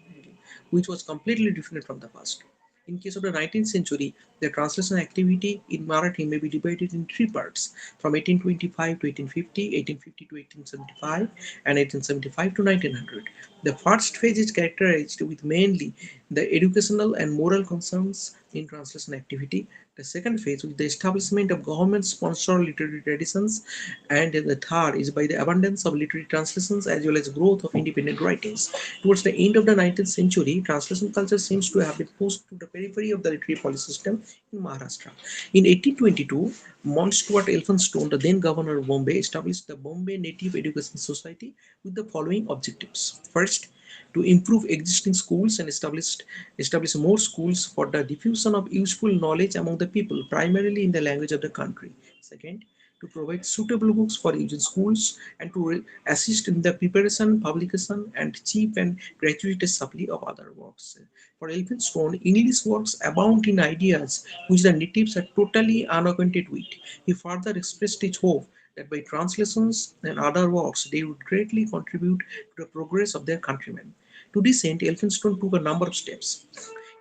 which was completely different from the past. In case of the 19th century, the translation activity in Marathi may be divided in three parts from 1825 to 1850, 1850 to 1875, and 1875 to 1900. The first phase is characterized with mainly the educational and moral concerns in translation activity. The second phase with the establishment of government-sponsored literary traditions, and the third is by the abundance of literary translations as well as growth of independent writings. Towards the end of the 19th century, translation culture seems to have been pushed to the periphery of the literary policy system in Maharashtra. In 1822, Mount Stuart Elphinstone, the then governor of Bombay, established the Bombay Native Education Society with the following objectives. First, to improve existing schools and establish more schools for the diffusion of useful knowledge among the people, primarily in the language of the country. Second, to provide suitable books for use in schools and to assist in the preparation, publication, and cheap and gratuitous supply of other works. For Elphinstone, English works abound in ideas which the natives are totally unacquainted with. He further expressed his hope that by translations and other works they would greatly contribute to the progress of their countrymen. To this end, Elphinstone took a number of steps.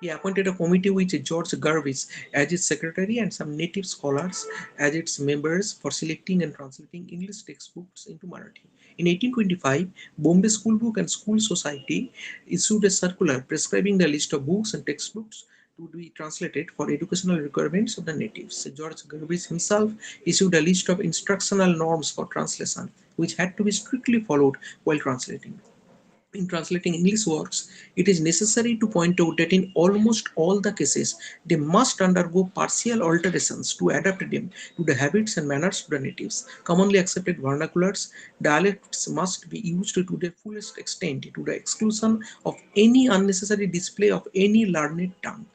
He appointed a committee with George Garvis as its secretary and some native scholars as its members for selecting and translating English textbooks into Marathi. In 1825, Bombay School Book and School Society issued a circular prescribing the list of books and textbooks to be translated for educational requirements of the natives. George Garvis himself issued a list of instructional norms for translation, which had to be strictly followed while translating. In translating English works, it is necessary to point out that in almost all the cases, they must undergo partial alterations to adapt them to the habits and manners of the natives. Commonly accepted vernaculars, dialects must be used to the fullest extent to the exclusion of any unnecessary display of any learned tongue.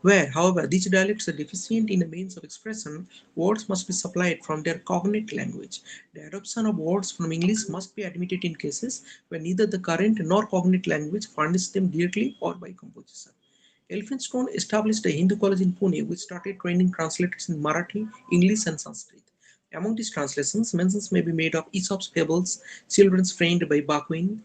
Where, however, these dialects are deficient in a means of expression, words must be supplied from their cognate language. The adoption of words from English must be admitted in cases where neither the current nor cognate language furnish them directly or by composition. Elphinstone established a Hindu college in Pune which started training translators in Marathi, English, and Sanskrit. Among these translations, mentions may be made of Aesop's fables, Children's Friend by Bakunin,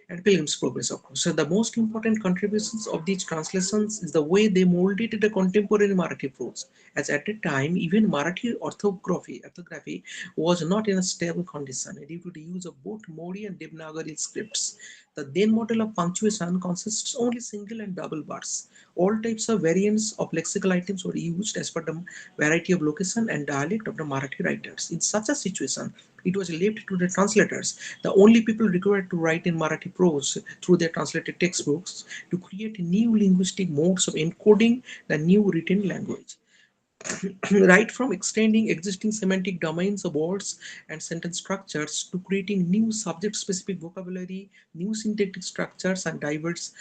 and Pilgrim's Progress, of course. So the most important contributions of these translations is the way they molded the contemporary Marathi prose, as at that time even Marathi orthography was not in a stable condition due to the use of both Mori and Devanagari scripts. The then model of punctuation consists only single and double bars. All types of variants of lexical items were used as per the variety of location and dialect of the Marathi writers. In such a situation, It was left to the translators, the only people required to write in Marathi prose through their translated textbooks, to create new linguistic modes of encoding the new written language. Right from extending existing semantic domains of words and sentence structures to creating new subject specific vocabulary, new syntactic structures, and diverse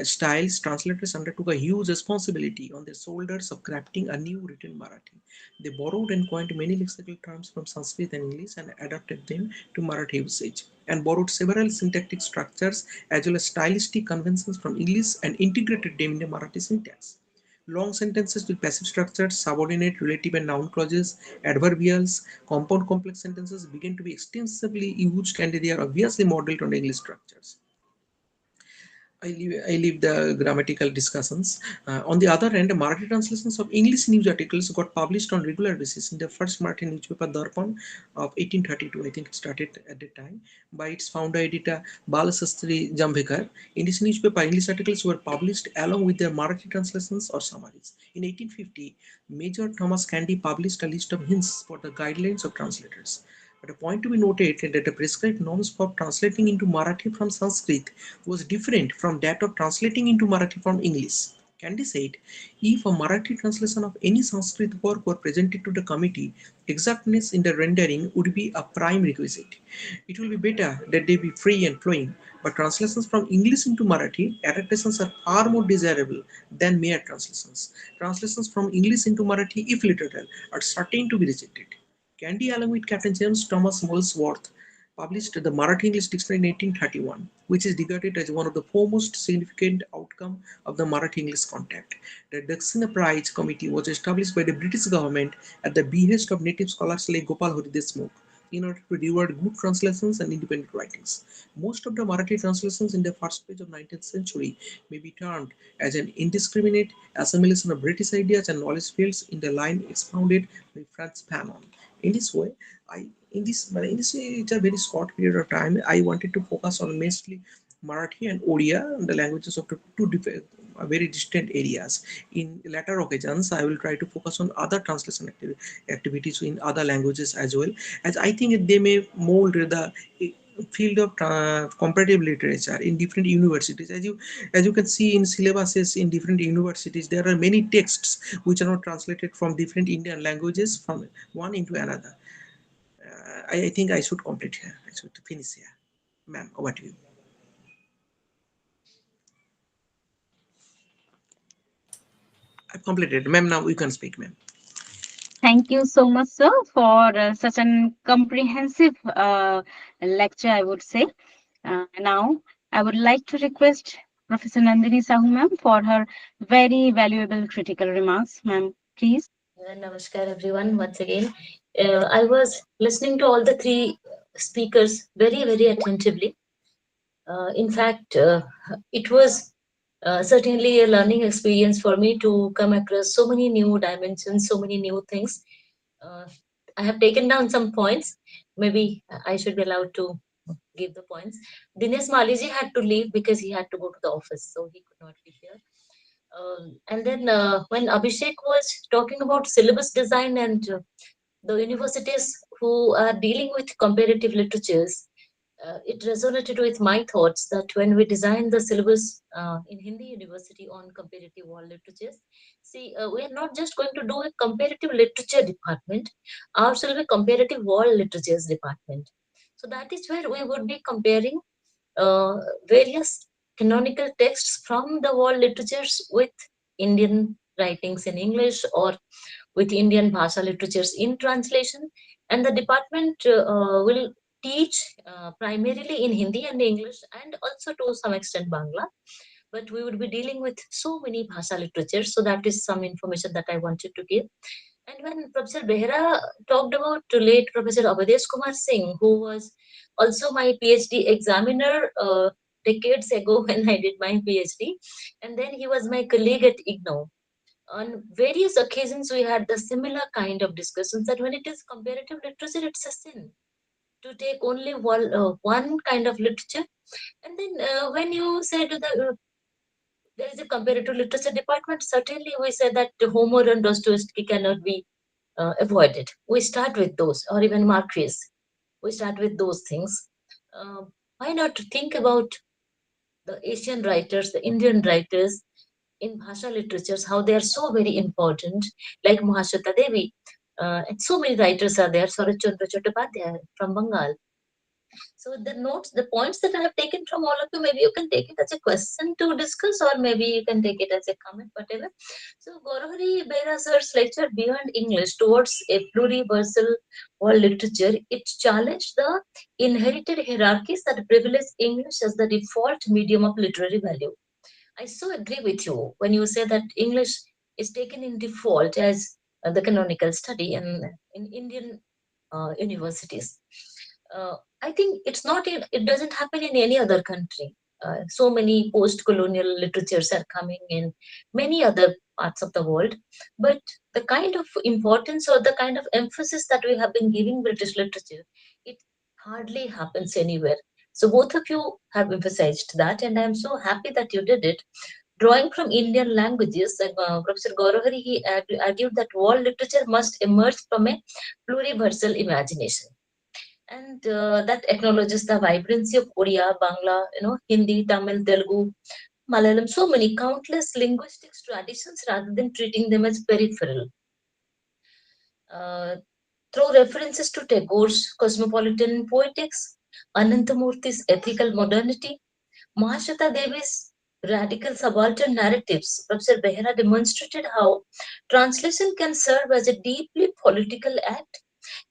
styles, translators undertook a huge responsibility on their shoulders of crafting a new written Marathi. They borrowed and coined many lexical terms from Sanskrit and English and adapted them to Marathi usage, and borrowed several syntactic structures as well as stylistic conventions from English and integrated them into Marathi syntax. Long sentences with passive structures, subordinate, relative, and noun clauses, adverbials, compound complex sentences began to be extensively used, and they are obviously modeled on English structures. I leave the grammatical discussions. On the other hand, Marathi translations of English news articles got published on regular basis in the first Marathi newspaper Darpan of 1832. I think it started at that time by its founder editor Balasastri Jambhekar. In this newspaper, English articles were published along with their Marathi translations or summaries. In 1850, Major Thomas Candy published a list of hints for the guidelines of translators. But a point to be noted is that the prescribed norms for translating into Marathi from Sanskrit was different from that of translating into Marathi from English. Candy said, if a Marathi translation of any Sanskrit work were presented to the committee, exactness in the rendering would be a prime requisite. It will be better that they be free and flowing, but translations from English into Marathi adaptations are far more desirable than mere translations. Translations from English into Marathi, if literal, are certain to be rejected. Candy, along with Captain James Thomas Molesworth, published the Marathi English Dictionary in 1831, which is regarded as one of the foremost significant outcome of the Marathi English contact. The Daksina Prize Committee was established by the British government at the behest of native scholars like Gopal Hari Deshmukh in order to reward good translations and independent writings. Most of the Marathi translations in the first page of 19th century may be termed as an indiscriminate assimilation of British ideas and knowledge fields in the line expounded by Franz Fanon. In this way, I in this it's a very short period of time. I wanted to focus on mostly Marathi and Odia, the languages of the two different, very distant areas. In later occasions, I will try to focus on other translation activities in other languages as well, as I think they may mold the field of comparative literature in different universities. As you can see in syllabuses in different universities, there are many texts which are not translated from different Indian languages from one into another. I think I should complete here. I should finish here. Ma'am, over to you. I've completed. Ma'am, now you can speak, ma'am. Thank you so much, sir, for such an comprehensive lecture, I would say. Now, I would like to request Professor Nandini Sahu, ma'am, for her very valuable critical remarks. Ma'am, please. Namaskar, everyone, once again. I was listening to all the three speakers very, very attentively. In fact, it was certainly a learning experience for me to come across so many new dimensions, so many new things. Uh, I have taken down some points. Maybe I should be allowed to give the points. Dinesh Maliji had to leave because he had to go to the office, so he could not be here. And then when Abhishek was talking about syllabus design and the universities who are dealing with comparative literatures, it resonated with my thoughts that when we design the syllabus in Hindi University on comparative world literatures, see, we are not just going to do a comparative literature department, ours will be comparative world literatures department. So that is where we would be comparing uh, various canonical texts from the world literatures with Indian writings in English or with Indian Bhasha literatures in translation. And the department will teach primarily in Hindi and English and also to some extent Bangla. But we would be dealing with so many Bhasha literatures. So that is some information that I wanted to give. And when Professor Behera talked about late Professor Abhadesh Kumar Singh, who was also my PhD examiner decades ago when I did my PhD, and then he was my colleague at IGNOU. On various occasions, we had the similar kind of discussions that when it is comparative literature, it's a sin to take only one kind of literature. And then when you say to there is a comparative literature department, certainly we say that Homer and Dostoevsky cannot be avoided. We start with those, or even Marquis. we start with those things. Why not think about the Asian writers, the Indian writers in Bhasha literatures, how they are so very important, like Mahashweta Devi. And so many writers are there, Sarat Chandra Chattopadhyay from Bengal. So the notes, the points that I have taken from all of you, maybe you can take it as a question to discuss, or maybe you can take it as a comment, whatever. So Gourhari Behera sir's lecture Beyond English Towards a Pluriversal World Literature, it challenged the inherited hierarchies that privilege English as the default medium of literary value. I so agree with you when you say that English is taken in default as the canonical study in Indian universities. I think it's not in, it doesn't happen in any other country. So many post-colonial literatures are coming in many other parts of the world, but the kind of importance or the kind of emphasis that we have been giving British literature, it hardly happens anywhere. So both of you have emphasized that, and I'm so happy that you did it. Drawing from Indian languages, Professor Gourhari he argued that world literature must emerge from a pluriversal imagination, and that acknowledges the vibrancy of Odia, Bangla, Hindi, Tamil, Telugu, Malayalam, so many countless linguistic traditions rather than treating them as peripheral. Uh, Through references to Tagore's cosmopolitan poetics, Anantamurthy's ethical modernity, Mahashweta Devi's radical subaltern narratives, Professor Behera demonstrated how translation can serve as a deeply political act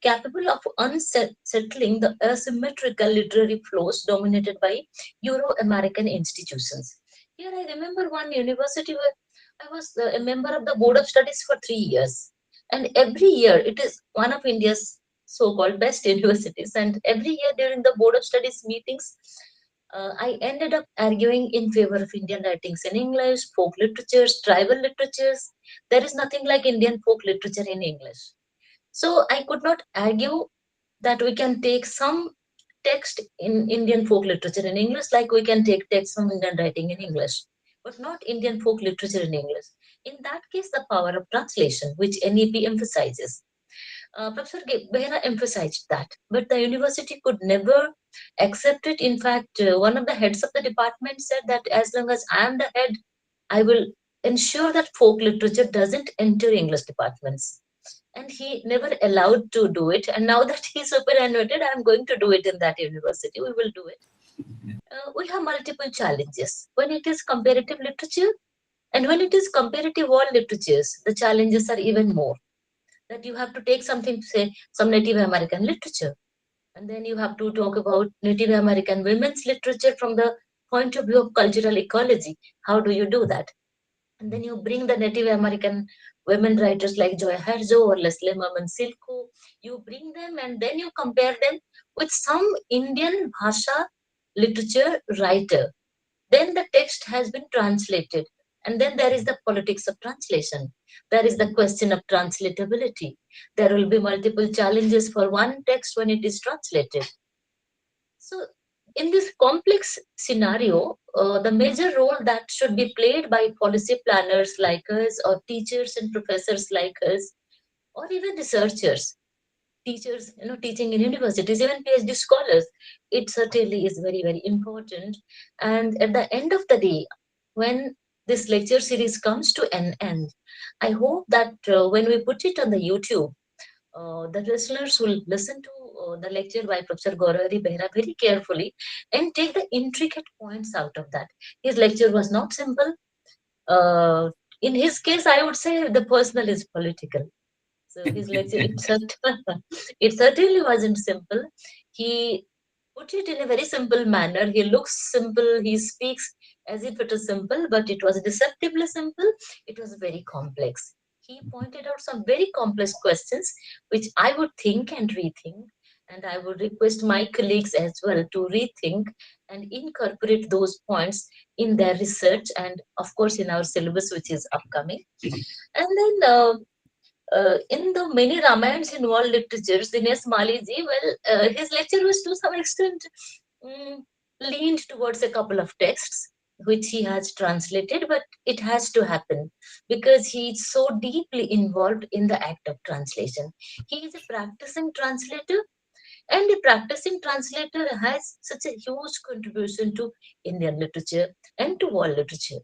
capable of unsettling the asymmetrical literary flows dominated by Euro American institutions. Here, I remember one university where I was a member of the Board of Studies for 3 years. And every year, it is one of India's so called best universities. And every year during the Board of Studies meetings, I ended up arguing in favor of Indian writings in English, folk literatures, tribal literatures. There is nothing like Indian folk literature in English. So I could not argue that we can take some text in Indian folk literature in English, like we can take text from Indian writing in English, but not Indian folk literature in English. In that case, the power of translation, which NEP emphasizes. Professor Behera emphasized that, but the university could never accept it. In fact, one of the heads of the department said that as long as I am the head, I will ensure that folk literature doesn't enter English departments, and he never allowed to do it. And now that he's superannuated, I'm going to do it in that university. We will do it. We have multiple challenges when it is comparative literature, and when it is comparative world literatures, the challenges are even more. That you have to take something, say, some Native American literature, and then you have to talk about Native American women's literature from the point of view of cultural ecology. How do you do that? And then you bring the Native American women writers like Joy Harjo or Leslie Merman Silko. You bring them and then you compare them with some Indian Bhasha literature writer. Then the text has been translated. And then there is the politics of translation. There is the question of translatability. There will be multiple challenges for one text when it is translated. So, in this complex scenario, the major role that should be played by policy planners like us, or teachers and professors like us, or even researchers, teachers, teaching in universities, even PhD scholars, it certainly is very, very important. And at the end of the day, when this lecture series comes to an end, I hope that when we put it on the YouTube, the listeners will listen to the lecture by Professor Gourhari Behera very carefully and take the intricate points out of that. His lecture was not simple. Uh, in his case, I would say the personal is political. So his lecture, it certainly wasn't simple. He put it in a very simple manner. He looks simple. He speaks as if it is simple, but it was deceptively simple. It was very complex. He pointed out some very complex questions, which I would think and rethink. And I would request my colleagues as well to rethink and incorporate those points in their research and, of course, in our syllabus, which is upcoming. And then in the many Ramayans in world literatures, Dinesh Maliji, well, his lecture was to some extent um, leaned towards a couple of texts which he has translated, but it has to happen because he is so deeply involved in the act of translation. He is a practicing translator, And a practicing translator has such a huge contribution to Indian literature and to world literature.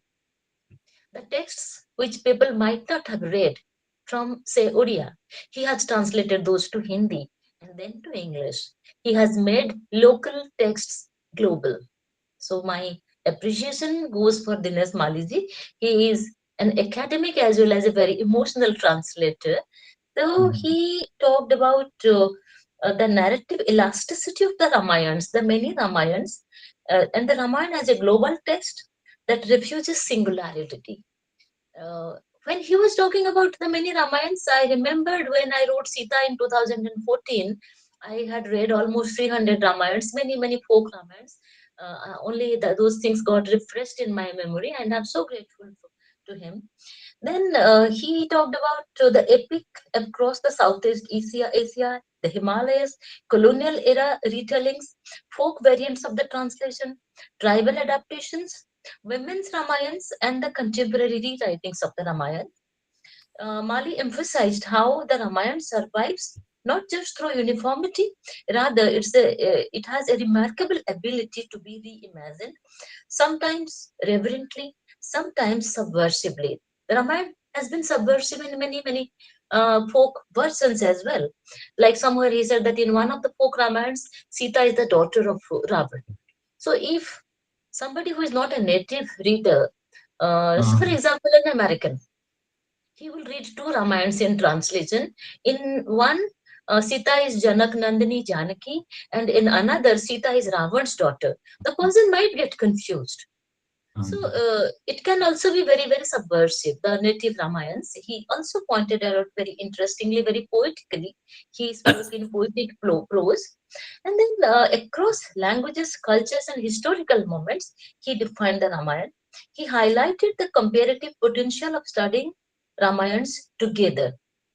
The texts which people might not have read from, say, Odia, he has translated those to Hindi and then to English. He has made local texts global. So my appreciation goes for Dinesh Maliji. He is an academic as well as a very emotional translator. So he talked about the narrative elasticity of the Ramayans, the many Ramayans, and the Ramayana as a global text that refuses singularity. uh, when he was talking about the many Ramayans, I remembered when I wrote Sita in 2014, I had read almost 300 Ramayans, many folk Ramayans. Only those things got refreshed in my memory, and I'm so grateful to him. Then he talked about the epic across the Southeast Asia, the Himalayas, colonial era retellings, folk variants of the translation, tribal adaptations, women's Ramayans, and the contemporary rewritings of the Ramayana. Mali emphasized how the Ramayana survives not just through uniformity, rather it has a remarkable ability to be reimagined, sometimes reverently, sometimes subversively. The Ramayana has been subversive in many folk versions as well. Like somewhere he said that in one of the folk Ramayans, Sita is the daughter of Ravan. So if somebody who is not a native reader, so for example, an American, he will read two Ramayans in translation. In one, Sita is Janak Nandini Janaki, and in another, Sita is Ravan's daughter. The person might get confused. So it can also be very subversive. The native Ramayans, he also pointed out very interestingly, very poetically. He spoke in poetic prose, and then across languages, cultures, and historical moments, he defined the Ramayana. He highlighted the comparative potential of studying Ramayans together.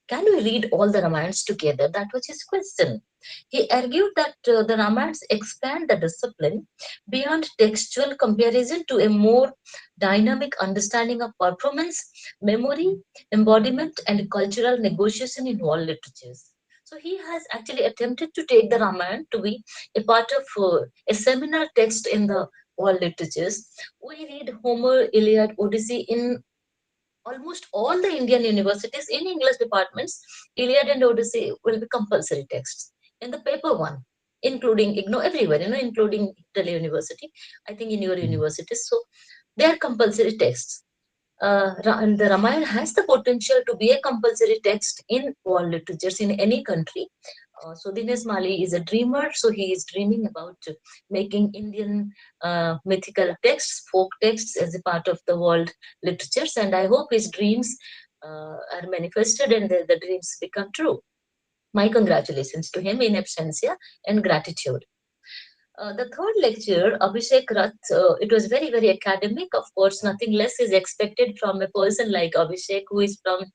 Can we read all the Ramayans together? That was his question. He argued that the Ramayans expand the discipline beyond textual comparison to a more dynamic understanding of performance, memory, embodiment, and cultural negotiation in all literatures. So he has actually attempted to take the Ramayana to be a part of a seminal text in the all literatures. We read Homer, Iliad, Odyssey in almost all the Indian universities in English departments. Iliad and Odyssey will be compulsory texts in the paper one, including IGNO everywhere, including Delhi University. I think in your universities, so they are compulsory texts. And the Ramayana has the potential to be a compulsory text in all literatures in any country. So Dinesh Mali is a dreamer, so he is dreaming about making Indian mythical texts, folk texts, as a part of the world literatures, and I hope his dreams are manifested and the dreams become true. My congratulations to him in absentia and gratitude. The third lecture, Abhishek Rath, it was very academic. Of course, nothing less is expected from a person like Abhishek, who is from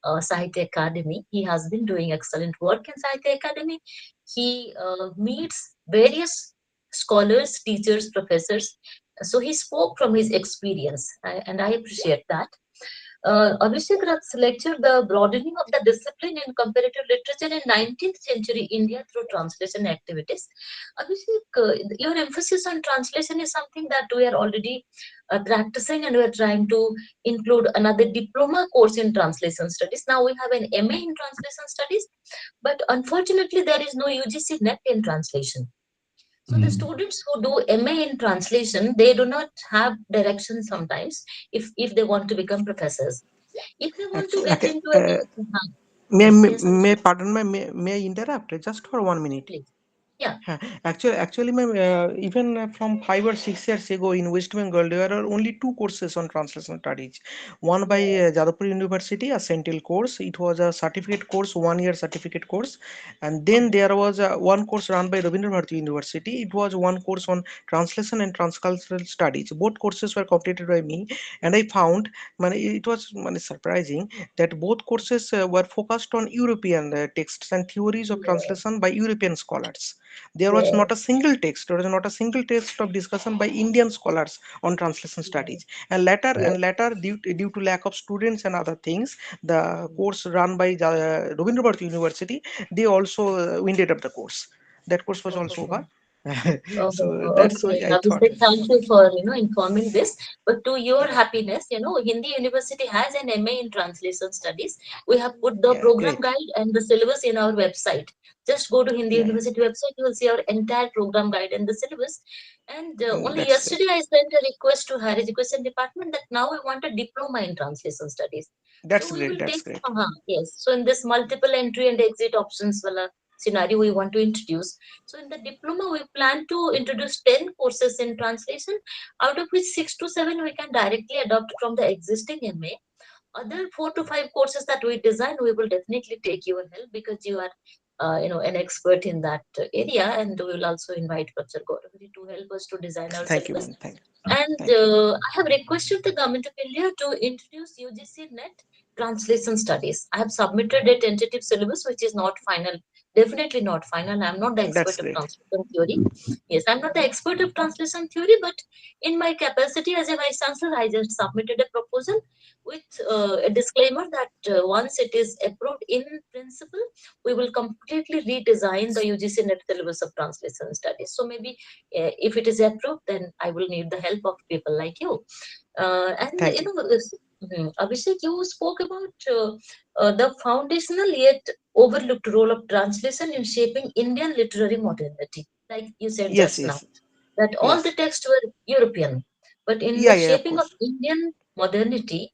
Sahitya Academy. He has been doing excellent work in Sahitya Academy. He meets various scholars, teachers, professors. So he spoke from his experience, and I appreciate that. Avishek Rath's lecture, The Broadening of the Discipline in Comparative Literature in 19th Century India Through Translation Activities. Abhishek, your emphasis on translation is something that we are already practicing, and we are trying to include another diploma course in translation studies. Now we have an MA in translation studies, but unfortunately there is no UGC NET in translation. So the students who do MA in translation, they do not have direction sometimes if they want to become professors. If they want to Actually, get okay, into a may, yes, may, yes, may Abhishek, pardon my may I interrupt just for 1 minute? please. Yeah, Actually, ma'am, even from 5 or 6 years ago in West Bengal, there are only two courses on translation studies. One by yes, Jadavpur University, a Central course. It was a certificate course, 1 year certificate course. And then okay, there was one course run by Rabindra Bharati University. It was one course on translation and transcultural studies. Both courses were completed by me. And I found, it was surprising that both courses were focused on European texts and theories of yes, translation by European scholars. There was not a yes, single text, there was not a single text of discussion by Indian scholars on translation yes, studies. And later yes, due to lack of students and other things, the course run by Rabindra Bharati University, they also winded up the course. That course was also Oh, over. So that's why okay. I thought. Abhishek, thank you for informing this. But to your happiness, Hindi University has an MA in Translation Studies. We have put the Yeah, program great. guide and the syllabus in our website. Just go to Hindi Yeah, yeah. University website, you will see our entire program guide and the syllabus. And only That's great. yesterday I sent a request to Higher Education Department that now I want a diploma in Translation Studies. That's So we great. will That's take, great. yes. So in this multiple entry and exit options wala scenario we want to introduce. So in the diploma, we plan to introduce 10 courses in translation, out of which 6 to 7 we can directly adopt from the existing MA. Other 4 to 5 courses that we design, we will definitely take your help because you are, an expert in that area, and we will also invite Professor Gourhari to help us to design our Thank you, syllabus. man. And Thank you. I have requested the Government of India to introduce UGC NET translation studies. I have submitted a tentative syllabus, which is not final, definitely not final. I'm not the expert That's of great. translation theory. Yes, I'm not the expert of translation theory, but in my capacity as a vice chancellor, I just submitted a proposal with a disclaimer that once it is approved in principle, we will completely redesign the UGC NET syllabus of translation studies. So maybe if it is approved, then I will need the help of people like you. And Thank you. Abhishek, you spoke about the foundational yet overlooked role of translation in shaping Indian literary modernity. Like you said Yes, just now, yes, that all the yes. texts were European, but in Yeah, the yeah, of shaping of course. Indian modernity,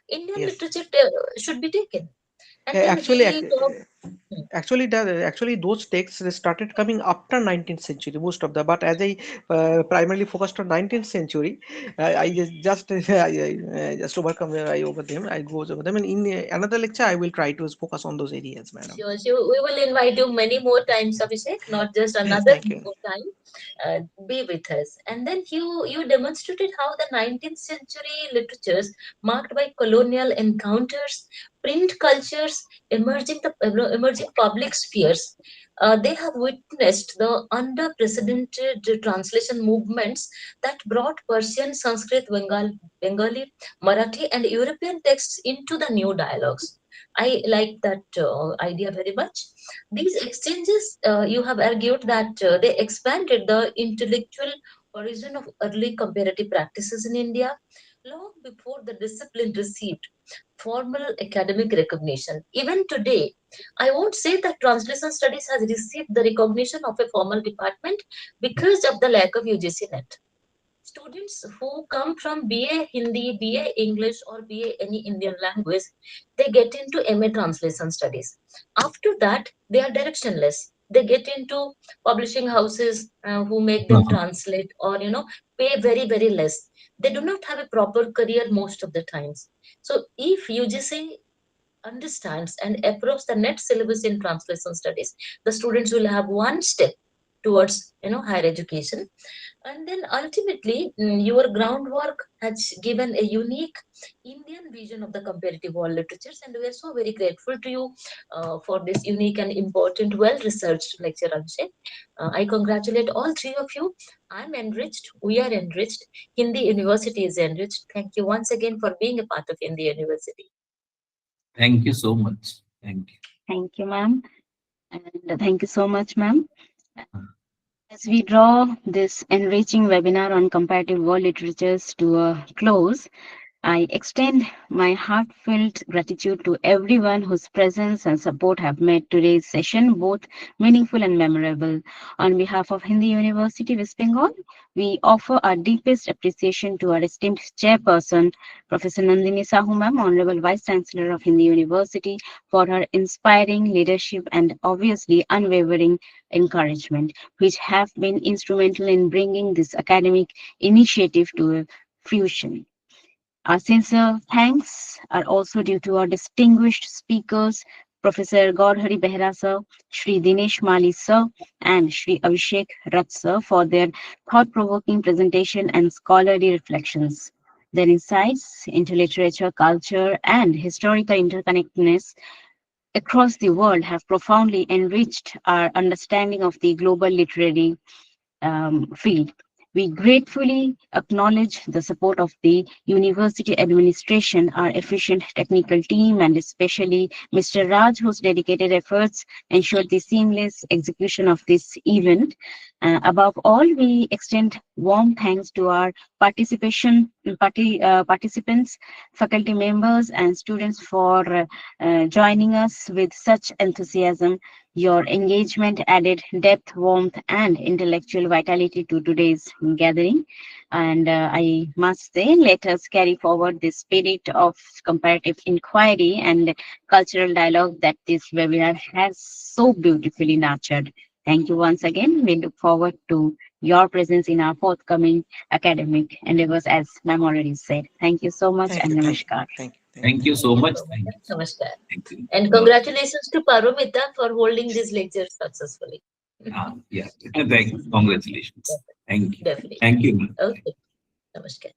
Indian Yes. literature should be taken. And then Actually, we talk. actually, those texts they started coming after 19th century, most of them. But as I primarily focused on 19th century, I just overcome I over them. I go over them, and in another lecture, I will try to focus on those areas, madam. Sure, sure. We will invite you many more times, Abhishek, not just another Thank you. more time. Be with us. And then you demonstrated how the 19th century literatures, marked by colonial encounters, print cultures, emerging public spheres, they have witnessed the unprecedented translation movements that brought Persian, Sanskrit, Bengali, Marathi, and European texts into the new dialogues. I like that idea very much. These exchanges, you have argued that they expanded the intellectual origin of early comparative practices in India long before the discipline received formal academic recognition. Even today, I won't say that translation studies has received the recognition of a formal department because of the lack of UGC net. Students who come from BA Hindi, BA English, or BA any Indian language, they get into MA Translation Studies. After that, they are directionless. They get into publishing houses who make them translate or pay very very less. They do not have a proper career most of the times. So if UGC understands and approves the net syllabus in translation studies, the students will have one step towards higher education. And then ultimately, your groundwork has given a unique Indian vision of the comparative world literatures, and we are so very grateful to you for this unique and important, well-researched lecture, Abhishek. I congratulate all three of you. I'm enriched. We are enriched. Hindi University is enriched. Thank you once again for being a part of Hindi University. Thank you so much. Thank you. Thank you, ma'am. And thank you so much, ma'am. As we draw this enriching webinar on comparative world literatures to a close, I extend my heartfelt gratitude to everyone whose presence and support have made today's session both meaningful and memorable. On behalf of Hindi University, West Bengal, we offer our deepest appreciation to our esteemed chairperson, Professor Nandini Sahu ma'am, Honorable Vice Chancellor of Hindi University, for her inspiring leadership and obviously unwavering encouragement, which have been instrumental in bringing this academic initiative to fruition. Our sincere thanks are also due to our distinguished speakers, Professor Gourhari Behera sir, Shri Dinesh Mali sir, and Shri Avishek Rath sir for their thought-provoking presentation and scholarly reflections. Their insights into literature, culture, and historical interconnectedness across the world have profoundly enriched our understanding of the global literary field. We gratefully acknowledge the support of the university administration, our efficient technical team, and especially Mr. Raj, whose dedicated efforts ensured the seamless execution of this event. Above all, we extend warm thanks to our participants, faculty members, and students for joining us with such enthusiasm. Your engagement added depth, warmth, and intellectual vitality to today's gathering. And I must say, let us carry forward the spirit of comparative inquiry and cultural dialogue that this webinar has so beautifully nurtured. Thank you once again. We look forward to your presence in our forthcoming academic endeavors, as Ma'am already said. Thank you so much, Thank and you, namaskar. Thank you Thank so you much. so Thank much. you so much. Namaskar. Thank you. And Namaskar. congratulations to Paromita for holding these lectures successfully. Yeah. Thank you. Congratulations. Thank you. Definitely. Thank you. Okay. Namaskar.